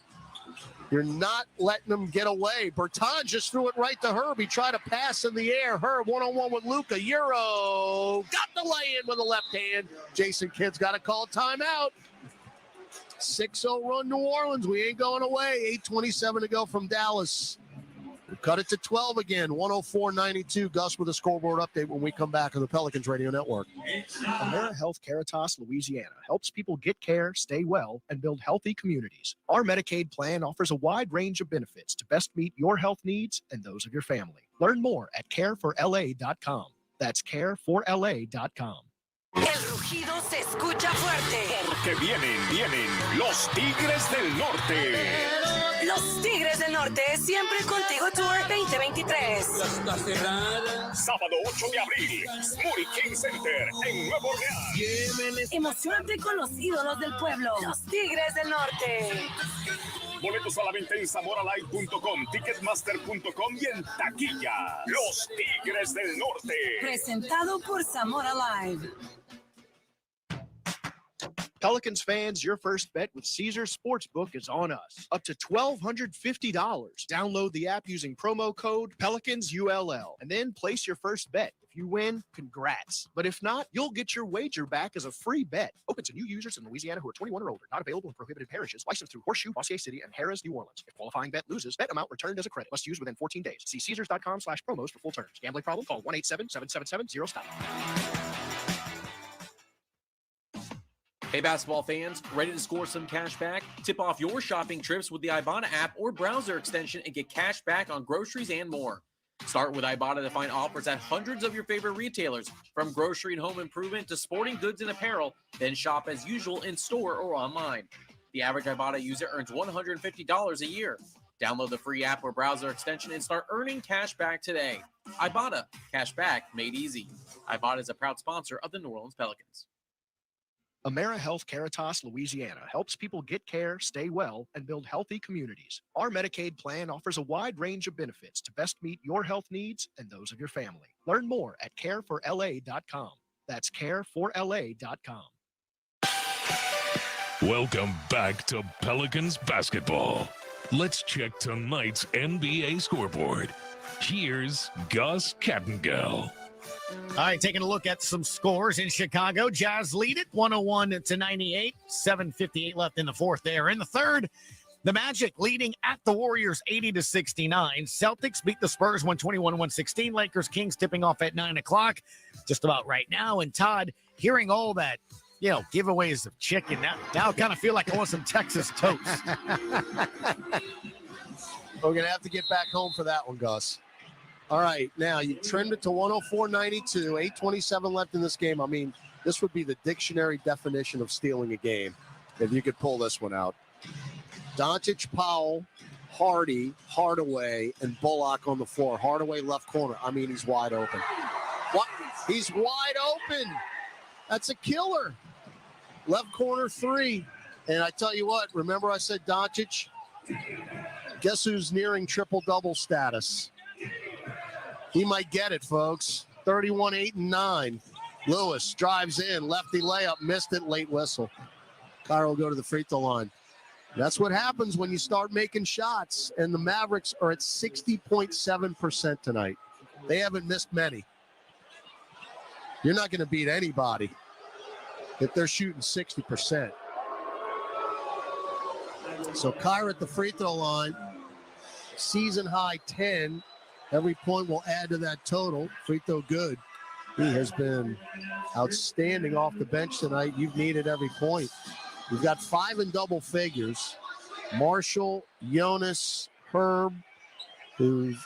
you're not letting them get away. Bertan just threw it right to Herb. He tried to pass in the air. Herb one-on-one with Luka. Euro. Got the lay-in with the left hand. Jason Kidd's got to call timeout. 6-0 run New Orleans. We ain't going away. 8:27 to go from Dallas. We'll cut it to 12 again. 104.92. Gus with a scoreboard update when we come back on the Pelicans Radio Network. AmeriHealth Caritas, Louisiana helps people get care, stay well, and build healthy communities. Our Medicaid plan offers a wide range of benefits to best meet your health needs and those of your family. Learn more at careforla.com. That's careforla.com. El rugido se escucha fuerte. Porque vienen los Tigres del Norte. Los Tigres del Norte siempre contigo Tour 2023. Sábado 8 de abril, Smoothie King Center en Nuevo Orleans. Emocionate con los ídolos del pueblo. Los Tigres del Norte. Boletos a la venta en zamoralive.com, ticketmaster.com y en taquilla. Los Tigres del Norte. Presentado por Zamora Live. Pelicans fans, your first bet with Caesars Sportsbook is on us. Up to $1,250. Download the app using promo code PelicansULL and then place your first bet. If you win, congrats. But if not, you'll get your wager back as a free bet. Open to new users in Louisiana who are 21 or older. Not available in prohibited parishes. Licensed through Horseshoe, Bossier City, and Harrah's, New Orleans. If qualifying bet loses, bet amount returned as a credit. Must use within 14 days. See Caesars.com/promos for full terms. Gambling problem? Call 1-877-777-0-STOP. Hey, basketball fans, ready to score some cash back? Tip off your shopping trips with the Ibotta app or browser extension and get cash back on groceries and more. Start with Ibotta to find offers at hundreds of your favorite retailers, from grocery and home improvement to sporting goods and apparel, then shop as usual in store or online. The average Ibotta user earns $150 a year. Download the free app or browser extension and start earning cash back today. Ibotta, cash back made easy. Ibotta is a proud sponsor of the New Orleans Pelicans. AmeriHealth Caritas, Louisiana helps people get care, stay well, and build healthy communities. Our Medicaid plan offers a wide range of benefits to best meet your health needs and those of your family. Learn more at careforla.com. That's careforla.com. Welcome back to Pelicans basketball. Let's check tonight's NBA scoreboard. Here's Gus Kattengell. All right, taking a look at some scores in Chicago. Jazz lead it 101-98. 7:58 left in the fourth there. In the third, the Magic leading at the Warriors 80-69. Celtics beat the Spurs 121-116. Lakers, Kings tipping off at 9 o'clock. Just about right now. And Todd, hearing all that, giveaways of chicken, now I kind of feel like I want some Texas toast. We're going to have to get back home for that one, Gus. All right, now you trimmed it to 104.92, 8:27 left in this game. I mean, this would be the dictionary definition of stealing a game if you could pull this one out. Dončić, Powell, Hardy, Hardaway, and Bullock on the floor. Hardaway left corner. I mean, he's wide open. What? He's wide open. That's a killer. Left corner three. And I tell you what, remember I said Dončić? Guess who's nearing triple-double status? He might get it, folks. 31, 8, and 9. Lewis drives in. Lefty layup. Missed it. Late whistle. Kyra will go to the free throw line. That's what happens when you start making shots. And the Mavericks are at 60.7% tonight. They haven't missed many. You're not going to beat anybody if they're shooting 60%. So Kyra at the free throw line. season high 10. Every point will add to that total. Free throw good. He has been outstanding off the bench tonight. You've needed every point. We've got 5 in double figures. Marshall, Jonas, Herb, who's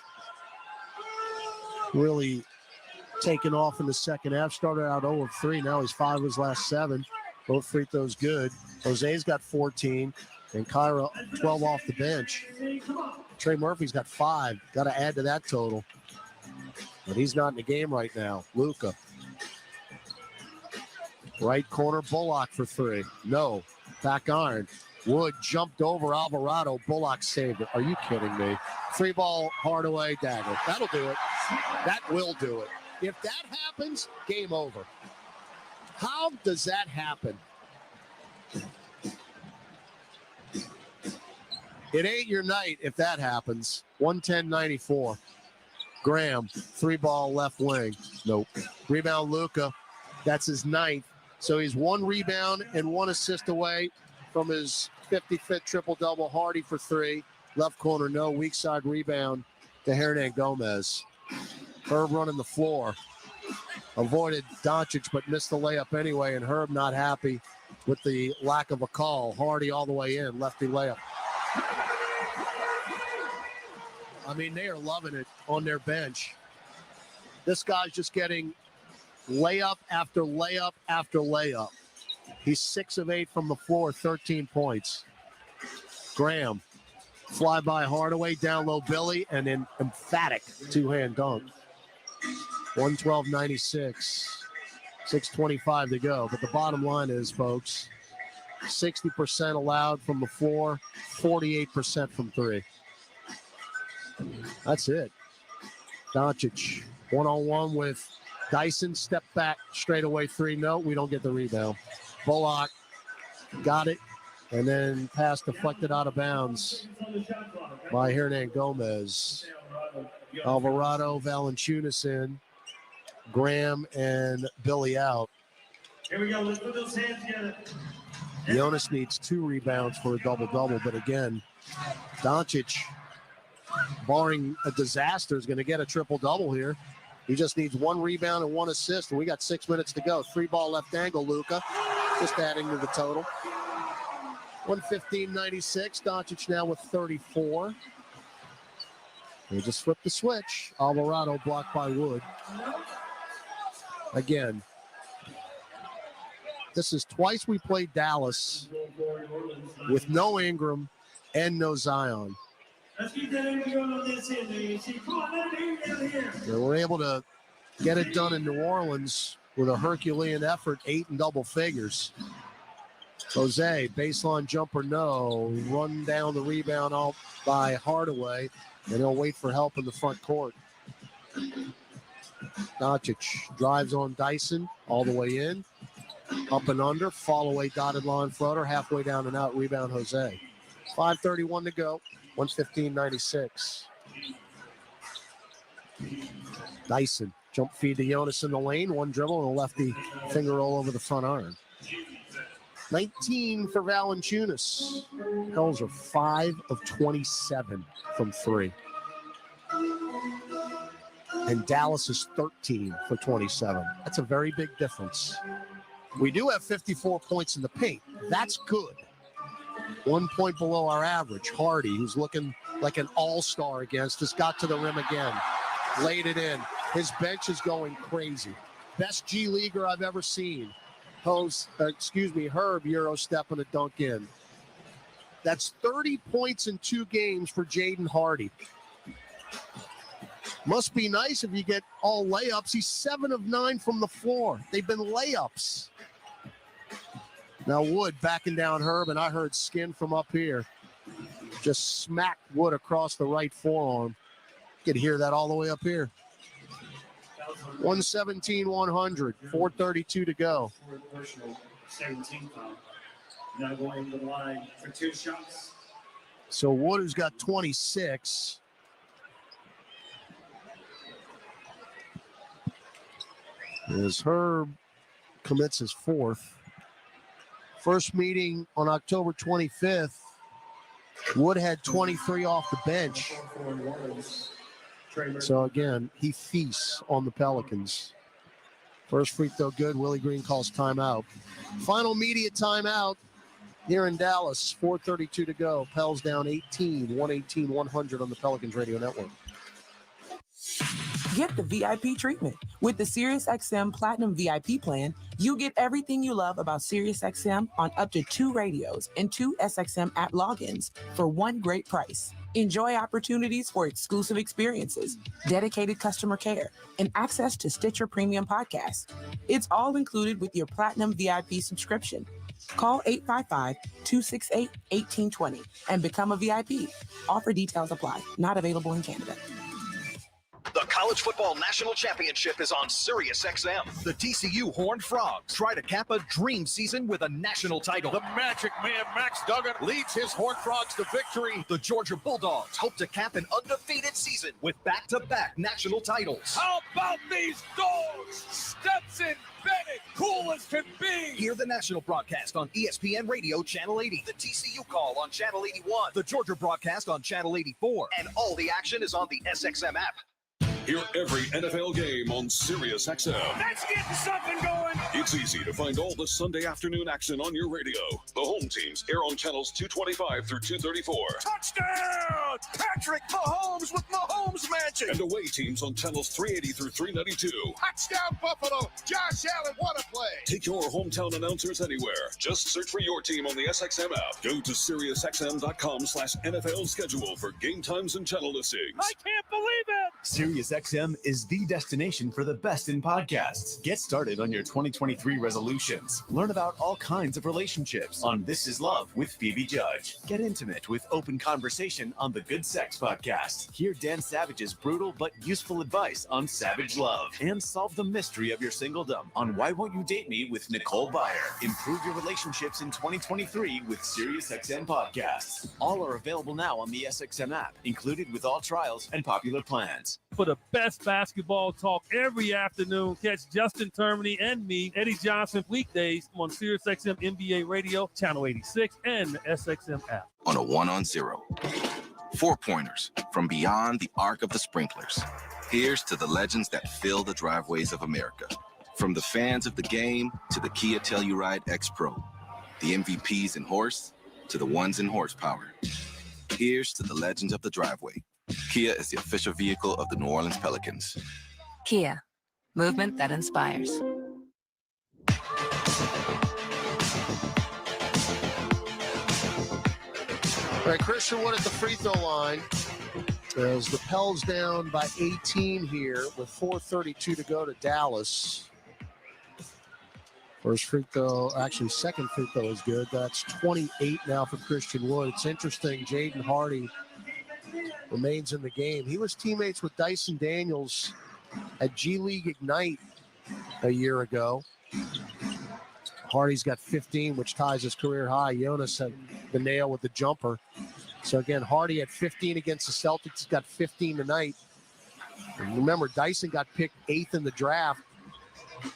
really taken off in the second half. Started out 0 of 3. Now he's 5 of his last 7. Both free throws good. Jose's got 14. And Kyra 12 off the bench. Trey Murphy's got 5. Got to add to that total. But he's not in the game right now. Luka. Right corner, Bullock for 3. No. Back iron. Wood jumped over Alvarado. Bullock saved it. Are you kidding me? 3-ball, Hardaway, dagger. That'll do it. That will do it. If that happens, game over. How does that happen? It ain't your night if that happens. 110-94. Graham, 3-ball left wing. Nope. Rebound Luka. That's his 9th. So he's 1 rebound and 1 assist away from his 55th triple-double. Hardy for 3. Left corner, no. Weak side rebound to Hernan Gomez. Herb running the floor. Avoided Dončić, but missed the layup anyway, and Herb not happy with the lack of a call. Hardy all the way in, lefty layup. I mean, they are loving it on their bench. This guy's just getting layup after layup after layup. He's 6 of 8 from the floor, 13 points. Graham, fly by Hardaway, down low Billy, and an emphatic 2-hand dunk. 112-96, 6:25 to go. But the bottom line is, folks, 60% allowed from the floor, 48% from 3. That's it. Dončić, 1-on-1 with Dyson, step back, straight away 3. No, we don't get the rebound. Bullock got it, and then pass deflected out of bounds by Hernan Gomez. Alvarado, Valanciunas in, Graham and Billy out. Here we go. Let's put those hands together. Jonas needs 2 rebounds for a double-double, but again, Dončić, barring a disaster, is going to get a triple-double here. He just needs 1 rebound and 1 assist, and we got 6 minutes to go. 3-ball left angle, Luka, just adding to the total. 115-96, Dončić now with 34. They just flipped the switch. Alvarado blocked by Wood. Again, this is twice we played Dallas with no Ingram and no Zion. They were able to get it done in New Orleans with a Herculean effort, 8 in double figures. Jose, baseline jumper, no. Run down the rebound out by Hardaway, and he'll wait for help in the front court. Dončić drives on Dyson all the way in. Up and under, fall away dotted line floater, halfway down and out, rebound Jose. 5:31 to go, 115-96. Dyson, jump feed to Jonas in the lane, 1 dribble and a lefty finger roll over the front iron. 19 for Valanciunas. Hells are 5 of 27 from 3. And Dallas is 13 for 27. That's a very big difference. We do have 54 points in the paint. That's good. 1 point below our average. Hardy, who's looking like an all-star against us, got to the rim again. Laid it in. His bench is going crazy. Best G Leaguer I've ever seen. Herb Euro step and a dunk in. That's 30 points in 2 games for Jaden Hardy. Must be nice if you get all layups. He's 7 of 9 from the floor. They've been layups. Now Wood backing down Herb, and I heard Skin from up here. Just smacked Wood across the right forearm. You could hear that all the way up here. 117-100, 4:32 to go. 17 foul. Now going to the line for 2 shots. So Wood, who's got 26. As Herb commits his 4th. First meeting on October 25th. Wood had 23 off the bench. So again, he feasts on the Pelicans. First free throw good. Willie Green calls timeout. Final media timeout here in Dallas. 4:32 to go. Pels down 18, 118-100 on the Pelicans Radio Network. Get the VIP treatment. With the SiriusXM Platinum VIP plan, you get everything you love about SiriusXM on up to 2 radios and 2 SXM app logins for one great price. Enjoy opportunities for exclusive experiences, dedicated customer care, and access to Stitcher Premium podcasts. It's all included with your Platinum VIP subscription. Call 855-268-1820 and become a VIP. Offer details apply. Not available in Canada. The College Football National Championship is on SiriusXM. The TCU Horned Frogs try to cap a dream season with a national title. The Magic Man, Max Duggan, leads his Horned Frogs to victory. The Georgia Bulldogs hope to cap an undefeated season with back-to-back national titles. How about these dogs? Stetson Bennett, cool as can be. Hear the national broadcast on ESPN Radio Channel 80. The TCU call on Channel 81. The Georgia broadcast on Channel 84. And all the action is on the SXM app. Hear every NFL game on SiriusXM. Let's get something going. It's easy to find all the Sunday afternoon action on your radio. The home teams air on channels 225 through 234. Touchdown! Patrick Mahomes with Mahomes magic. And away teams on channels 380 through 392. Touchdown Buffalo! Josh Allen, what a play! Take your hometown announcers anywhere. Just search for your team on the SXM app. Go to SiriusXM.com/NFL schedule for game times and channel listings. I can't believe it! SiriusXM is the destination for the best in podcasts. Get started on your 2023 resolutions. Learn about all kinds of relationships on This Is Love with Phoebe Judge. Get intimate with open conversation on the Good Sex Podcast. Hear Dan Savage's brutal but useful advice on Savage Love. And solve the mystery of your singledom on Why Won't You Date Me with Nicole Byer. Improve your relationships in 2023 with SiriusXM Podcasts. All are available now on the SXM app, included with all trials and popular plans. For the best basketball talk every afternoon, catch Justin Termini and me, Eddie Johnson, weekdays on SiriusXM NBA Radio, Channel 86, and the SXM app. On a 1-on-0. 4-pointers from beyond the arc of the sprinklers. Here's to the legends that fill the driveways of America. From the fans of the game to the Kia Telluride X Pro. The MVPs in horse to the ones in horsepower. Here's to the legends of the driveway. Kia is the official vehicle of the New Orleans Pelicans. Kia, movement that inspires. All right, Christian Wood at the free throw line as the Pels down by 18 here with 4:32 to go to Dallas. First free throw, actually second free throw is good. That's 28 now for Christian Wood. It's interesting, Jaden Hardy remains in the game. He was teammates with Dyson Daniels at G League Ignite a year ago. Hardy's got 15, which ties his career high. Jonas had the nail with the jumper. So again, Hardy had 15 against the Celtics. He's got 15 tonight. And remember, Dyson got picked 8th in the draft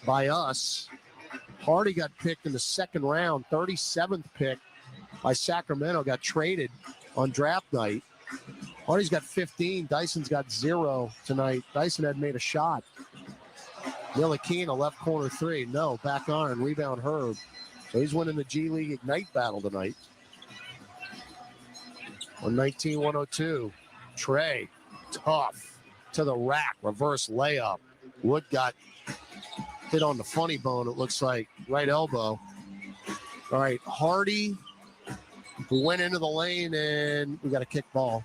by us. Hardy got picked in the second round, 37th pick by Sacramento, got traded on draft night. Hardy's got 15. Dyson's got 0 tonight. Dyson had made a shot. Ntilikina, left corner 3. No, back iron, rebound Herb. So he's winning the G League Ignite battle tonight. 119-102. Trey, tough, to the rack, reverse layup. Wood got hit on the funny bone, it looks like, right elbow. All right, Hardy went into the lane, and we got a kick ball.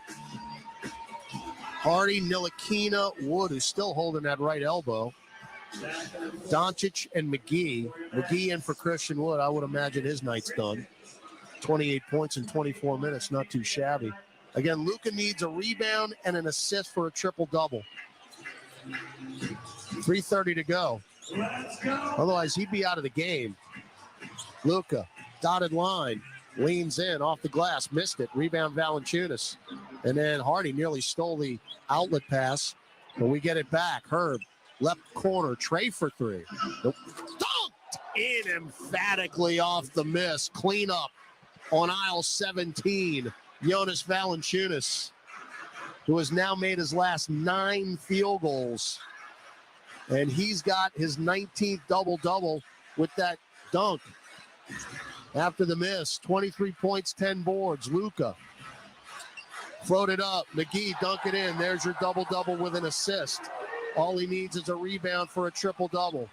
Hardy, Ntilikina, Wood, who's still holding that right elbow. Dončić and McGee. McGee in for Christian Wood. I would imagine his night's done. 28 points in 24 minutes, not too shabby. Again, Luka needs a rebound and an assist for a triple-double. 3:30 to go. Otherwise, he'd be out of the game. Luka, dotted line, leans in off the glass, missed it. Rebound Valanciunas. And then Hardy nearly stole the outlet pass, but we get it back. Herb, left corner, Trey for 3. Nope. Dunked in emphatically off the miss. Clean up on aisle 17 Jonas Valanciunas, who has now made his last 9 field goals. And he's got his 19th double-double with that dunk. After the miss, 23 points, 10 boards. Luka floated up. McGee dunk it in. There's your double-double with an assist. All he needs is a rebound for a triple-double.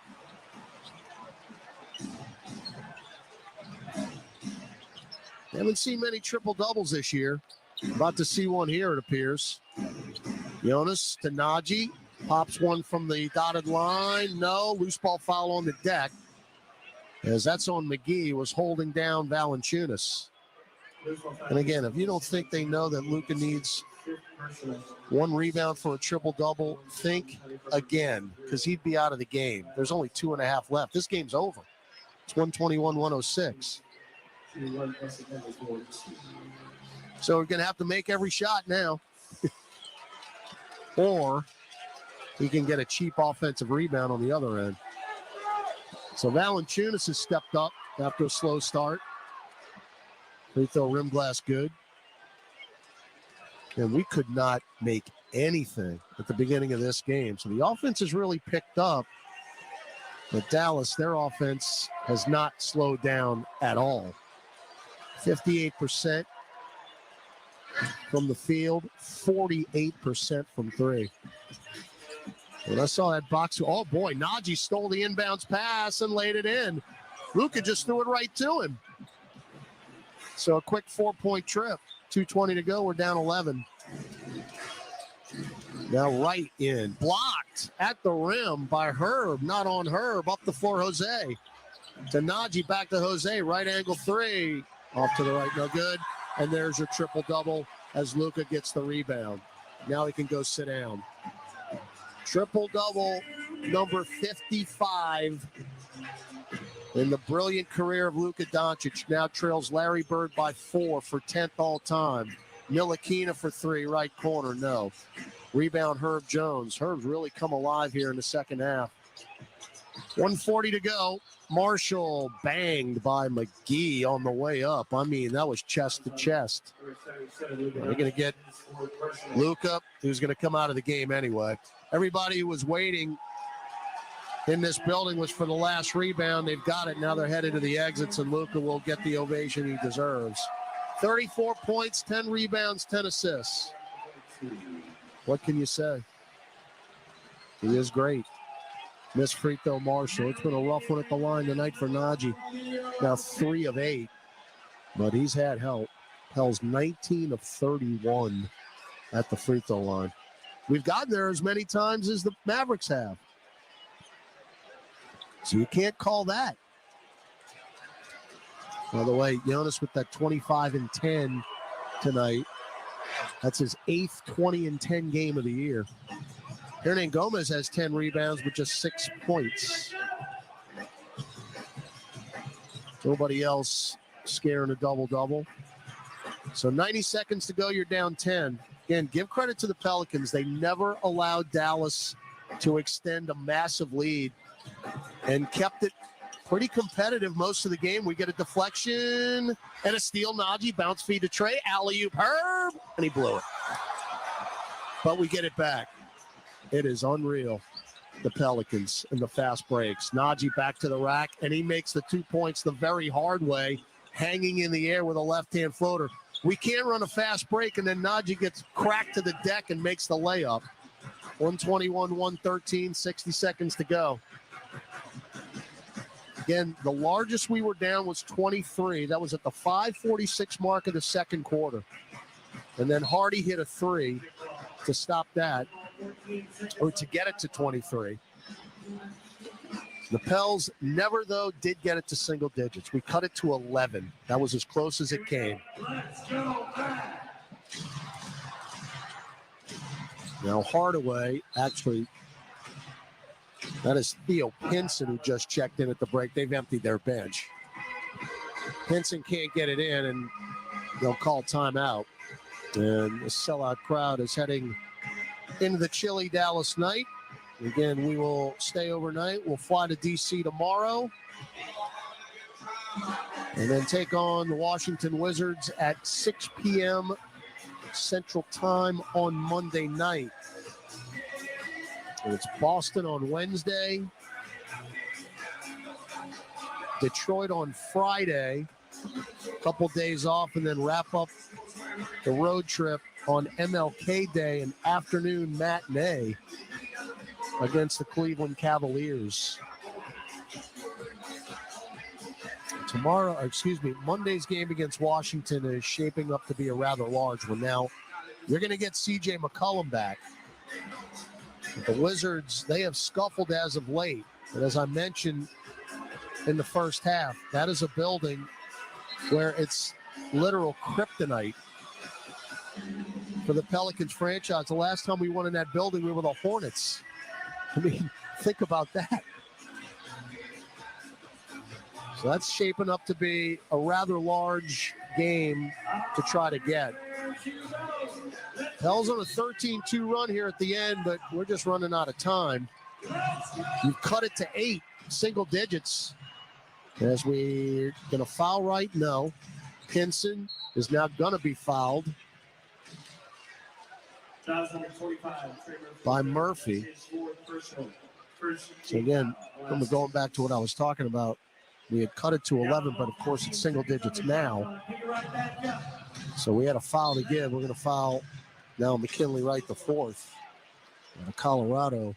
Haven't seen many triple-doubles this year. About to see one here, it appears. Jonas to Najee. Pops one from the dotted line. No, loose ball foul on the deck. As that's on McGee, was holding down Valanciunas. And again, if you don't think they know that Luka needs one rebound for a triple-double, think again, because he'd be out of the game. There's only 2.5 left. This game's over. It's 121-106. So we're going to have to make every shot now. Or he can get a cheap offensive rebound on the other end. So Valanciunas has stepped up after a slow start. Free throw rim glass good. And we could not make anything at the beginning of this game. So the offense has really picked up. But Dallas, their offense has not slowed down at all. 58% from the field, 48% from three. When I saw that box, oh boy, Najee stole the inbounds pass and laid it in. Luka just threw it right to him. So a quick 4-point trip. 2:20 to go. We're down 11. Now right in. Blocked at the rim by Herb. Not on Herb. Up the floor, Jose. To Najee, back to Jose. Right angle three. Off to the right. No good. And there's your triple-double as Luka gets the rebound. Now he can go sit down. Triple-double number 55 in the brilliant career of Luka Doncic. Now trails Larry Bird by 4 for 10th all-time. Ntilikina for 3, right corner, no. Rebound, Herb Jones. Herb's really come alive here in the second half. 1:40 to go. Marshall banged by McGee on the way up. I mean, that was chest to chest. They're going to get Luka, who's going to come out of the game anyway. Everybody who was waiting in this building was for the last rebound. They've got it. Now they're headed to the exits, and Luka will get the ovation he deserves. 34 points, 10 rebounds, 10 assists. What can you say? He is great. Missed free throw Marshall. It's been a rough one at the line tonight for Najee. Now 3 of 8, but he's had help. Pell's 19 of 31 at the free throw line. We've gotten there as many times as the Mavericks have. So you can't call that. By the way, Jonas with that 25 and 10 tonight. That's his 8th 20 and 10 game of the year. Hernan Gomez has 10 rebounds with just 6 points. Nobody else scaring a double-double. So 90 seconds to go, you're down 10. Again, give credit to the Pelicans. They never allowed Dallas to extend a massive lead and kept it pretty competitive most of the game. We get a deflection and a steal. Najee, bounce feed to Trey, alley-oop Herb, and he blew it. But we get it back. It is unreal, the Pelicans and the fast breaks. Najee back to the rack, and he makes the 2 points the very hard way, hanging in the air with a left-hand floater. We can't run a fast break, and then Najee gets cracked to the deck and makes the layup. 121-113, 60 seconds to go. Again, the largest we were down was 23. That was at the 5:46 mark of the second quarter. And then Hardy hit a 3 to stop that, or to get it to 23. The Pels never, though, did get it to single digits. We cut it to 11. That was as close as it came. Now Hardaway, actually, that is Theo Pinson who just checked in at the break. They've emptied their bench. Pinson can't get it in, and they'll call timeout. And the sellout crowd is heading into the chilly Dallas night. Again, we will stay overnight. We'll fly to D.C. tomorrow. And then take on the Washington Wizards at 6 p.m. Central Time on Monday night. And it's Boston on Wednesday, Detroit on Friday, a couple days off, and then wrap up the road trip on MLK Day, an afternoon matinee against the Cleveland Cavaliers. Monday's game against Washington is shaping up to be a rather large one. Now, you're going to get C.J. McCollum back. But the Wizards, they have scuffled as of late. And as I mentioned in the first half, that is a building where it's literal kryptonite for the Pelicans franchise. The last time we won in that building, we were the Hornets. I mean, think about that. So that's shaping up to be a rather large game to try to get. Pels on a 13-2 run here at the end, but we're just running out of time. You've cut it to 8 single digits. As we're going to foul right? No. Pinson is now going to be fouled by Murphy. So again, I'm going back to what I was talking about. We had cut it to 11, but of course it's single digits now. So we had a foul to give. We're going to foul now McKinley Wright the 4th. Colorado.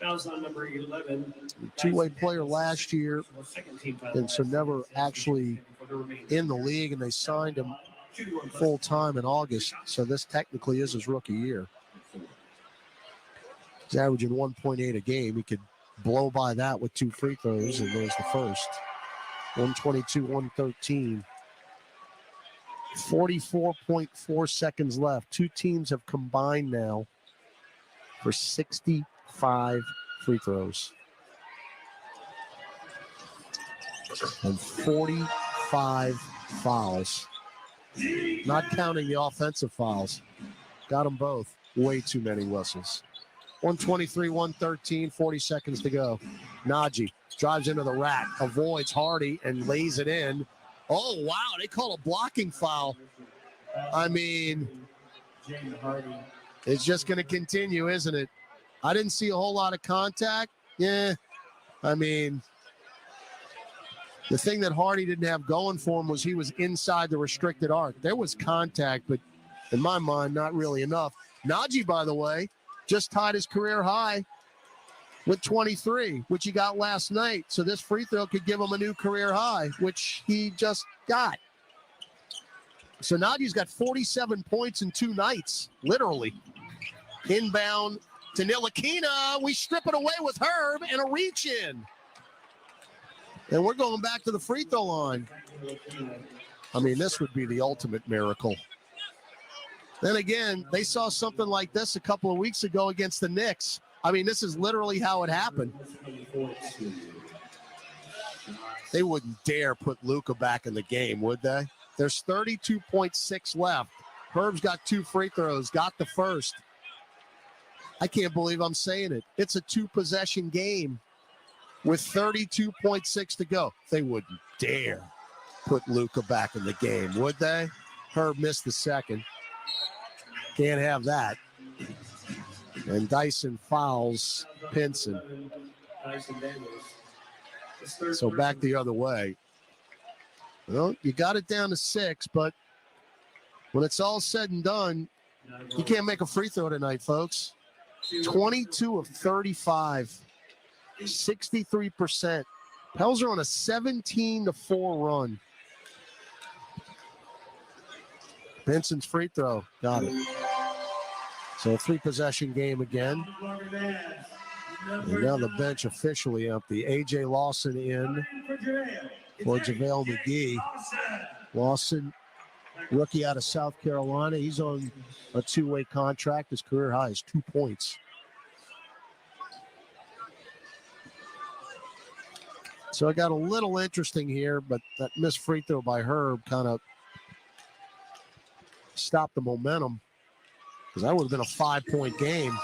Fouls on number 11. Two-way player last year, and so never actually in the league, and they signed him full-time in August. So this technically is his rookie year. He's averaging 1.8 a game. He could blow by that with 2 free throws, and there's the first. 122-113. 44.4 seconds left. Two teams have combined now for 65 free throws. And 45 fouls. Not counting the offensive fouls. Got them both. Way too many whistles. 123-113, 40 seconds to go. Najee drives into the rack, avoids Hardy, and lays it in. Oh, wow, they call a blocking foul. I mean, it's just going to continue, isn't it? I didn't see a whole lot of contact. Yeah, I mean, the thing that Hardy didn't have going for him was he was inside the restricted arc. There was contact, but in my mind, not really enough. Najee, by the way, just tied his career high with 23, which he got last night. So this free throw could give him a new career high, which he just got. So Najee's got 47 points in 2 nights, literally. Inbound to Ntilikina. We strip it away with Herb and a reach in. And we're going back to the free throw line. I mean, this would be the ultimate miracle. Then again, they saw something like this a couple of weeks ago against the Knicks. I mean, this is literally how it happened. They wouldn't dare put Luka back in the game, would they? There's 32.6 left. Herb's got 2 free throws, got the first. I can't believe I'm saying it. It's a 2-possession game with 32.6 to go. They wouldn't dare put Luka back in the game, would they? Herb missed the second. Can't have that. And Dyson fouls Pinson. So back the other way. Well, you got it down to 6, but when it's all said and done, you can't make a free throw tonight, folks. 22 of 35, 63%. Pels are on a 17-4 run. Pinson's free throw, got it. So a 3-possession game again. And now the bench officially empty. A.J. Lawson in for JaVale McGee. Lawson, rookie out of South Carolina. He's on a 2-way contract. His career high is 2 points. So it got a little interesting here, but that missed free throw by Herb kind of stopped the momentum, because that would have been a 5-point game.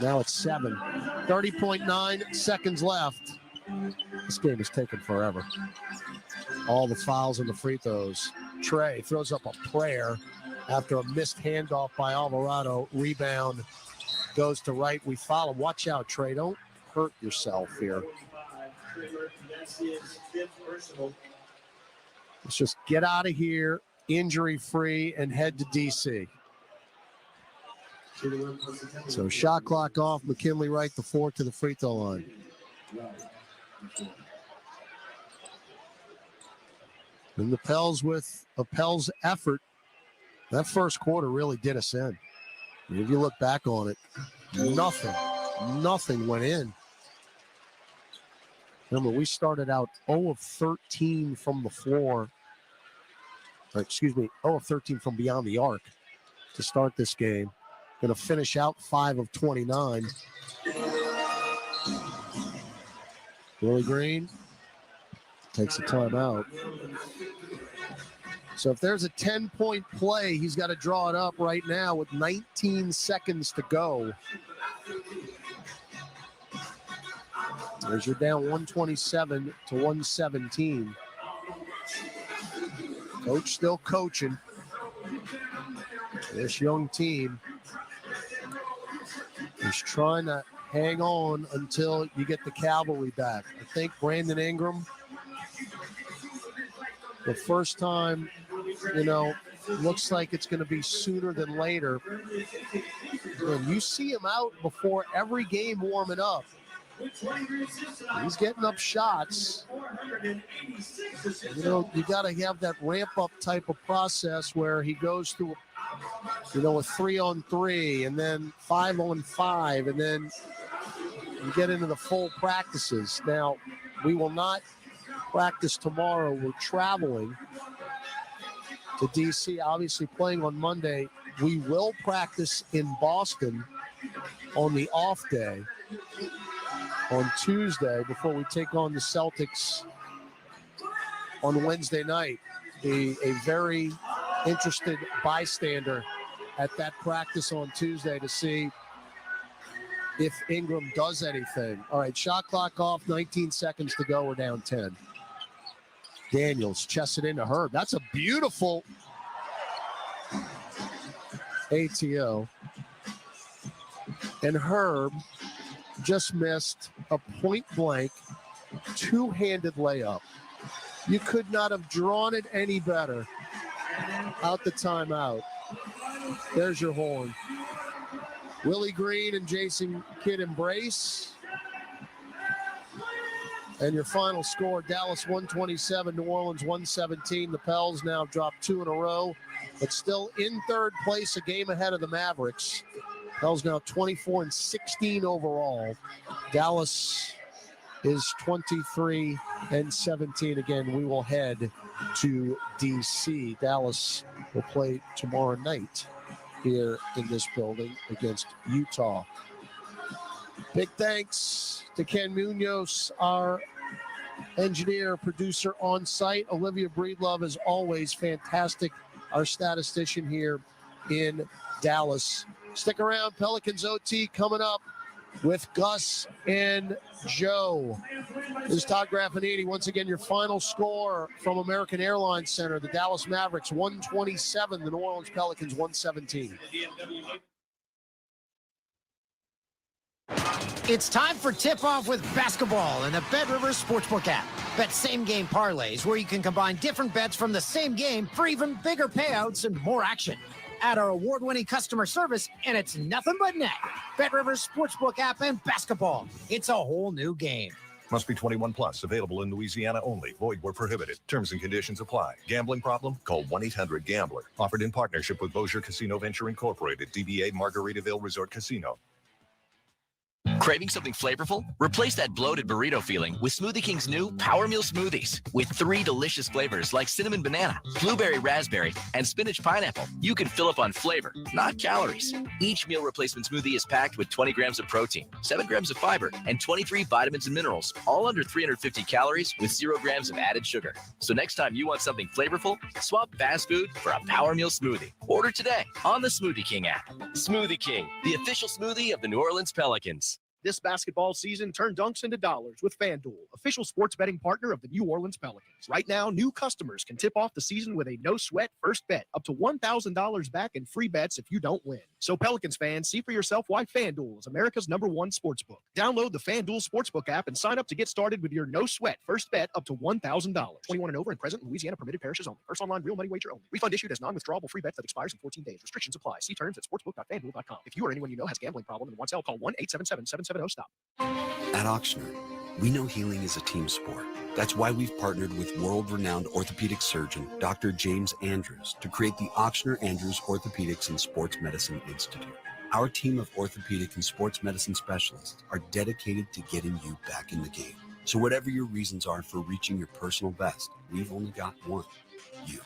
Now it's 7. 30.9 seconds left. This game is taking forever. all the fouls and the free throws. Trey throws up a prayer after a missed handoff by Alvarado. Rebound goes to right. We follow. Watch out, Trey. Don't hurt yourself here. Let's just get out of here injury-free and head to D.C. So shot clock off. McKinley Wright, the 4 to the free throw line. And the Pels with a Pels effort. That first quarter really did us in. If you look back on it, nothing went in. Remember, we started out 0 of 13 from the floor. 0 of 13 from beyond the arc to start this game. Going to finish out 5 of 29. Willie Green takes a timeout. So if there's a 10-point play, he's got to draw it up right now with 19 seconds to go. As you're down 127 to 117. Coach still coaching. This young team is trying to hang on until you get the cavalry back. I think Brandon Ingram, the first time, looks like it's going to be sooner than later. And you see him out before every game warming up. He's getting up shots. You got to have that ramp-up type of process where he goes through, a 3-on-3 and then 5-on-5, and then you get into the full practices. Now, we will not practice tomorrow. We're traveling to D.C., obviously playing on Monday. We will practice in Boston on the off day on Tuesday before we take on the Celtics on Wednesday night. Be a very interested bystander at that practice on Tuesday to see if Ingram does anything. All right, shot clock off, 19 seconds to go. We're down 10. Daniels chests it into Herb. That's a beautiful ATO. And Herb just missed a point-blank, two-handed layup. You could not have drawn it any better. Out the timeout. There's your horn. Willie Green and Jason Kidd embrace. And your final score, Dallas 127, New Orleans 117. The Pels now dropped 2 in a row, but still in third place, a game ahead of the Mavericks. Pels now 24-16 overall. Dallas is 23-17. Again, we will head to D.C. Dallas will play tomorrow night here in this building against Utah. Big thanks to Ken Munoz, our engineer, producer on site. Olivia Breedlove, as always, fantastic. Our statistician here in Dallas. Stick around. Pelicans OT coming up with Gus and Joe. This is Todd Graffiniti. Once again, your final score from American Airlines Center. The Dallas Mavericks 127, the New Orleans Pelicans 117. It's time for tip-off with basketball in the Bet Rivers Sportsbook app. Bet same-game parlays where you can combine different bets from the same game for even bigger payouts and more action. Add our award-winning customer service, and it's nothing but net. Bet Rivers Sportsbook app and basketball. It's a whole new game. Must be 21 plus. Available in Louisiana only. Void where prohibited. Terms and conditions apply. Gambling problem? Call 1-800-GAMBLER. Offered in partnership with Bossier Casino Venture Incorporated. DBA Margaritaville Resort Casino. Craving something flavorful? Replace that bloated burrito feeling with Smoothie King's new Power Meal Smoothies. With 3 delicious flavors like cinnamon banana, blueberry raspberry, and spinach pineapple, you can fill up on flavor, not calories. Each meal replacement smoothie is packed with 20 grams of protein, 7 grams of fiber, and 23 vitamins and minerals, all under 350 calories with 0 grams of added sugar. So next time you want something flavorful, swap fast food for a Power Meal Smoothie. Order today on the Smoothie King app. Smoothie King, the official smoothie of the New Orleans Pelicans. This basketball season, turn dunks into dollars with FanDuel, official sports betting partner of the New Orleans Pelicans. Right now, new customers can tip off the season with a no-sweat first bet, up to $1,000 back in free bets if you don't win. So Pelicans fans, see for yourself why FanDuel is America's #1 sportsbook. Download the FanDuel Sportsbook app and sign up to get started with your no-sweat first bet up to $1,000. 21 and over and present in Louisiana, permitted parishes only. First online real money wager only. Refund issued as non-withdrawable free bet that expires in 14 days. Restrictions apply. See terms at sportsbook.fanduel.com. If you or anyone you know has a gambling problem and wants help, call 1-877-770-STOP. At Auctioner, we know healing is a team sport. That's why we've partnered with world-renowned orthopedic surgeon Dr. James Andrews to create the Auctioner Andrews Orthopedics and Sports Medicine Institute. Our team of orthopedic and sports medicine specialists are dedicated to getting you back in the game. So whatever your reasons are for reaching your personal best, we've only got one: you.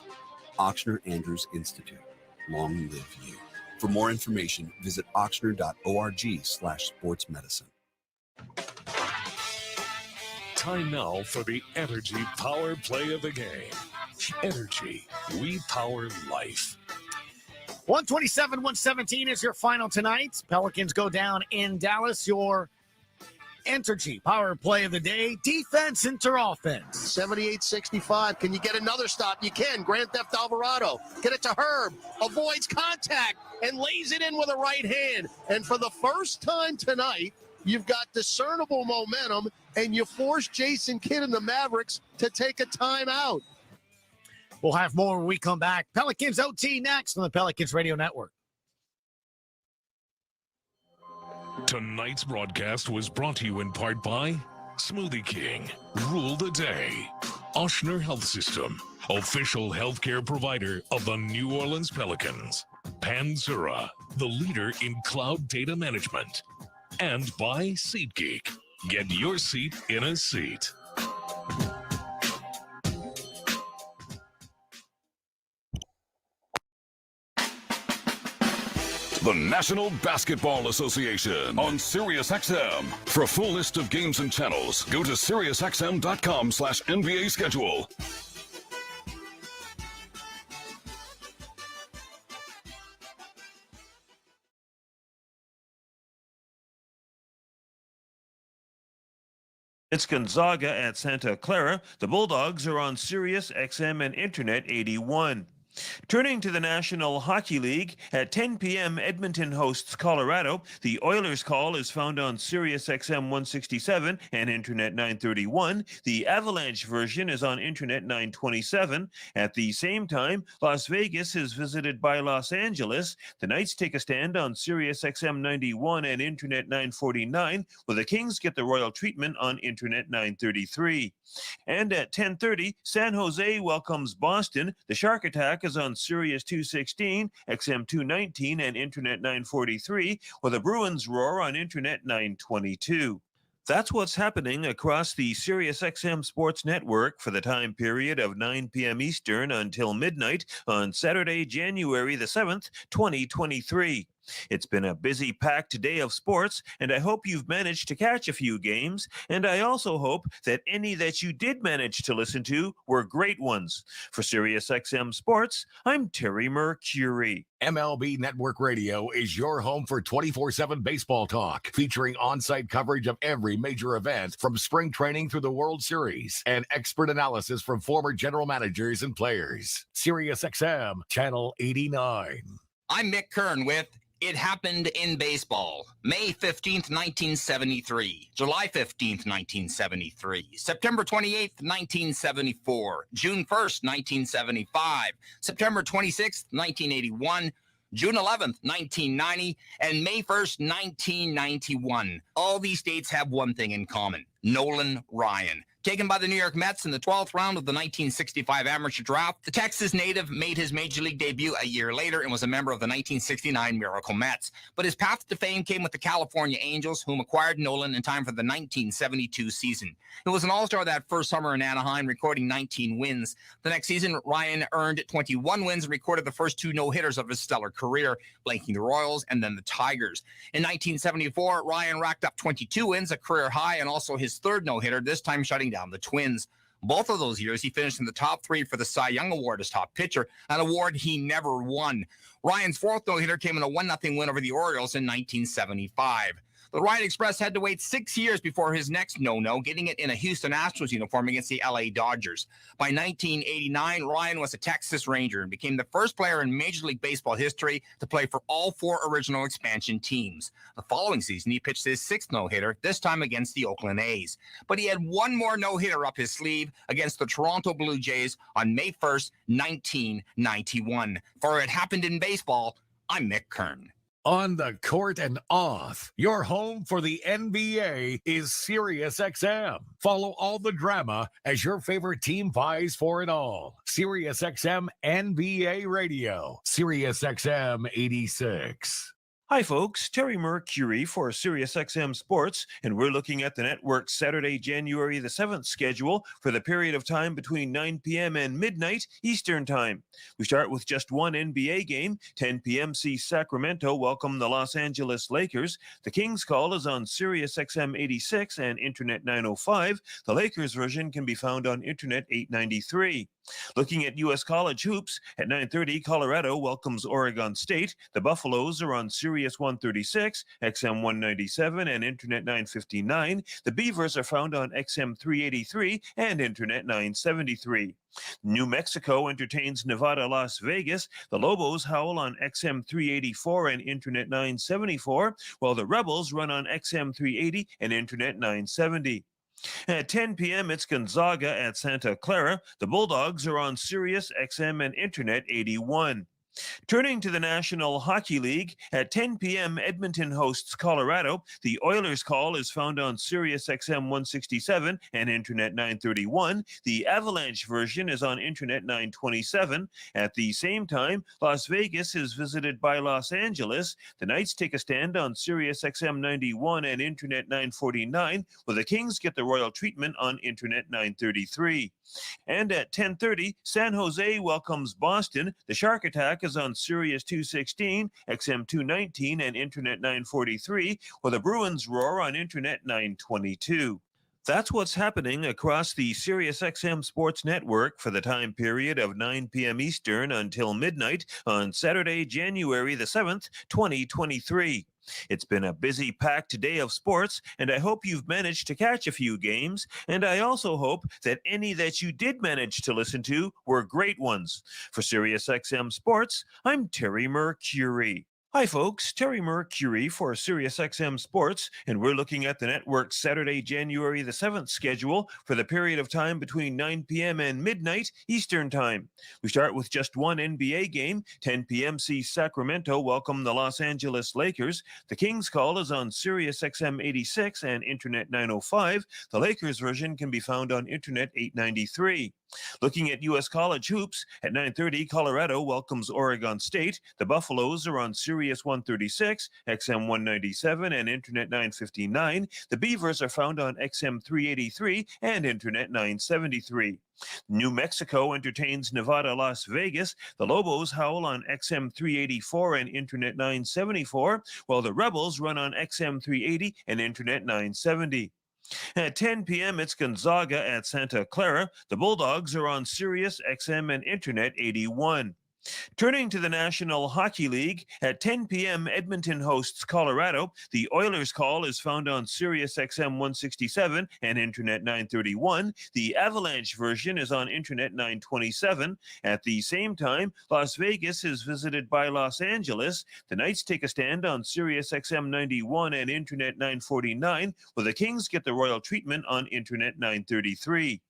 Auctioner Andrews Institute. Long live you. For more information, visit auctioner.org/sportsmedicine. Time now for the Energy Power Play of the game. Energy, we power life. 127-117 is your final tonight. Pelicans go down in Dallas. Your Energy Power Play of the day, defense into offense. 78-65. Can you get another stop? You can. Grand Theft Alvarado. Get it to Herb. Avoids contact and lays it in with a right hand. And for the first time tonight, you've got discernible momentum, and you force Jason Kidd and the Mavericks to take a timeout. We'll have more when we come back. Pelicans OT next on the Pelicans Radio Network. Tonight's broadcast was brought to you in part by Smoothie King, Rule the Day, Oshner Health System, official healthcare provider of the New Orleans Pelicans, Panzura, the leader in cloud data management, and by SeatGeek. Get your seat in a seat. The National Basketball Association on SiriusXM. For a full list of games and channels, go to SiriusXM.com/NBA schedule. It's Gonzaga at Santa Clara. The Bulldogs are on Sirius XM and Internet 81. Turning to the National Hockey League, at 10 p.m., Edmonton hosts Colorado. The Oilers' call is found on Sirius XM 167 and Internet 931. The Avalanche version is on Internet 927. At the same time, Las Vegas is visited by Los Angeles. The Knights take a stand on Sirius XM 91 and Internet 949, while the Kings get the royal treatment on Internet 933. And at 10:30, San Jose welcomes Boston. The Shark Attack is on Sirius 216, XM 219, and Internet 943, while the Bruins roar on Internet 922. That's what's happening across the SiriusXM Sports Network for the time period of 9 p.m. Eastern until midnight on Saturday, January the 7th, 2023. It's been a busy, packed day of sports, and I hope you've managed to catch a few games, and I also hope that any that you did manage to listen to were great ones. For SiriusXM Sports, I'm Terry Mercury. MLB Network Radio is your home for 24/7 baseball talk, featuring on-site coverage of every major event from spring training through the World Series and expert analysis from former general managers and players. SiriusXM, Channel 89. I'm Mick Kern with It Happened in Baseball. May 15th, 1973. July 15th, 1973. September 28th, 1974. June 1st, 1975. September 26th, 1981. June 11th, 1990. And May 1st, 1991. All these dates have one thing in common. Nolan Ryan. Taken by the New York Mets in the 12th round of the 1965 amateur draft, the Texas native made his major league debut a year later and was a member of the 1969 Miracle Mets. But his path to fame came with the California Angels, whom acquired Nolan in time for the 1972 season. He was an all-star that first summer in Anaheim, recording 19 wins. The next season, Ryan earned 21 wins and recorded the first two no-hitters of his stellar career, blanking the Royals and then the Tigers. In 1974, Ryan racked up 22 wins, a career high, and also his third no-hitter, this time shutting down the Twins. Both of those years, he finished in the top three for the Cy Young Award as top pitcher, an award he never won. Ryan's fourth no-hitter came in a 1-0 win over the Orioles in 1975. The Ryan Express had to wait 6 years before his next no-no, getting it in a Houston Astros uniform against the LA Dodgers. By 1989, Ryan was a Texas Ranger and became the first player in Major League Baseball history to play for all 4 original expansion teams. The following season, he pitched his 6th no-hitter, this time against the Oakland A's. But he had one more no-hitter up his sleeve against the Toronto Blue Jays on May 1st, 1991. For It Happened in Baseball, I'm Mick Kern. On the court and off, your home for the NBA is SiriusXM. Follow all the drama as your favorite team vies for it all. SiriusXM NBA Radio, SiriusXM 86. Hi, folks. Terry Mercury for SiriusXM Sports, and we're looking at the network's Saturday, January the 7th schedule for the period of time between 9 p.m. and midnight Eastern Time. We start with just one NBA game. 10 p.m. sees Sacramento welcome the Los Angeles Lakers. The Kings call is on SiriusXM 86 and Internet 905. The Lakers version can be found on Internet 893. Looking at U.S. college hoops, at 9:30, Colorado welcomes Oregon State. The Buffaloes are on Sirius 136, XM 197, and Internet 959. The Beavers are found on XM 383 and Internet 973. New Mexico entertains Nevada, Las Vegas. The Lobos howl on XM 384 and Internet 974, while the Rebels run on XM 380 and Internet 970. At 10 p.m., it's Gonzaga at Santa Clara. The Bulldogs are on Sirius, XM, and Internet 81. Turning to the National Hockey League, at 10 p.m., Edmonton hosts Colorado. The Oilers call is found on Sirius XM 167 and Internet 931. The Avalanche version is on Internet 927. At the same time, Las Vegas is visited by Los Angeles. The Knights take a stand on Sirius XM 91 and Internet 949, while the Kings get the royal treatment on Internet 933. And at 10:30, San Jose welcomes Boston. The Shark Attack is on Sirius 216, XM 219, and Internet 943, while the Bruins roar on Internet 922. That's what's happening across the SiriusXM Sports Network for the time period of 9 p.m. Eastern until midnight on Saturday, January the 7th, 2023. It's been a busy, packed day of sports, and I hope you've managed to catch a few games, and I also hope that any that you did manage to listen to were great ones. For SiriusXM Sports, I'm Terry Mercury. Hi, folks. Terry Mercury for SiriusXM Sports, and we're looking at the network's Saturday, January the 7th schedule for the period of time between 9 p.m. and midnight Eastern Time. We start with just one NBA game. 10 p.m. sees Sacramento welcome the Los Angeles Lakers. The Kings call is on SiriusXM 86 and Internet 905. The Lakers version can be found on Internet 893. Looking at U.S. college hoops, at 9:30, Colorado welcomes Oregon State. The Buffaloes are on Sirius 136, XM 197, and Internet 959. The Beavers are found on XM 383 and Internet 973. New Mexico entertains Nevada, Las Vegas. The Lobos howl on XM 384 and Internet 974, while the Rebels run on XM 380 and Internet 970. At 10 p.m., it's Gonzaga at Santa Clara. The Bulldogs are on Sirius, XM, and Internet 81. Turning to the National Hockey League, at 10 p.m., Edmonton hosts Colorado. The Oilers call is found on Sirius XM 167 and Internet 931. The Avalanche version is on Internet 927. At the same time, Las Vegas is visited by Los Angeles. The Knights take a stand on Sirius XM 91 and Internet 949, while the Kings get the royal treatment on Internet 933.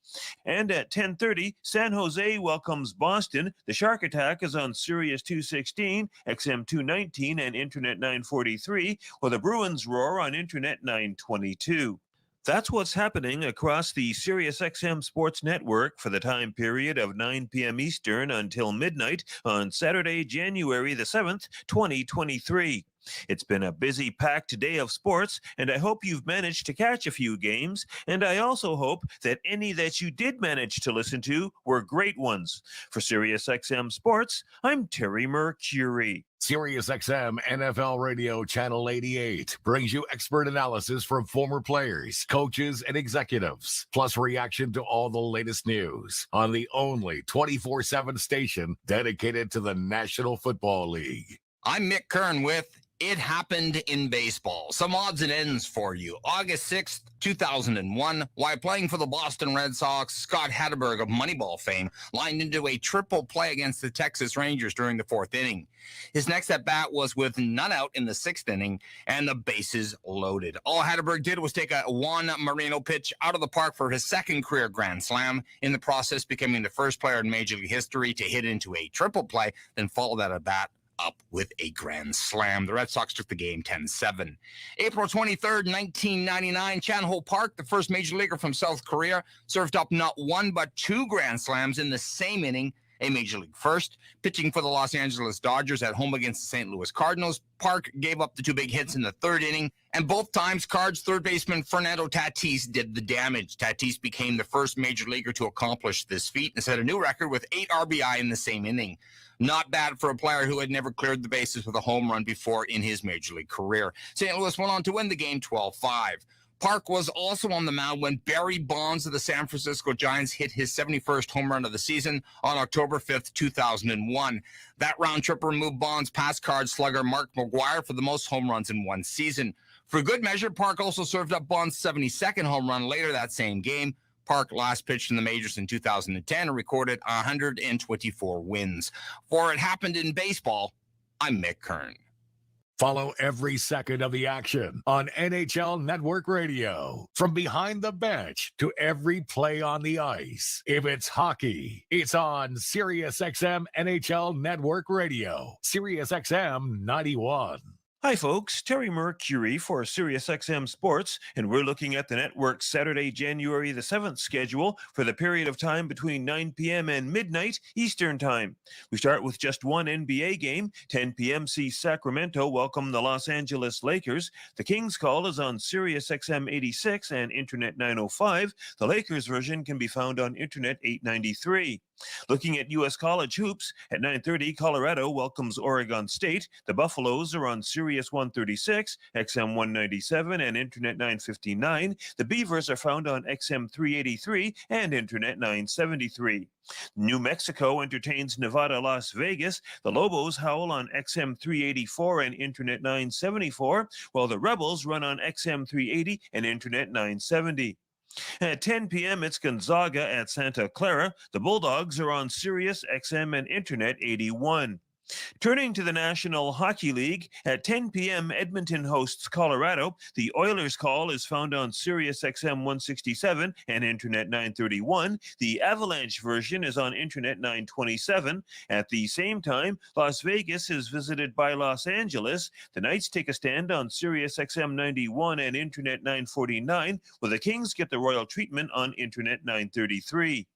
And at 10:30, San Jose welcomes Boston. The Shark Attack is on Sirius 216, XM 219, and Internet 943, while the Bruins roar on Internet 922. That's what's happening across the SiriusXM Sports Network for the time period of 9 p.m. Eastern until midnight on Saturday, January the 7th, 2023. It's been a busy, packed day of sports, and I hope you've managed to catch a few games, and I also hope that any that you did manage to listen to were great ones. For SiriusXM Sports, I'm Terry Mercury. SiriusXM NFL Radio Channel 88 brings you expert analysis from former players, coaches, and executives, plus reaction to all the latest news on the only 24/7 station dedicated to the National Football League. I'm Mick Kern with It happened in baseball. Some odds and ends for you. August 6th, 2001, while playing for the Boston Red Sox, Scott Hatteberg of Moneyball fame lined into a triple play against the Texas Rangers during the fourth inning. His next at-bat was with none out in the sixth inning and the bases loaded. All Hatteberg did was take a Juan Moreno pitch out of the park for his second career grand slam, in the process becoming the first player in Major League history to hit into a triple play, then follow that at-bat up with a grand slam. The Red Sox took the game 10-7. April 23rd, 1999, Chan Ho Park, the first major leaguer from South Korea, served up not one but two grand slams in the same inning, a major league first. Pitching for the Los Angeles Dodgers at home against the St. Louis Cardinals, Park gave up the two big hits in the third inning, and both times Cards third baseman Fernando Tatis did the damage. Tatis became the first major leaguer to accomplish this feat and set a new record with 8 RBI in the same inning. Not bad for a player who had never cleared the bases with a home run before in his major league career. St. Louis went on to win the game 12-5. Park was also on the mound when Barry Bonds of the San Francisco Giants hit his 71st home run of the season on October 5th, 2001. That round tripper moved Bonds past Card slugger Mark McGwire for the most home runs in one season. For good measure, Park also served up Bonds' 72nd home run later that same game. Park last pitched in the majors in 2010 and recorded 124 wins. For It Happened in Baseball, I'm Mick Kern. Follow every second of the action on NHL Network Radio. From behind the bench to every play on the ice. If it's hockey, it's on SiriusXM NHL Network Radio. SiriusXM 91. Hi, folks. Terry Mercury for SiriusXM Sports, and we're looking at the network's Saturday, January the 7th schedule for the period of time between 9 p.m. and midnight Eastern Time. We start with just one NBA game. 10 p.m. sees Sacramento welcome the Los Angeles Lakers. The Kings call is on SiriusXM 86 and Internet 905. The Lakers version can be found on Internet 893. Looking at U.S. college hoops, at 9:30, Colorado welcomes Oregon State. The Buffaloes are on Sirius 136, XM 197, and Internet 959. The Beavers are found on XM 383 and Internet 973. New Mexico entertains Nevada, Las Vegas. The Lobos howl on XM 384 and Internet 974, while the Rebels run on XM 380 and Internet 970. At 10 p.m., it's Gonzaga at Santa Clara. The Bulldogs are on Sirius, XM, and Internet 81. Turning to the National Hockey League, at 10 p.m., Edmonton hosts Colorado. The Oilers call is found on Sirius XM 167 and Internet 931. The Avalanche version is on Internet 927. At the same time, Las Vegas is visited by Los Angeles. The Knights take a stand on Sirius XM 91 and Internet 949, while the Kings get the royal treatment on Internet 933.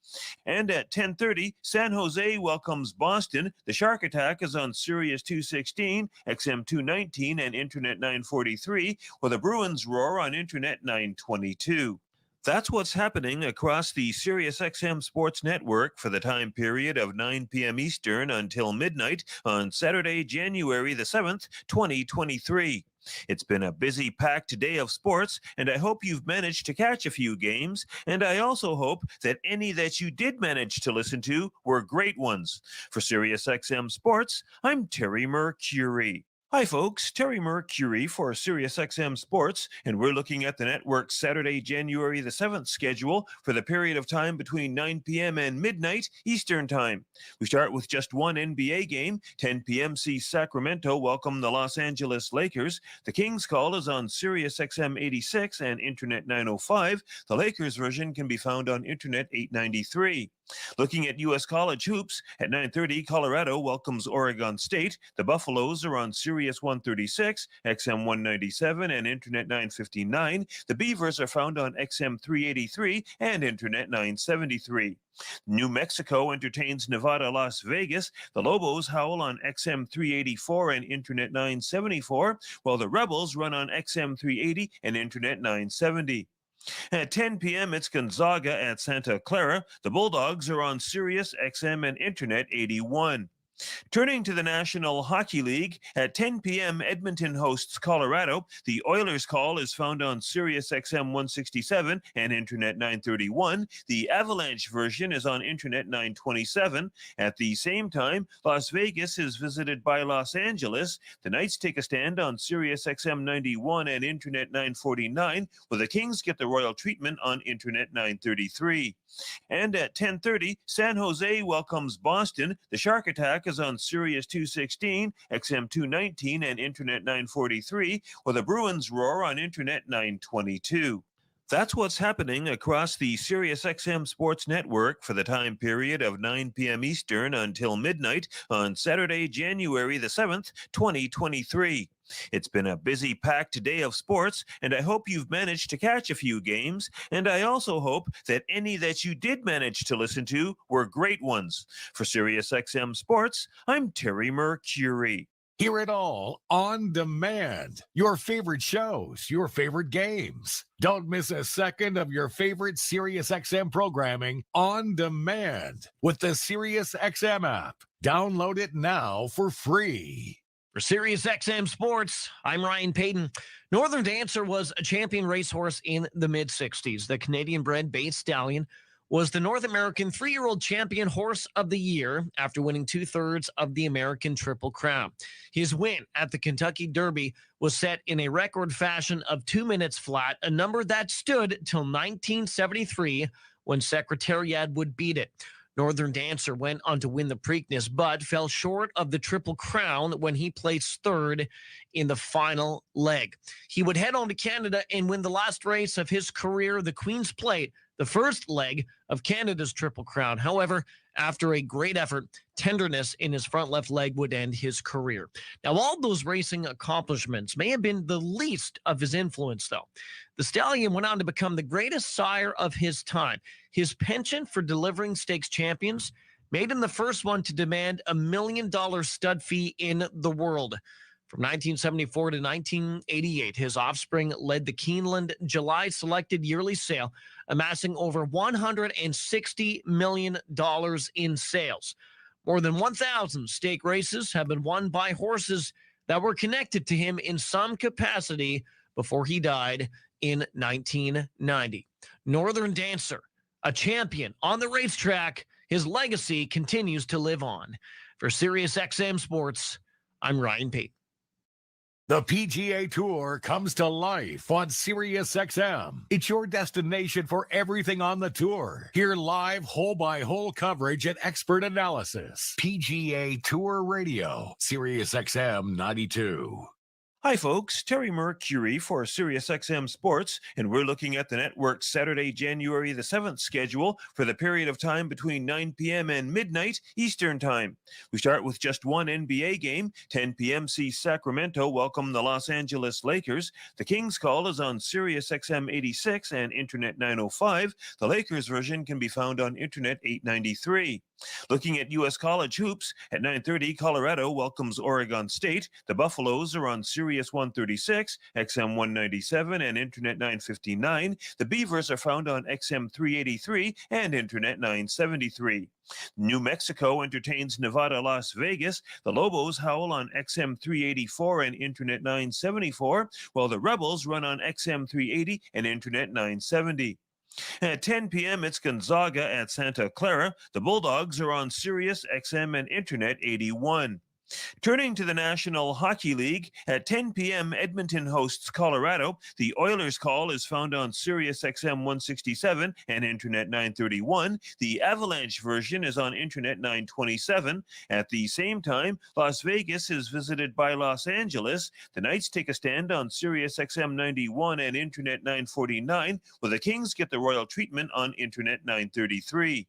And at 10:30, San Jose welcomes Boston. The Shark Attack is on Sirius 216, XM 219, and Internet 943, while the Bruins roar on Internet 922. That's what's happening across the SiriusXM Sports Network for the time period of 9 p.m. Eastern until midnight on Saturday, January the 7th, 2023. It's been a busy, packed day of sports, and I hope you've managed to catch a few games, and I also hope that any that you did manage to listen to were great ones. For SiriusXM Sports, I'm Terry Mercury. Hi, folks. Terry Mercury for SiriusXM Sports, and we're looking at the network's Saturday, January the 7th schedule for the period of time between 9 p.m. and midnight Eastern Time. We start with just one NBA game. 10 p.m. sees Sacramento welcome the Los Angeles Lakers. The Kings call is on SiriusXM 86 and Internet 905. The Lakers version can be found on Internet 893. Looking at U.S. college hoops, at 9:30, Colorado welcomes Oregon State. The Buffaloes are on Sirius 136, XM 197, and Internet 959. The Beavers are found on XM 383 and Internet 973. New Mexico entertains Nevada, Las Vegas. The Lobos howl on XM 384 and Internet 974, while the Rebels run on XM 380 and Internet 970. At 10 p.m., it's Gonzaga at Santa Clara. The Bulldogs are on Sirius, XM, and Internet 81. Turning to the National Hockey League, at 10 p.m., Edmonton hosts Colorado. The Oilers' call is found on Sirius XM 167 and Internet 931. The Avalanche version is on Internet 927. At the same time, Las Vegas is visited by Los Angeles. The Knights take a stand on Sirius XM 91 and Internet 949, while the Kings get the royal treatment on Internet 933. And at 10:30, San Jose welcomes Boston. The Shark Attack is on Sirius 216, XM 219, and Internet 943, while the Bruins roar on Internet 922. That's what's happening across the SiriusXM Sports Network for the time period of 9 p.m. Eastern until midnight on Saturday, January the 7th, 2023. It's been a busy, packed day of sports, and I hope you've managed to catch a few games, and I also hope that any that you did manage to listen to were great ones. For SiriusXM Sports, I'm Terry Mercury. Hear it all on demand. Your favorite shows, your favorite games. Don't miss a second of your favorite SiriusXM programming on demand with the SiriusXM app. Download it now for free. For SiriusXM Sports, I'm Ryan Payton. Northern Dancer was a champion racehorse in the mid-'60s. The Canadian-bred Bay Stallion was the North American 3-year-old champion horse of the year after winning 2/3 of the American Triple Crown. His win at the Kentucky Derby was set in a record fashion of 2 minutes flat, a number that stood till 1973 when Secretariat would beat it. Northern Dancer went on to win the Preakness, but fell short of the Triple Crown when he placed third in the final leg. He would head on to Canada and win the last race of his career, the Queen's Plate, the first leg of Canada's Triple Crown. However, after a great effort, tenderness in his front left leg would end his career. Now, all those racing accomplishments may have been the least of his influence, though. The Stallion went on to become the greatest sire of his time. His penchant for delivering stakes champions made him the first one to demand $1 million stud fee in the world. From 1974 to 1988, his offspring led the Keeneland July selected yearly sale, amassing over $160 million in sales. More than 1,000 stake races have been won by horses that were connected to him in some capacity before he died in 1990. Northern Dancer, a champion on the racetrack, his legacy continues to live on. For SiriusXM Sports, I'm Ryan Payton. The PGA Tour comes to life on SiriusXM. It's your destination for everything on the tour. Hear live hole-by-hole coverage and expert analysis. PGA Tour Radio, SiriusXM 92. Hi, folks. Terry Mercury for SiriusXM Sports, and we're looking at the network's Saturday, January the 7th schedule for the period of time between 9 p.m. and midnight Eastern Time. We start with just one NBA game. 10 p.m. sees Sacramento welcome the Los Angeles Lakers. The Kings call is on SiriusXM 86 and Internet 905. The Lakers version can be found on Internet 893. Looking at U.S. college hoops, at 9:30, Colorado welcomes Oregon State. The Buffaloes are on Sirius 136, XM 197, and Internet 959. The Beavers are found on XM 383 and Internet 973. New Mexico entertains Nevada, Las Vegas. The Lobos howl on XM 384 and Internet 974, while the Rebels run on XM 380 and Internet 970. At 10 p.m., it's Gonzaga at Santa Clara. The Bulldogs are on Sirius, XM, and Internet 81. Turning to the National Hockey League, at 10 p.m., Edmonton hosts Colorado. The Oilers' call is found on Sirius XM 167 and Internet 931. The Avalanche version is on Internet 927. At the same time, Las Vegas is visited by Los Angeles. The Knights take a stand on Sirius XM 91 and Internet 949, while the Kings get the royal treatment on Internet 933.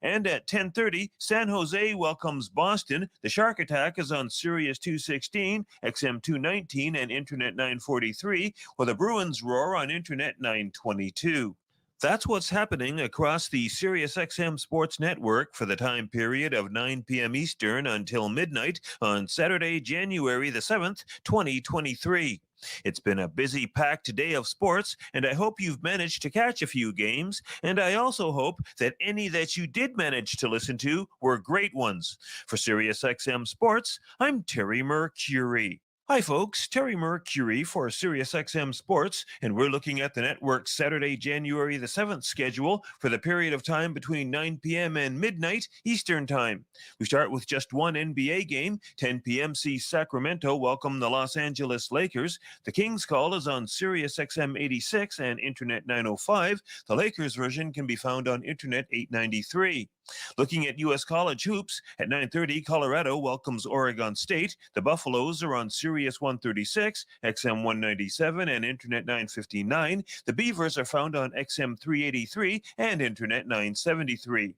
And at 10:30, San Jose welcomes Boston. The Shark Attack is on Sirius 216, XM 219, and Internet 943, while the Bruins roar on Internet 922. That's what's happening across the SiriusXM Sports Network for the time period of 9 p.m. Eastern until midnight on Saturday, January the 7th, 2023. It's been a busy, packed day of sports, and I hope you've managed to catch a few games, and I also hope that any that you did manage to listen to were great ones. For SiriusXM Sports, I'm Terry Mercury. Hi, folks. Terry Mercury for SiriusXM Sports, and we're looking at the network's Saturday, January the 7th schedule for the period of time between 9 p.m. and midnight Eastern Time. We start with just one NBA game. 10 p.m. sees Sacramento welcome the Los Angeles Lakers. The Kings call is on SiriusXM 86 and Internet 905. The Lakers version can be found on Internet 893. Looking at U.S. college hoops, at 9:30, Colorado welcomes Oregon State. The Buffaloes are on Sirius 136, XM 197, and Internet 959. The Beavers are found on XM 383 and Internet 973.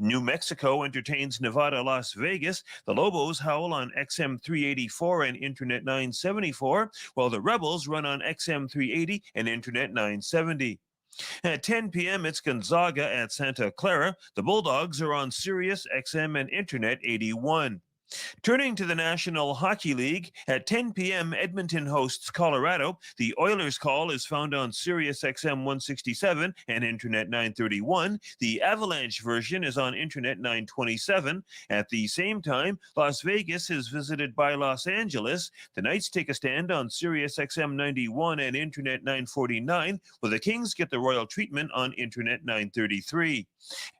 New Mexico entertains Nevada, Las Vegas. The Lobos howl on XM 384 and Internet 974, while the Rebels run on XM 380 and Internet 970. At 10 p.m., it's Gonzaga at Santa Clara. The Bulldogs are on Sirius, XM, and Internet 81. Turning to the National Hockey League, at 10 p.m., Edmonton hosts Colorado. The Oilers call is found on Sirius XM 167 and Internet 931. The Avalanche version is on Internet 927. At the same time, Las Vegas is visited by Los Angeles. The Knights take a stand on Sirius XM 91 and Internet 949, while the Kings get the royal treatment on Internet 933.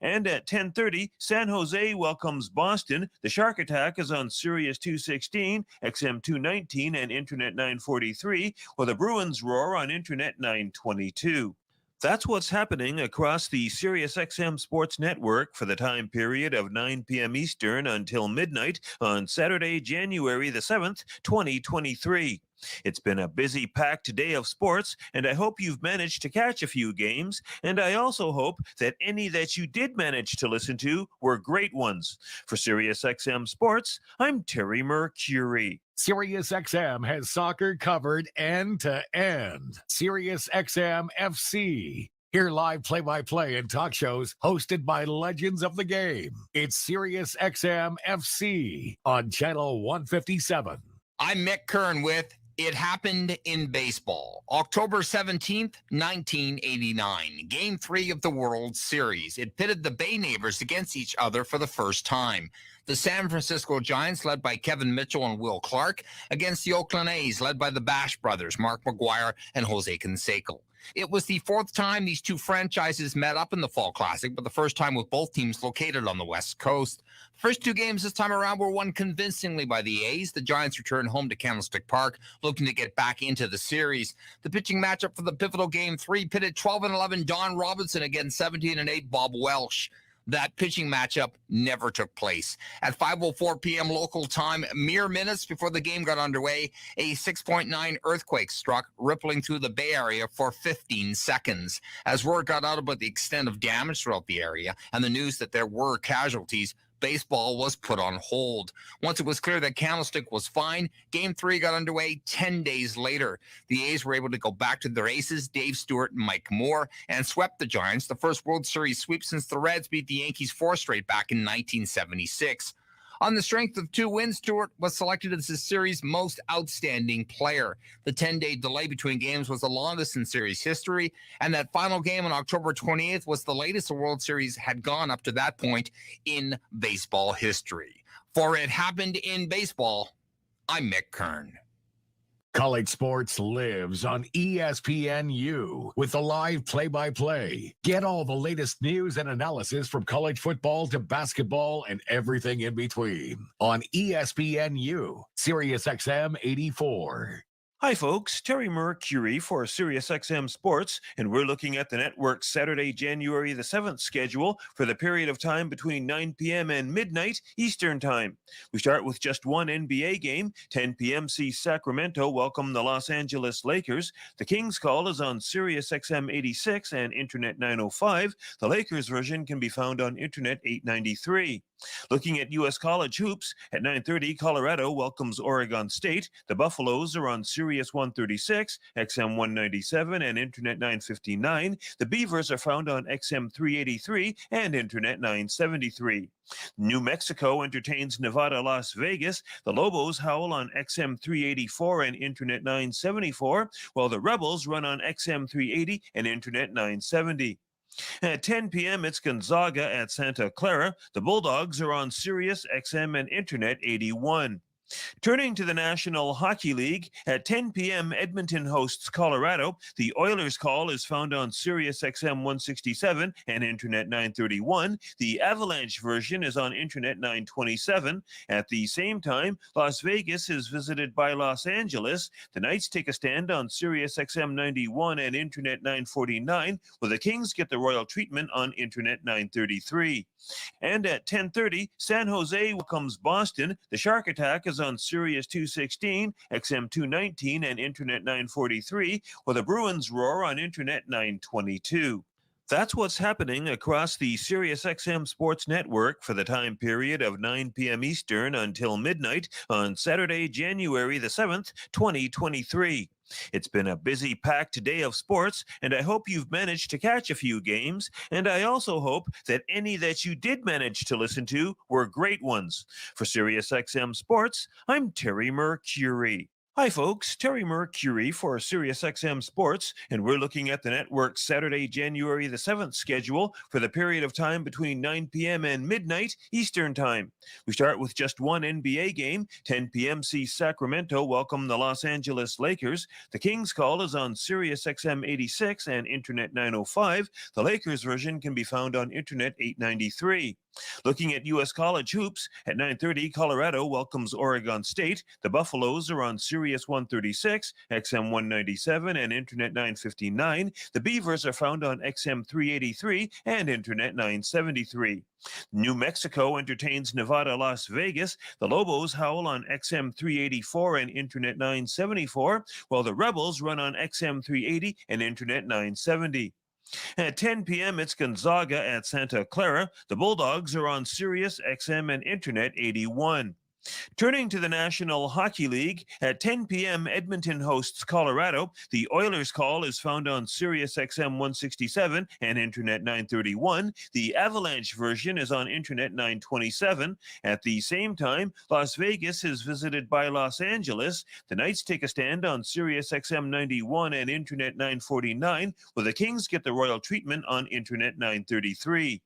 And at 10:30, San Jose welcomes Boston. The Shark Attack is on Sirius 216, XM 219, and Internet 943, while the Bruins roar on Internet 922. That's what's happening across the SiriusXM Sports Network for the time period of 9 p.m. Eastern until midnight on Saturday, January the 7th, 2023. It's been a busy, packed day of sports, and I hope you've managed to catch a few games, and I also hope that any that you did manage to listen to were great ones. For SiriusXM Sports, I'm Terry Mercury. SiriusXM has soccer covered end to end. SiriusXM FC. Hear live play-by-play and talk shows hosted by legends of the game. It's SiriusXM FC on Channel 157. I'm Mick Kern with It Happened in Baseball. October 17th, 1989. Game 3 of the World Series. It pitted the Bay neighbors against each other for the first time. The San Francisco Giants, led by Kevin Mitchell and Will Clark, against the Oakland A's, led by the Bash brothers, Mark McGuire and Jose Canseco. It was the fourth time these two franchises met up in the Fall Classic, but the first time with both teams located on the West Coast. The first two games this time around were won convincingly by the A's. The Giants returned home to Candlestick Park, looking to get back into the series. The pitching matchup for the pivotal Game 3 pitted 12-11 Don Robinson against 17-8 Bob Welsh. That pitching matchup never took place. At 5:04 p.m. local time, mere minutes before the game got underway, a 6.9 earthquake struck, rippling through the Bay Area for 15 seconds. As word got out about the extent of damage throughout the area and the news that there were casualties, baseball was put on hold. Once it was clear that Candlestick was fine, Game 3 got underway 10 days later. The A's were able to go back to their aces, Dave Stewart and Mike Moore, and swept the Giants, the first World Series sweep since the Reds beat the Yankees 4 straight back in 1976. On the strength of 2 wins, Stewart was selected as the series' most outstanding player. The 10-day delay between games was the longest in series history, and that final game on October 28th was the latest the World Series had gone up to that point in baseball history. For It Happened in Baseball, I'm Mick Kern. College sports lives on ESPNU with the live play-by-play. Get all the latest news and analysis from college football to basketball and everything in between on ESPNU, SiriusXM 84. Hi, folks. Terry Mercury for SiriusXM Sports, and we're looking at the network's Saturday, January the 7th schedule for the period of time between 9 p.m. and midnight Eastern Time. We start with just one NBA game. 10 p.m. sees Sacramento welcome the Los Angeles Lakers. The Kings call is on SiriusXM 86 and Internet 905. The Lakers version can be found on Internet 893. Looking at U.S. college hoops, at 9:30, Colorado welcomes Oregon State. The Buffaloes are on Sirius 136, XM 197, and Internet 959. The Beavers are found on XM 383 and Internet 973. New Mexico entertains Nevada, Las Vegas. The Lobos howl on XM 384 and Internet 974, while the Rebels run on XM 380 and Internet 970. At 10 p.m., it's Gonzaga at Santa Clara. The Bulldogs are on Sirius XM and Internet 81. Turning to the National Hockey League, at 10 p.m., Edmonton hosts Colorado. The Oilers' call is found on Sirius XM 167 and Internet 931. The Avalanche version is on Internet 927. At the same time, Las Vegas is visited by Los Angeles. The Knights take a stand on Sirius XM 91 and Internet 949, while the Kings get the royal treatment on Internet 933. And at 10:30, San Jose welcomes Boston. The Shark Attack is on Sirius 216, XM 219, and Internet 943, while the Bruins roar on Internet 922. That's what's happening across the SiriusXM Sports Network for the time period of 9 p.m. Eastern until midnight on Saturday, January the 7th, 2023. It's been a busy, packed day of sports, and I hope you've managed to catch a few games, and I also hope that any that you did manage to listen to were great ones. For SiriusXM Sports, I'm Terry Mercury. Hi folks, Terry Mercury for SiriusXM Sports, and we're looking at the network's Saturday, January the 7th schedule for the period of time between 9 p.m. and midnight Eastern Time. We start with just one NBA game. 10 p.m. sees Sacramento welcome the Los Angeles Lakers. The Kings call is on SiriusXM 86 and Internet 905. The Lakers version can be found on Internet 893. Looking at U.S. college hoops, at 9:30, Colorado welcomes Oregon State. The Buffaloes are on Sirius 136, XM 197, and Internet 959. The Beavers are found on XM 383 and Internet 973. New Mexico entertains Nevada, Las Vegas. The Lobos howl on XM 384 and Internet 974, while the Rebels run on XM 380 and Internet 970. At 10 p.m., it's Gonzaga at Santa Clara. The Bulldogs are on Sirius XM and Internet 81. Turning to the National Hockey League, at 10 p.m., Edmonton hosts Colorado. The Oilers' call is found on Sirius XM 167 and Internet 931. The Avalanche version is on Internet 927. At the same time, Las Vegas is visited by Los Angeles. The Knights take a stand on Sirius XM 91 and Internet 949, while the Kings get the royal treatment on Internet 933.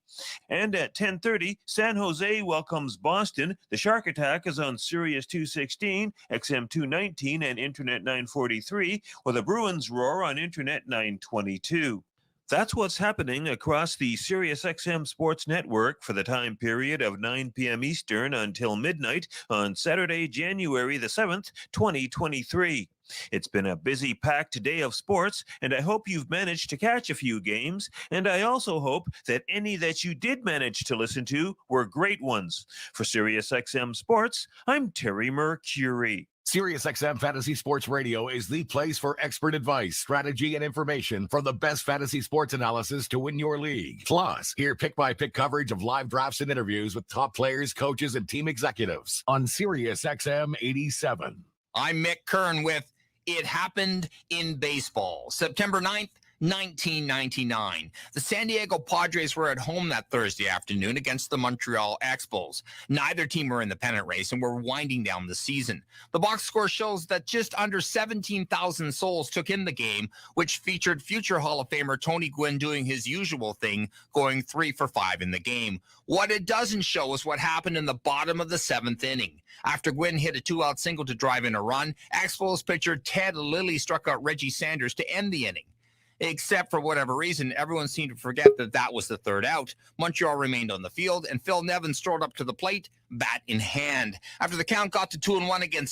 And at 10:30, San Jose welcomes Boston. The Shark Attack is on Sirius 216, XM 219, and Internet 943, while the Bruins roar on Internet 922. That's what's happening across the SiriusXM Sports Network for the time period of 9 p.m. Eastern until midnight on Saturday, January the 7th, 2023. It's been a busy, packed day of sports, and I hope you've managed to catch a few games, and I also hope that any that you did manage to listen to were great ones. For SiriusXM Sports, I'm Terry Mercury. SiriusXM Fantasy Sports Radio is the place for expert advice, strategy, and information from the best fantasy sports analysis to win your league. Plus, hear pick-by-pick coverage of live drafts and interviews with top players, coaches, and team executives on SiriusXM 87. I'm Mick Kern with It Happened in Baseball. September 9th, 1999. The San Diego Padres were at home that Thursday afternoon against the Montreal Expos. Neither team were in the pennant race and were winding down the season. The box score shows that just under 17,000 souls took in the game, which featured future Hall of Famer Tony Gwynn doing his usual thing, going 3 for 5 in the game. What it doesn't show is what happened in the bottom of the 7th inning. After Gwynn hit a 2-out single to drive in a run, Expos pitcher Ted Lilly struck out Reggie Sanders to end the inning. Except for whatever reason, everyone seemed to forget that was the 3rd out. Montreal remained on the field, and Phil Nevin strolled up to the plate, bat in hand. After the count got to 2-1 against